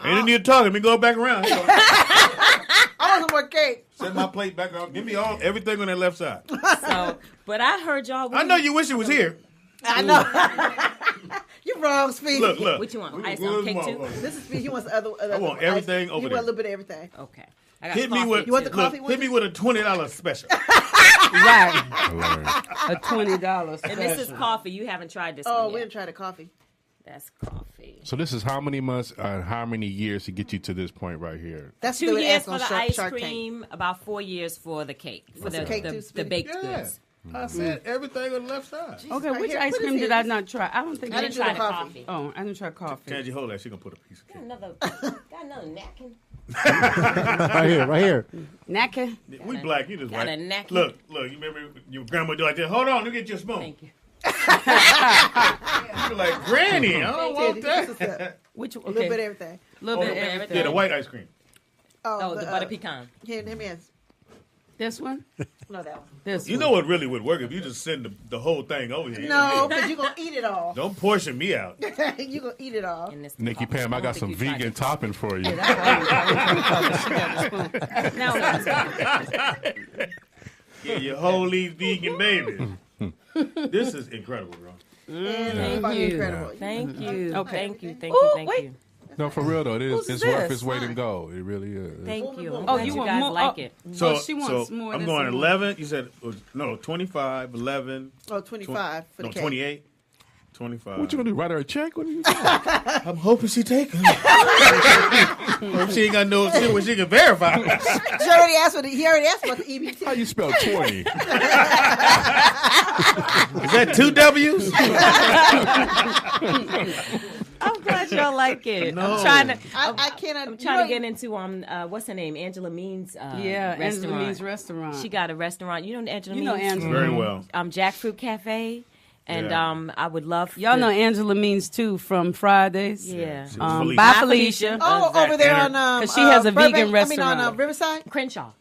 ain't need to talk. Let me go back around. I want some more cake. Set my plate back up. Give me everything on that left side. But I heard y'all. I know you wish it was here. I know. You're wrong, Speedy. Look. What you want? Ice on cake too? This is Speedy. He wants other. I want everything over there. You want a little bit of everything. Okay. Hit me with. You want the coffee one? Hit me with a $20 special. Right. A $20 special. And this is coffee. You haven't tried this one Oh, yet. we didn't try the coffee. That's coffee. So this is how many months, how many years to get you to this point right here? That's 2 years for the ice Shark cream, about 4 years for the cake, for the baked goods. I said everything on the left side. Okay, which ice cream did I not try? I don't think I didn't try the coffee. Oh, I didn't try coffee. Can't you hold that? She gonna put a piece of cake. Got another napkin. Right here. Napkin. We black, you just Got white. a napkin. Look, you remember your grandma do like that? Hold on, let me get you a spoon. Thank you. You're like, Granny, I don't want that. Which A little bit of everything. little bit of everything. Yeah, the white ice cream. Oh, the butter pecan. Here, let me ask. This one? No, that one. This You one. know what really would work if you just send the whole thing over here. No, because you're going to eat it all. Don't portion me out. You're going to eat it all. Nikki Pam, I got some vegan topping for you. Yeah, your holy vegan baby. This is incredible, bro. Thank you. Incredible. Thank you. Okay. Thank you. Thank you. Thank you. No, for real though, it's Who's worth this? its weight in gold. It really is. Thank you. I'm Oh, glad you you want guys more? like Oh. it. So, she wants more I'm than going some 11. You said, 25, 11. Oh, 25 for the cake. 28. 25. What you gonna do? Write her a check? What are you doing? I'm hoping she take it. Hope she ain't got no shit where she can verify. He already asked about the EBT. How you spell 20? Is that 2 W's? I'm glad y'all like it. No. I'm trying to. I cannot. I'm trying to get into what's her name? Angela Means. Angela restaurant. Means restaurant. She got a restaurant. You know Angela You Means? know Angela. Very well. Jackfruit Cafe. And I would love y'all know Angela Means too from Fridays. Yeah. Bye Felicia. Oh, over there on because she has a vegan restaurant. I mean on Riverside. Crenshaw.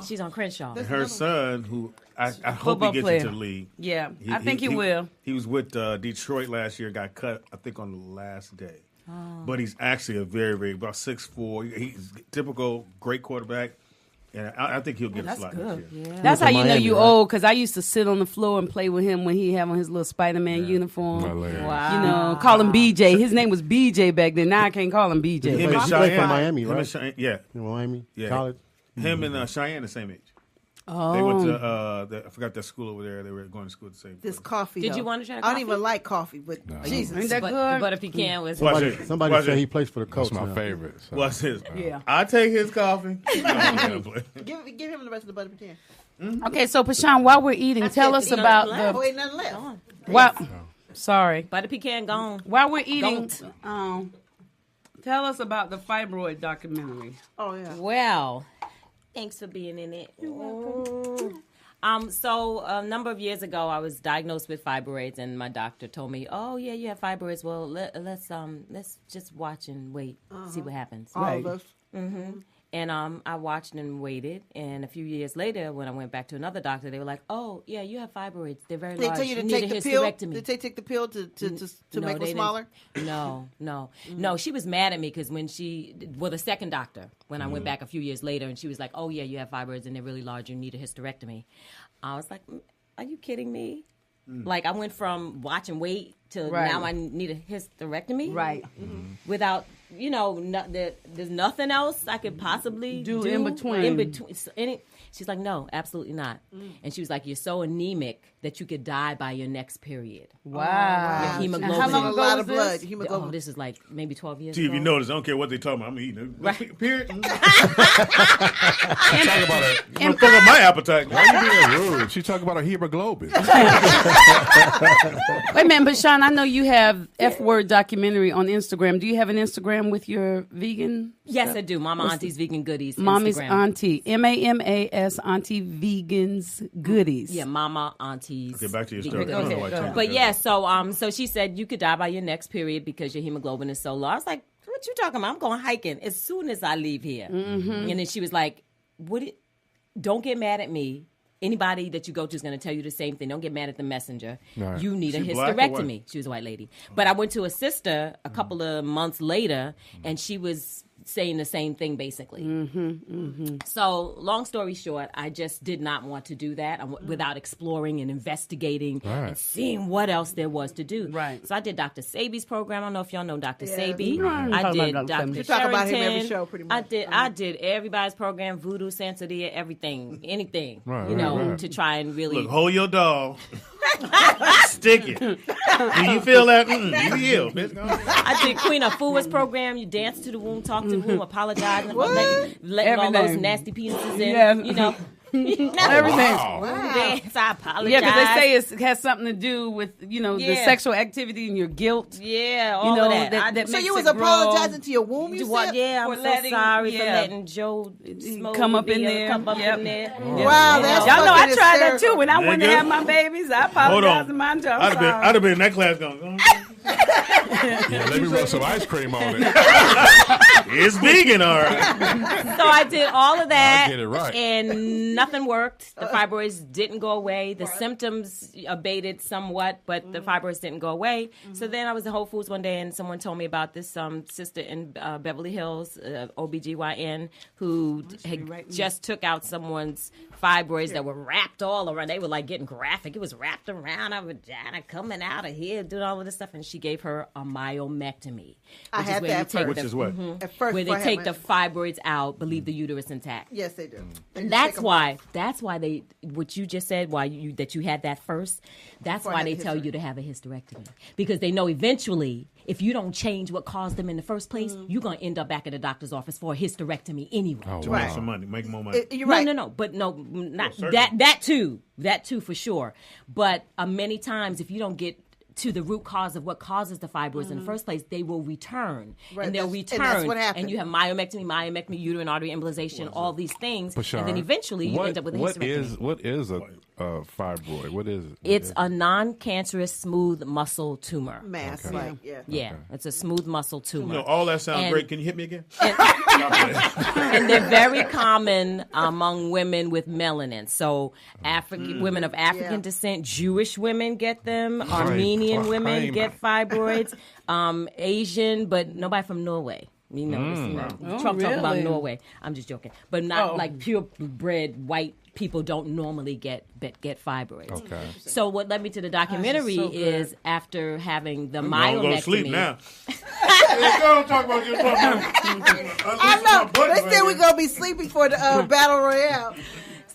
She's on Crenshaw. And her son, who I hope he gets into the league. Yeah, I think he will. He was with Detroit last year. Got cut, I think, on the last day. But he's actually a very, very about 6'4". He's typical great quarterback. And I think he'll get a slot next year. Yeah. That's how you know you old, because I used to sit on the floor and play with him when he had on his little Spider-Man uniform. Wow. You know, call him BJ. His name was BJ back then. Now I can't call him BJ. Him and He played Cheyenne. for Miami, Him and right? Cheyenne, yeah. Miami Yeah. College. Him and Cheyenne the same age. Oh. They went to, I forgot that school over there. They were going to school at the same time. This coffee. Did though. you want to try I coffee? don't even like coffee, but Jesus. Ain't that good? But if you can, was Somebody said he plays for the Colts. That's my now. favorite. So. What's his? Yeah. I take his coffee. Give him the rest of the butter pecan. Okay, so Pashan, while we're eating, tell us about Oh, the. ain't nothing left. Sorry. butter pecan gone. While we're eating, tell us about the fibroid documentary. Oh yeah. Well, thanks for being in it. You're welcome. So a number of years ago, I was diagnosed with fibroids, and my doctor told me, "Oh yeah, you have fibroids. Well, let's just watch and wait, see what happens." All of us. Mm-hmm. And I watched and waited, and a few years later, when I went back to another doctor, they were like, "Oh yeah, you have fibroids. They're very They large. tell you to need take a the pill. hysterectomy." Did they take the pill to No, make they them smaller? No. No, she was mad at me because when the second doctor, when I went back a few years later, and she was like, "Oh yeah, you have fibroids and they're really large. You need a hysterectomy." I was like, "Are you kidding me?" Like I went from watch and wait to now I need a hysterectomy, Right. Without there's nothing else I could possibly do in between. She's like, "No, absolutely not." And she was like, "You're so anemic that you could die by your next period." Wow. Your hemoglobin. How long A ago lot was of blood. this? Hemoglobin. Oh, this is like maybe 12 years See, if ago. you notice, I don't care what they talking about. I'm eating it. Right. Period. She talk about her. I'm fuck up my appetite. Why you being rude? She talk about her hemoglobin. Wait a minute, Bashan, Dion, I know you have F-word documentary on Instagram. Do you have an Instagram with your vegan Yes, stuff? I do. Mama Auntie's Vegan Goodies. Mommy's Instagram. Auntie. MAMAS Auntie Vegans Goodies. Yeah, Mama Auntie's. Okay, back to your Vegan story. Goodies. But yeah, so she said you could die by your next period because your hemoglobin is so low. I was like, what you talking about? I'm going hiking as soon as I leave here. Mm-hmm. And then she was like, don't get mad at me. Anybody that you go to is going to tell you the same thing. Don't get mad at the messenger. Right. You need a She black or white? hysterectomy. She was a white lady. But I went to a sister a couple of months later, and she was saying the same thing, basically. So, long story short, I just did not want to do that without exploring and investigating and seeing what else there was to do. Right. So I did Dr. Sabi's program. I don't know if y'all know Dr. Yeah. Sabi. Right. I did Talk about Dr. You talk about him every Sherrington. show, pretty much. I did everybody's program, Voodoo, Santeria, everything, anything, Right, to try and really. Look, hold your dog. Stick it. Do you feel that? You heal. Bitch. Go on. I did Queen of Fua's program. You dance to the womb, talk to the womb, apologize, and letting all those Everything. nasty penises in. Yeah. You know. Everything. Dance, I apologize. Yeah, because they say it has something to do with, the sexual activity and your guilt. Yeah, all of that. So makes you was it grow. apologizing to your womb, you What? said? Yeah, I'm For so letting- sorry for yeah. letting Joe smoke Come up in me there. Come up Yep. in there. Wow, that's Y'all know I fucking tried that hysterical. too. When I wanted to Nigga. have my babies, I Hold apologized on. to mine. I'm I'd sorry. have been in that class going, Yeah, let me rub some ice cream on it. it's vegan, all right. So I did all of that, I'll get it right. and nothing worked. The fibroids didn't go away. The symptoms abated somewhat, but the fibroids didn't go away. So then I was at Whole Foods one day, and someone told me about this sister in Beverly Hills, OBGYN, who had just took out someone's fibroids that were wrapped all around. They were like getting graphic. It was wrapped around her vagina, coming out of here, doing all of this stuff, and she gave her a myomectomy. I had that first. Which is what? At first, Where they before I had take my- the fibroids out, but leave the uterus intact. Yes, they do. And that's why they, what you just said, that you had that first, that's Before I why had they the tell you to have a hysterectomy. Because they know eventually, if you don't change what caused them in the first place, you're going to end up back at the doctor's office for a hysterectomy anyway. To make some money, make more money. You're right. No, but not certainly. that too for sure. But many times, if you don't get to the root cause of what causes the fibroids in the first place, they will return. Right, And they'll that's- return. and that's what happened. And you have myomectomy, uterine artery embolization, all these things. Bashar, and then eventually you end up with a hysterectomy. What is a fibroid? What is it? It's a non-cancerous smooth muscle tumor. Mass, Okay. like, yeah. Yeah, it's a smooth muscle tumor. All that sounds And- great. Can you hit me again? And they're very common among women with melanin. So women of African descent, Jewish women get them, Armenian women get fibroids, Asian, but nobody from Norway. Trump talking about really? Norway. I'm just joking, but not like purebred white people don't normally get fibroids. Okay. So what led me to the documentary so good. is after having the I'm myomectomy. gonna go to sleep now. Don't talk about your I know. They said we're going to be sleeping for the Battle Royale.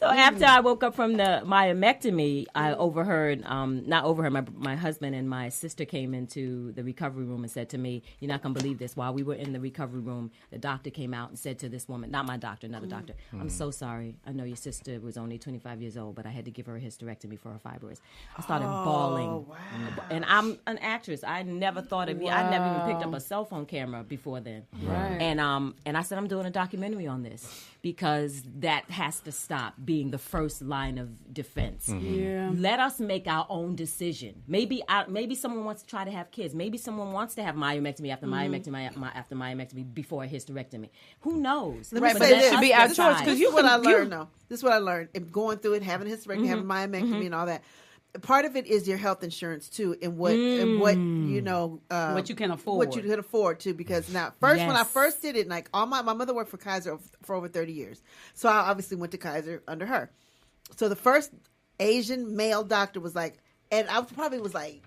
So after I woke up from the myomectomy, I overheard, my husband and my sister came into the recovery room and said to me, "You're not going to believe this. While we were in the recovery room, the doctor came out and said to this woman, not my doctor, another doctor, I'm so sorry. I know your sister was only 25 years old, but I had to give her a hysterectomy for her fibroids." I started bawling. Wow. And I'm an actress. I never thought of I never even picked up a cell phone camera before then. Right. And I said, I'm doing a documentary on this because that has to stop being the first line of defense. Yeah. Let us make our own decision. Maybe someone wants to try to have kids. Maybe someone wants to have myomectomy after myomectomy before a hysterectomy. Who knows? Let me But say let this. us should be our decide. choice, 'cause This is what I learned, though. This is what I learned. In going through it, having a hysterectomy, having myomectomy, and all that. Part of it is your health insurance too, and what what you can afford. what you can afford to. Because now, when I Yes. first did it, like all my mother worked for Kaiser for over 30 years, so I obviously went to Kaiser under her. So the first Asian male doctor was like, and I probably was like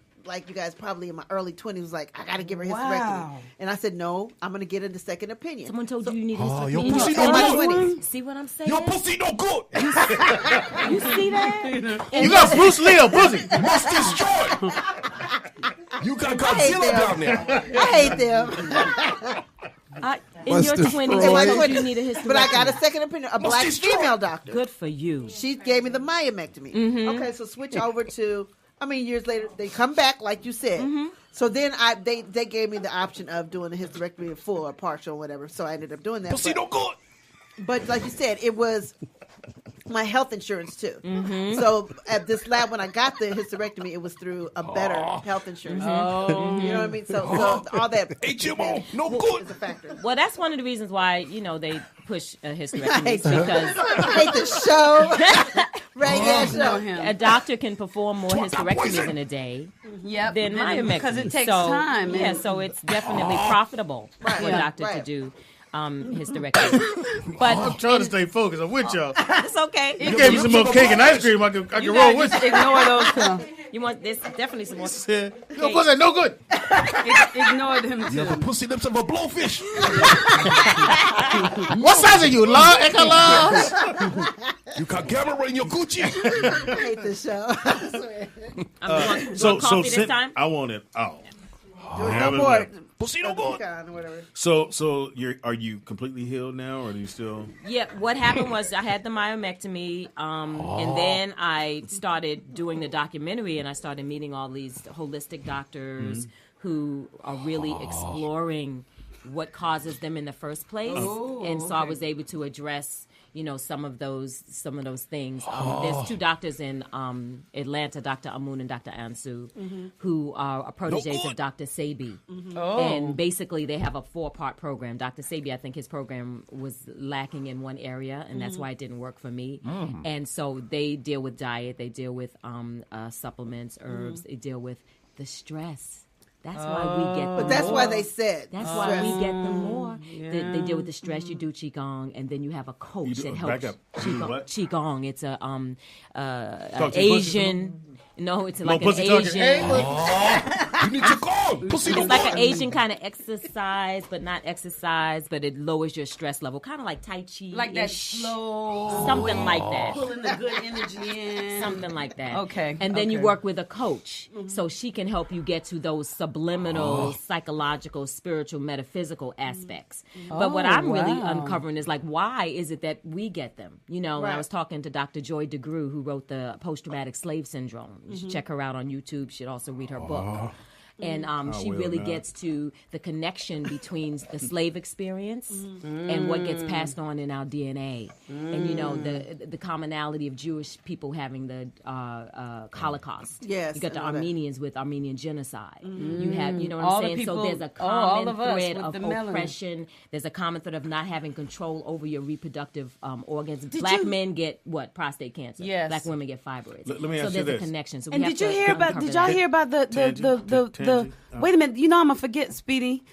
you guys probably in my early 20s was like, I got to give her hysterectomy, and I said no, I'm going to get a second opinion. Someone told you need a hysterectomy. your in pussy your no my good. 20s. See what I'm saying? Your pussy no good. You see that? You got Bruce Lee on pussy. Must destroy. You got I hate Godzilla down them. there. I hate them. In What's your the 20s, In my you 20s. need a hysterectomy. But I got a second opinion, a black female doctor. Good for you. She gave me the myomectomy. Okay, so switch over to I mean, years later, they come back, like you said. Mm-hmm. So then they gave me the option of doing a hysterectomy full or partial or whatever. So I ended up doing that. Pussy no good. But like you said, it was my health insurance too. Mm-hmm. So at this lab, when I got the hysterectomy, it was through a better health insurance. Oh. You know what I mean? So all that HMO, no good. is a factor. Well, that's one of the reasons why they push a hysterectomy because I hate the show. A doctor can perform more hysterectomies in a day than myomectomy because it takes time. Yeah, so it's definitely profitable for a doctor to do hysterectomy. But I'm trying to stay focused. I'm with y'all. It's okay. You gave me some more cake and ice cream. I can roll with you. Ignore those two. You want this? Definitely some more. No pussy, no good. Ignore them too. You have the pussy lips of a blowfish. What size are you, Law? Echo Law? You got camera in your Gucci. I hate this show. I swear. So coffee this time? I want it. Oh. No more. Pussy no good. So are you completely healed now, or are you still? Yeah. What happened was I had the myomectomy, and then I started doing the documentary, and I started meeting all these holistic doctors who are really exploring what causes them in the first place, and so I was able to address some of those things. There's two doctors in Atlanta, Dr. Amun and Dr. Ansu, who are proteges of Dr. Sebi. And basically they have a 4-part program. Dr. Sebi, I think his program was lacking in one area, and that's why it didn't work for me. And so they deal with diet, they deal with supplements, herbs, they deal with the stress. That's why we get them. But that's why they said. That's why we get them more. They deal with the stress. You do Qigong, and then you have a coach that helps. Back up. Qigong. It's a Asian. No, it's like an Asian. You need to go. Pussy It's like an Asian kind of exercise, but not exercise, but it lowers your stress level. Kind of like Tai Chi. Like that slow. Something like that. Pulling the good energy in. Something like that. Okay. And then you work with a coach. So she can help you get to those subliminal, psychological, spiritual, metaphysical aspects. But what I'm really uncovering is why is it that we get them? And I was talking to Dr. Joy DeGruy, who wrote the Post-Traumatic Slave Syndrome. You should check her out on YouTube. You should also read her book. And she really gets to the connection between the slave experience and what gets passed on in our DNA. And, the commonality of Jewish people having the Holocaust. Yes. You got the Armenians with Armenian genocide. You have, you know what I'm saying? People, so there's a common thread of the oppression. There's a common thread of not having control over your reproductive organs. Black men get prostate cancer. Yes. Black women get fibroids. Let me ask so you there's this. a connection. So And we did have you to hear about? uncover Did y'all that. hear about the wait a minute, I'm gonna forget, Speedy.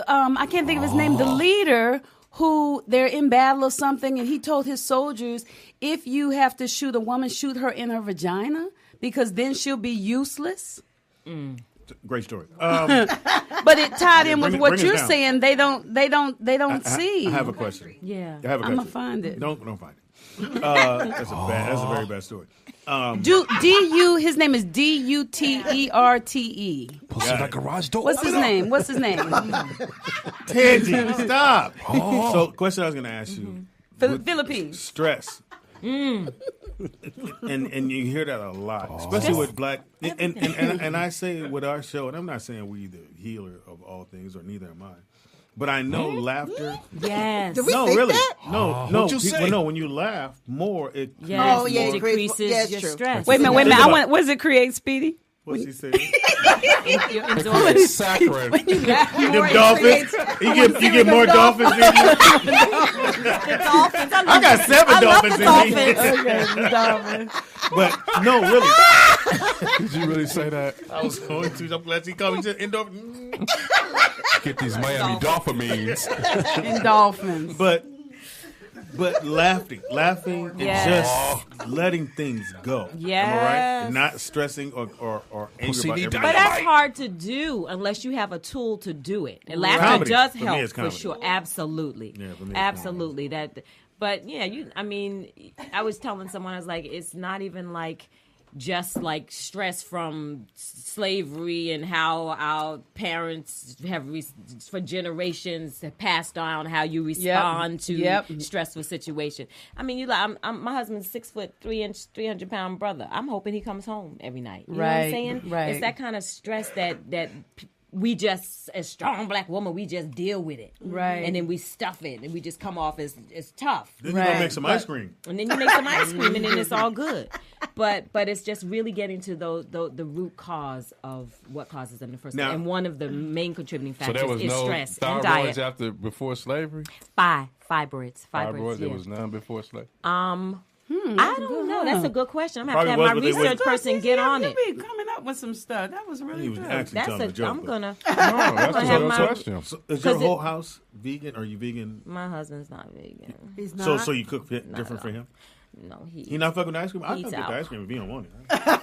I can't think of his name. The leader who they're in battle or something, and he told his soldiers, if you have to shoot a woman, shoot her in her vagina because then she'll be useless. Great story. But it tied in with what you're saying. They don't see. I have a question. Yeah, I have a question. I'm gonna find it. Don't find it. That's a very bad story. His name is Duterte. Pussy like garage door. What's his name? Tangy, stop. So, question I was going to ask you. Philippines. Stress. And you hear that a lot, especially with black. And I say with our show, and I'm not saying we the healer of all things, or neither am I. But I know laughter. Yes. Do we think that? No. No, when you laugh more, it it decreases your stress. Wait a minute. What does it create, Speedy? What's he saying? It's saccharine. Them dolphins. You get more dolphins in you. I got 7 dolphins in me. But no, really. Did you really say that? I was going to. I'm glad he called me just endorphin. Get these Miami dopamines. Endorphins. But laughing and just letting things go. Yes. Am I right? And not stressing or angry about everything. But that's hard to do unless you have a tool to do it. And laughter Comedy. does For me, help it's for comedy. sure. Absolutely. Yeah, for me, it's absolutely. But yeah, I was telling someone, I was like, it's not even like just like stress from slavery and how our parents have for generations have passed on how you respond to stressful situation. I mean, I'm my husband's 6'3", 300-pound brother. I'm hoping he comes home every night. You know what I'm saying? Right. It's that kind of stress that we just, as strong black woman, we just deal with it. Right. And then we stuff it and we just come off as tough. Then you're going to make some ice cream. And then you make some ice cream and then it's all good. But it's just really getting to the root cause of what causes them in the first place. And one of the main contributing factors is stress and diet. Before slavery? Fibroids. There was none before slavery? I don't know. That's a good question. I'm going to have to have my research person get on it. You be coming up with some stuff. That was really good. I'm going to have my question. So is your whole house vegan? Are you vegan? My husband's not vegan. He's not? So you cook different for him? No, he not fucking with ice cream? I don't get the ice cream if he don't want it.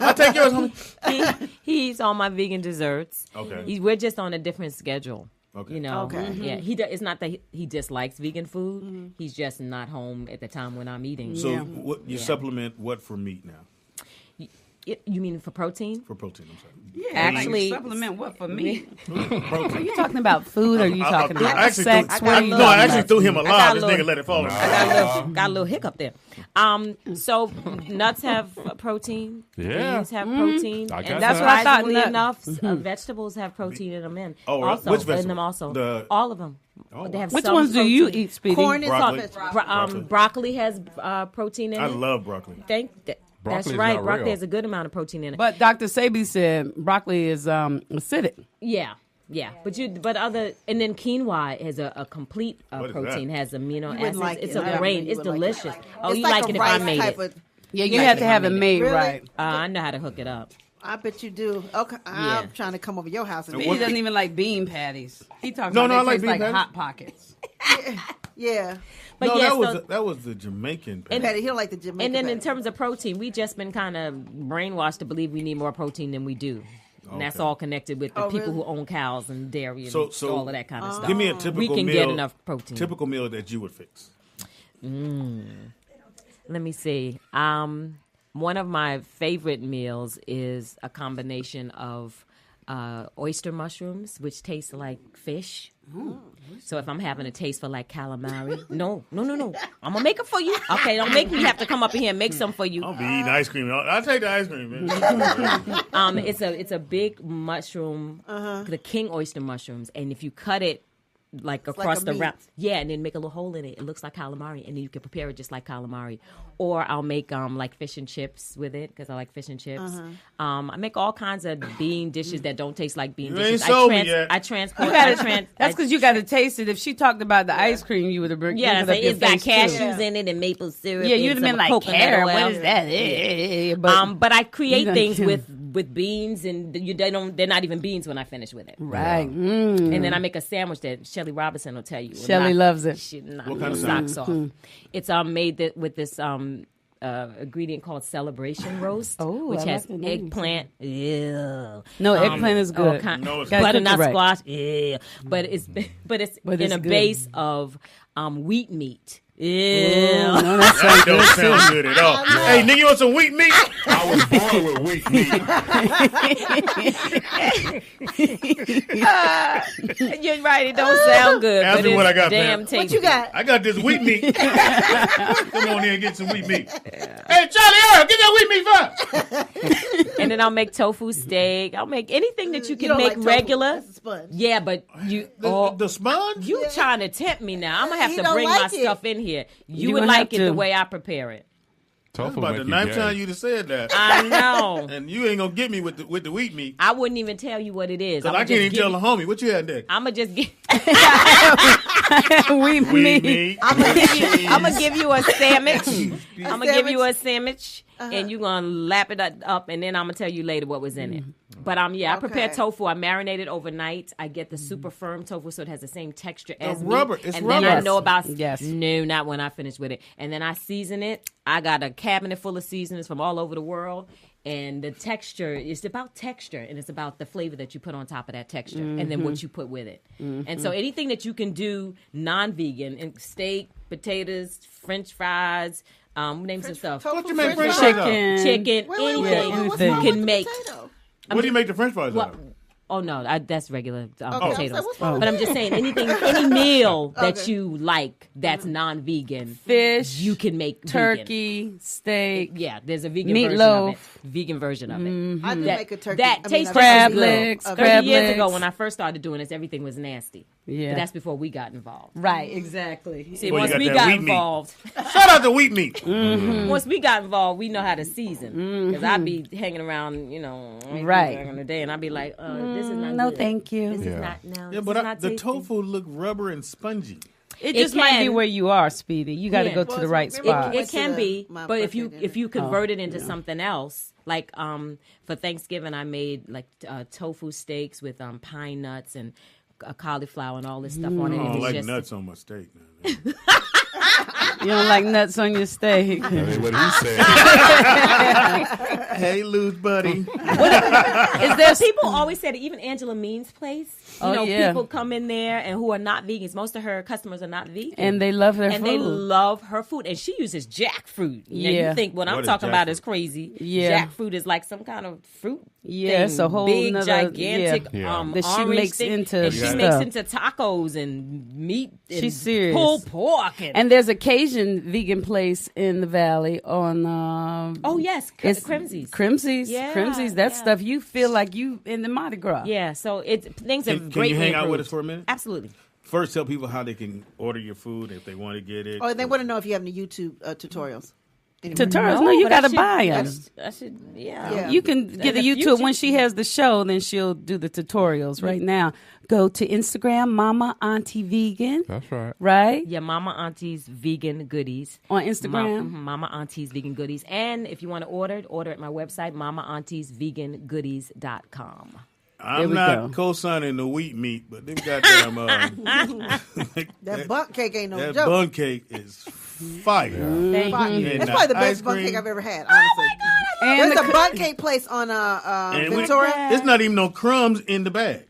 I'll take yours, homie. He eats all my vegan desserts. Okay. We're just on a different schedule. Okay. You know, Okay. Yeah. It's not that he dislikes vegan food. He's just not home at the time when I'm eating. So you supplement what for meat now? You mean for protein? For protein, I'm sorry. Yeah, actually, supplement what for me? Protein. Are you talking about food or are you talking about sex? I actually threw him a lie. This nigga let it fall. I got a little hiccup there. So nuts have protein. Yeah. Beans have protein. And that's what I thought. Enough, vegetables have protein in them. Also, which vegetable? In them also. All of them. They have which some ones do protein. you eat, Speedy? Corn is Broccoli. Broccoli has protein in it. I love broccoli. That's right. Broccoli has a good amount of protein in it. But Dr. Sebi said broccoli is acidic. Yeah. And then quinoa has a complete protein, has amino acids. Like it's it. a grain. It's delicious. It's you like like a it if I rice made type it. Yeah, you have to have it made Really? right. I know how to hook it up. I bet you do. Okay, I'm trying to come over your house. And He doesn't even like bean patties. He talks I about like it bean tastes like patties. Hot Pockets. Yeah. But that was the Jamaican patty. Patty, he don't like the Jamaican. And then in patty. terms of protein, we just been kind of brainwashed to believe we need more protein than we do. And that's all connected with the people who own cows and dairy and all of that kind of stuff. Give me a typical we can meal, get enough protein. Typical meal that you would fix. Let me see. One of my favorite meals is a combination of oyster mushrooms, which taste like fish. So if I'm having a taste for like calamari, no. I'm gonna make it for you. Okay, don't make me have to come up in here and make some for you. I'll be eating ice cream. I'll take the ice cream, man. It's a big mushroom, the king oyster mushrooms, and if you cut it like across the round, and then make a little hole in it. It looks like calamari, and then you can prepare it just like calamari. Or I'll make like fish and chips with it because I like fish and chips. I make all kinds of bean dishes that don't taste like bean dishes. I transport. That's because you got to taste it. If she talked about the ice cream, you would have brought it's got cashews in it and maple syrup. Yeah, you'd have been like, "Carrot, what is that?" But I create things with beans, and they're not even beans when I finish with it. Right. And then I make a sandwich that Shelly Robinson will tell you. Shelly loves it. She what kind of socks off. It's made with this ingredient called celebration roast, which has eggplant. Ew. No, eggplant is good. Butternut squash. Yeah, but it's in a base of wheat meat. Ew. That don't sound good at all. Hey, nigga, you want some wheat meat? I was born with wheat meat. You're right. It don't sound good. Ask me what I got, damn man. tasty. What you got? I got this wheat meat. Come on in and get some wheat meat. Hey, Charlie Earl, get that wheat meat first. And then I'll make tofu steak. I'll make anything that you can make like regular. That's a sponge. Yeah, but you the sponge? You trying to tempt me now. I'm gonna have He to don't bring like my it. stuff in here. You You would gonna like have it the to. way I prepare it. That's about the ninth time you'd have said that. I know. And you ain't gonna get me with the wheat meat. I wouldn't even tell you what it is. Cause I can't even tell the homie what you had there. I'm gonna just get. Wheat meat. I'm gonna give you a sandwich. I'm gonna give you a sandwich, and you're gonna lap it up, and then I'm gonna tell you later what was in it. But I prepare tofu. I marinate it overnight. I get the super firm tofu so it has the same texture as rubber. meat. It's and rubber. then I know about Yes. No, not when I finish with it. And then I season it. I got a cabinet full of seasonings from all over the world. And the texture, it's about texture, and it's about the flavor that you put on top of that texture, and then what you put with it. And so anything that you can do non-vegan, and steak, potatoes, French fries, Name some stuff. What you make French fries out of? Chicken, Wait, anything what's you can make. What do you make the French fries out of? Oh no, that's regular Okay. potatoes. What's wrong? But I'm just saying, any meal that you like that's non-vegan, Fish, you can make turkey, vegan. steak. Yeah, there's a vegan meatloaf. version of it. Vegan version of it. I do make a turkey. That tastes crab good. legs, 30 crab years legs. ago, when I first started doing this, everything was nasty. Yeah. But that's before we got involved. Right, exactly. See, Well, you once got we that got wheat meat. involved, Shout out to wheat meat. once we got involved, we know how to season. Because I'd be hanging around, Right. back in the day, and I'd be like, this is not No, good. thank you. This is Yeah. not, no, Yeah, this but is not the tasty. tofu look rubber and spongy. It It just might be can. where you are, Speedy. You got to Yeah. go to the right remember spot. I It can to be, my but if birthday you convert it into something else, like for Thanksgiving, I made like tofu steaks with pine nuts and cauliflower and all this stuff on it. I It don't was like just nuts on my steak. Man. You don't like nuts on your steak. That ain't what he said. Hey, loose buddy. Is there people always say that even Angela Mean's place, yeah. people come in there and who are not vegans. Most of her customers are not vegan. And they love their and food. they love her food. And she uses jackfruit. Now, Yeah. you think what I'm is talking about jackfruit? is crazy. Yeah. Jackfruit is like some kind of fruit. Yeah, thing. it's a whole big, nother- gigantic yeah. That she orange makes thing. into and she stuff. makes into tacos and meat. And She's serious. pulled pork. And there's a Cajun vegan place in the valley on. oh yes, it's Crimsey's. Crimsey's. Yeah, Crimsey's. That yeah. stuff you feel like you in the Mardi Gras. Yeah, so things have Can greatly you hang out with improved. us for a minute? Absolutely. First, tell people how they can order your food if they want to get it. Oh, they want to know if you have any YouTube tutorials. Tutorials? No, you but got to I should- buy them. I should, yeah. Yeah. You can get the If YouTube when she has the show. Then she'll do the tutorials. Right now, go to Instagram, Mama Auntie Vegan. That's right. Right Yeah, Mama Auntie's Vegan Goodies. on Instagram. Mama Auntie's Vegan Goodies. And if you want to order at my website, mamaauntiesvegangoodies.com. I'm we not go. co-signing the wheat meat, but them goddamn That bunt cake ain't no that joke. bun cake is fire. Thank Fire. you. And It's probably the ice best bunt cream. cake I've ever had. Honestly. And There's the a bunt cake place on And we- Victoria. There's not even no crumbs in the bag.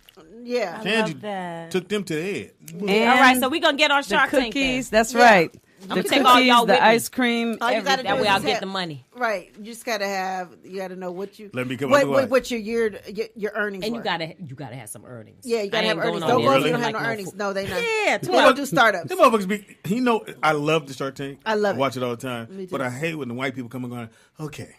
Yeah. Tangy that. took them to the head. and All right, so we're going to get on the Shark Tank then. cookies. That's Yeah. right. I'm The gonna take all y'all cookies, with the me. ice cream. All you gotta everything. do That way is I'll just get have- the money. Right. You just gotta know what you Let me come up with what your earnings And were. you gotta have some earnings. Yeah, you gotta I have ain't going earnings. on Don't there go if you Really? don't have no like earnings. No, they not. Yeah, They don't do startups. Them motherfuckers be, I love the Shark Tank. I love it. Watch it all the time. Me too. But I hate when the white people come and go, okay,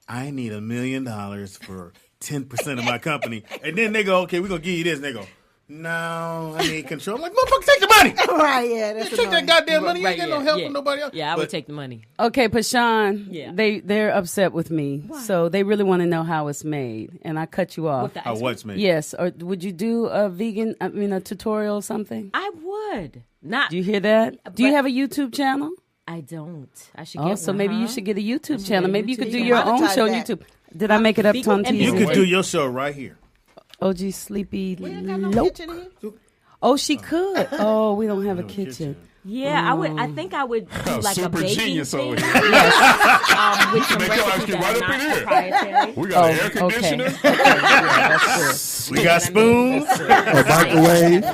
I need $1 million for 10% of my company. And then they go, okay, we're going to give you this. And they go, no, I need control. I'm like, motherfucker, take the money. Right, yeah, that's You take that annoying. goddamn money. You Right, ain't got no yeah, help yeah. from nobody else. Yeah, I But would take the money. Okay, Pashan, Yeah. they're upset with me. So they really want to know how it's made. And I cut you off. With the How ice what's made? Yes, or would you do a a tutorial or something? I would. Not. Do you hear that? Do you But- have a YouTube channel? I don't. I should get Oh, so one, maybe you huh? should get a YouTube should channel. get a Maybe you could YouTube do channel. your You can own monetize show on that. YouTube. Did I make it up, Vegan- Tom and Teasy? You vegan- could do your show right here. OG Sleepy We ain't got no Lope. kitchen here. Oh, she could. Oh, we don't have a kitchen. Yeah, I would. I think I would do like a Super baking genius thing. over here. With some Make your ice recipes cream that right are up in not here. proprietary. We got an air Okay. conditioner. We got spoons. A microwave. I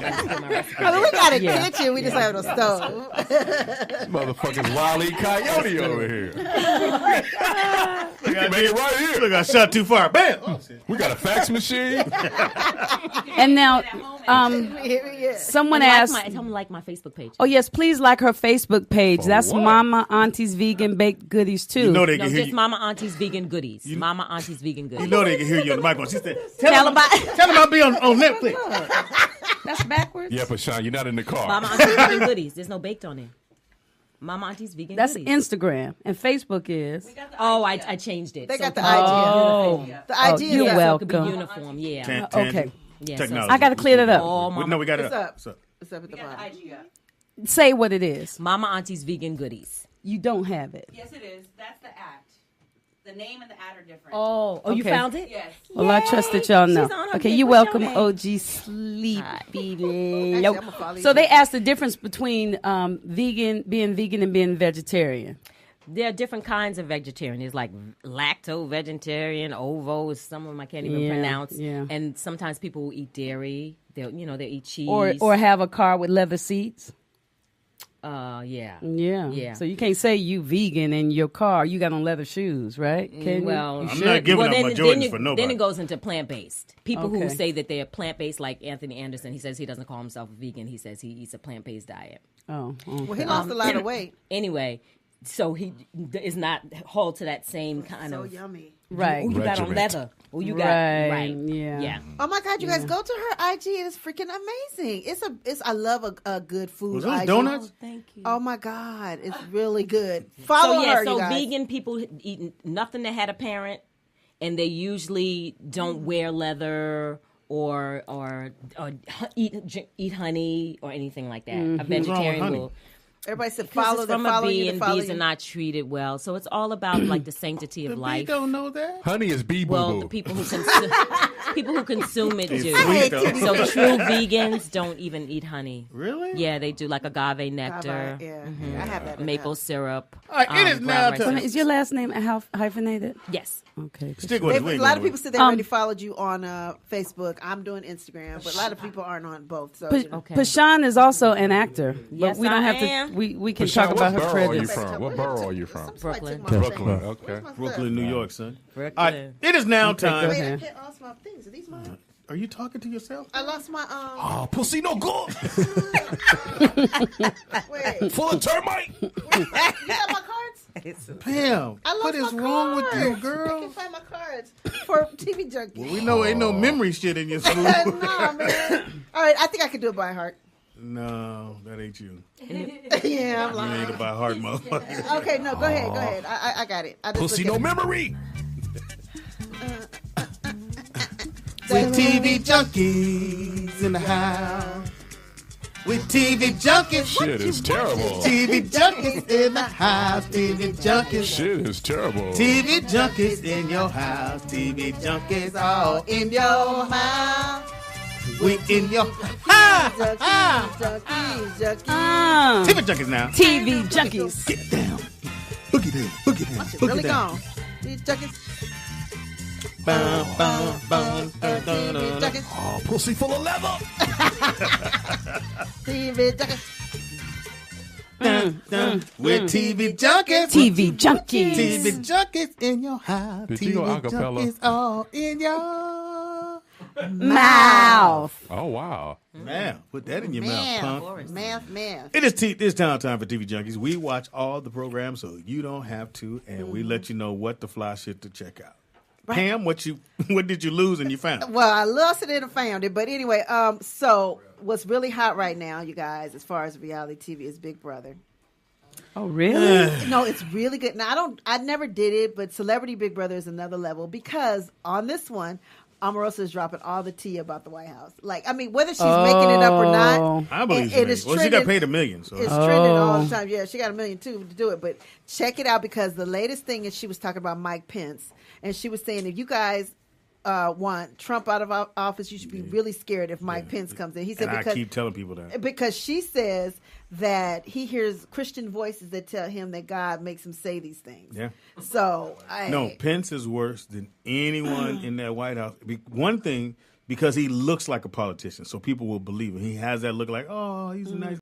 mean, we got a kitchen. We just have no stove. Motherfucker's Wile E. Coyote over here. We got Make it right here. Look, I shot too far. Bam. Oh, shit. We got a fax machine. And now, Yeah. someone And asked. tell them like my Facebook page. Oh yes, please like her Facebook page. For That's what? Mama Auntie's Vegan Baked Goodies too. You know they No, can hear just you. Mama Auntie's Vegan Goodies. Mama Auntie's Vegan Goodies. You know they can hear you on the microphone. She said, Tell them about tell them I'll be on Netflix. That's backwards. Yeah, but Sean, you're not in the car. Mama Auntie's Vegan Goodies. There's no baked on it. Mama Auntie's Vegan That's Goodies. Instagram and Facebook is. Oh, I changed it. They got the so idea. Oh, The idea you're is so it could be welcome. uniform. Yeah. Tangy. Yeah, Technology. I got to clear that up. All No, we got it It's up. up. It's up. It's up at the bottom. Say what it is. Mama Auntie's Vegan Goodies. You don't have it. Yes, it is. That's the ad. The name and the ad are different. Oh, you Okay. found it? Yes. Well, I trust that y'all know. She's on her Okay, big you what's welcome, your name? OG Sleepy Actually, Lope. I'ma follow you So they too. asked the difference between being vegan and being vegetarian. There are different kinds of vegetarian. There's like lacto vegetarian, ovo. Some of them I can't even Yeah, pronounce. yeah. And sometimes people will eat dairy. They'll eat cheese. Or have a car with leather seats. Yeah. So you can't say you vegan in your car. You got on leather shoes, right? Can well, you? I'm not giving up my Jordans for nobody. Then it goes into plant-based. People who say that they're plant-based, like Anthony Anderson, he says he doesn't call himself a vegan. He says he eats a plant-based diet. Oh, okay. Well, he lost a lot of weight. Anyway, so he is not hold to that same kind of. So yummy. Right. Oh, you got on leather. Oh, you got right. Yeah. Oh my God, you guys go to her IG. It is freaking amazing. I love a good food. Was those IG. donuts? Oh, thank you. Oh my God, it's really good. Follow her. So you guys. vegan people eat nothing that had a parent, and they usually don't wear leather or eat honey or anything like that. A vegetarian will. Everybody said Because follow it's them. from Follow a you bee, to and follow bees you. are not treated well. So it's all about like the sanctity of life. Don't know that. Honey is bee boo Well, boo. the people who consume it do. sweet, though. So true vegans don't even eat honey. Really? Yeah, they do like agave nectar, Yeah, I have that. in maple the house. syrup. All right, it is ground now rice time. syrup. Is your last name hyphenated? Yes. Okay. Stick with it. A lot of people said they already followed you on Facebook. I'm doing Instagram, but a lot of people aren't on both. So Pashan is also an actor. Yes, but we don't I have am. to. We can Pashan, talk about what her borough are you credits. from? What borough are you from? Brooklyn. Brooklyn. Okay. Brooklyn, New York, son. Brooklyn. All right, it is now time. Wait, I can't lost my things. Are these mine? Are you talking to yourself? I lost my Oh, pussy no good. Wait. Full of termite. You got my cards? Pam, I lost what is my wrong with you, cards. I girl? can't find my cards for TV Junkie. Well, we know ain't no memory shit in your school. Nah, man. All right, I think I can do it by heart. No, that ain't you. Yeah, I'm You lying. ain't a by heart motherfucker. Okay, no, go ahead, go ahead. I got it. I just Pussy look no at it. memory. With TV junkies in the house. With TV junkies. Shit is terrible. TV junkies in the house. TV junkies. Shit is terrible. TV junkies in your house. TV junkies all in your house. We in your house. TV junkies now. TV junkies. Get down. Boogie down. Boogie down. It's Boogie really down. gone. These junkies. Bum, bum, bum, dun, dun, TV dun. junkies. Oh, pussy full of leather. TV junkies. Dun, dun. We're TV junkies. TV junkies. TV junkies in your house. Did you go TV acapella? junkies all in your Mouth. Oh wow. Man, put that in your mouth, punk. Math. It is it's time for TV Junkies. We watch all the programs so you don't have to, and we let you know what the fly shit to check out. Right. Pam, what did you lose and you found? Well, I lost it and found it, but anyway, so what's really hot right now, you guys, as far as reality TV, is Big Brother. Oh, really? No, it's really good. Now, I never did it, but Celebrity Big Brother is another level because on this one, Omarosa is dropping all the tea about the White House. Like, I mean, whether she's making it up or not. I believe it is well, she got paid $1 million. So. It's trending all the time. Yeah, she got $1 million too to do it. But check it out because the latest thing is she was talking about Mike Pence. And she was saying if you guys want Trump out of office, you should be really scared if Mike Pence comes in. He said I keep telling people that. Because she says that he hears Christian voices that tell him that God makes him say these things. Yeah. So no, Pence is worse than anyone in that White House. One thing, because he looks like a politician, so people will believe him. He has that look like, oh, he's a nice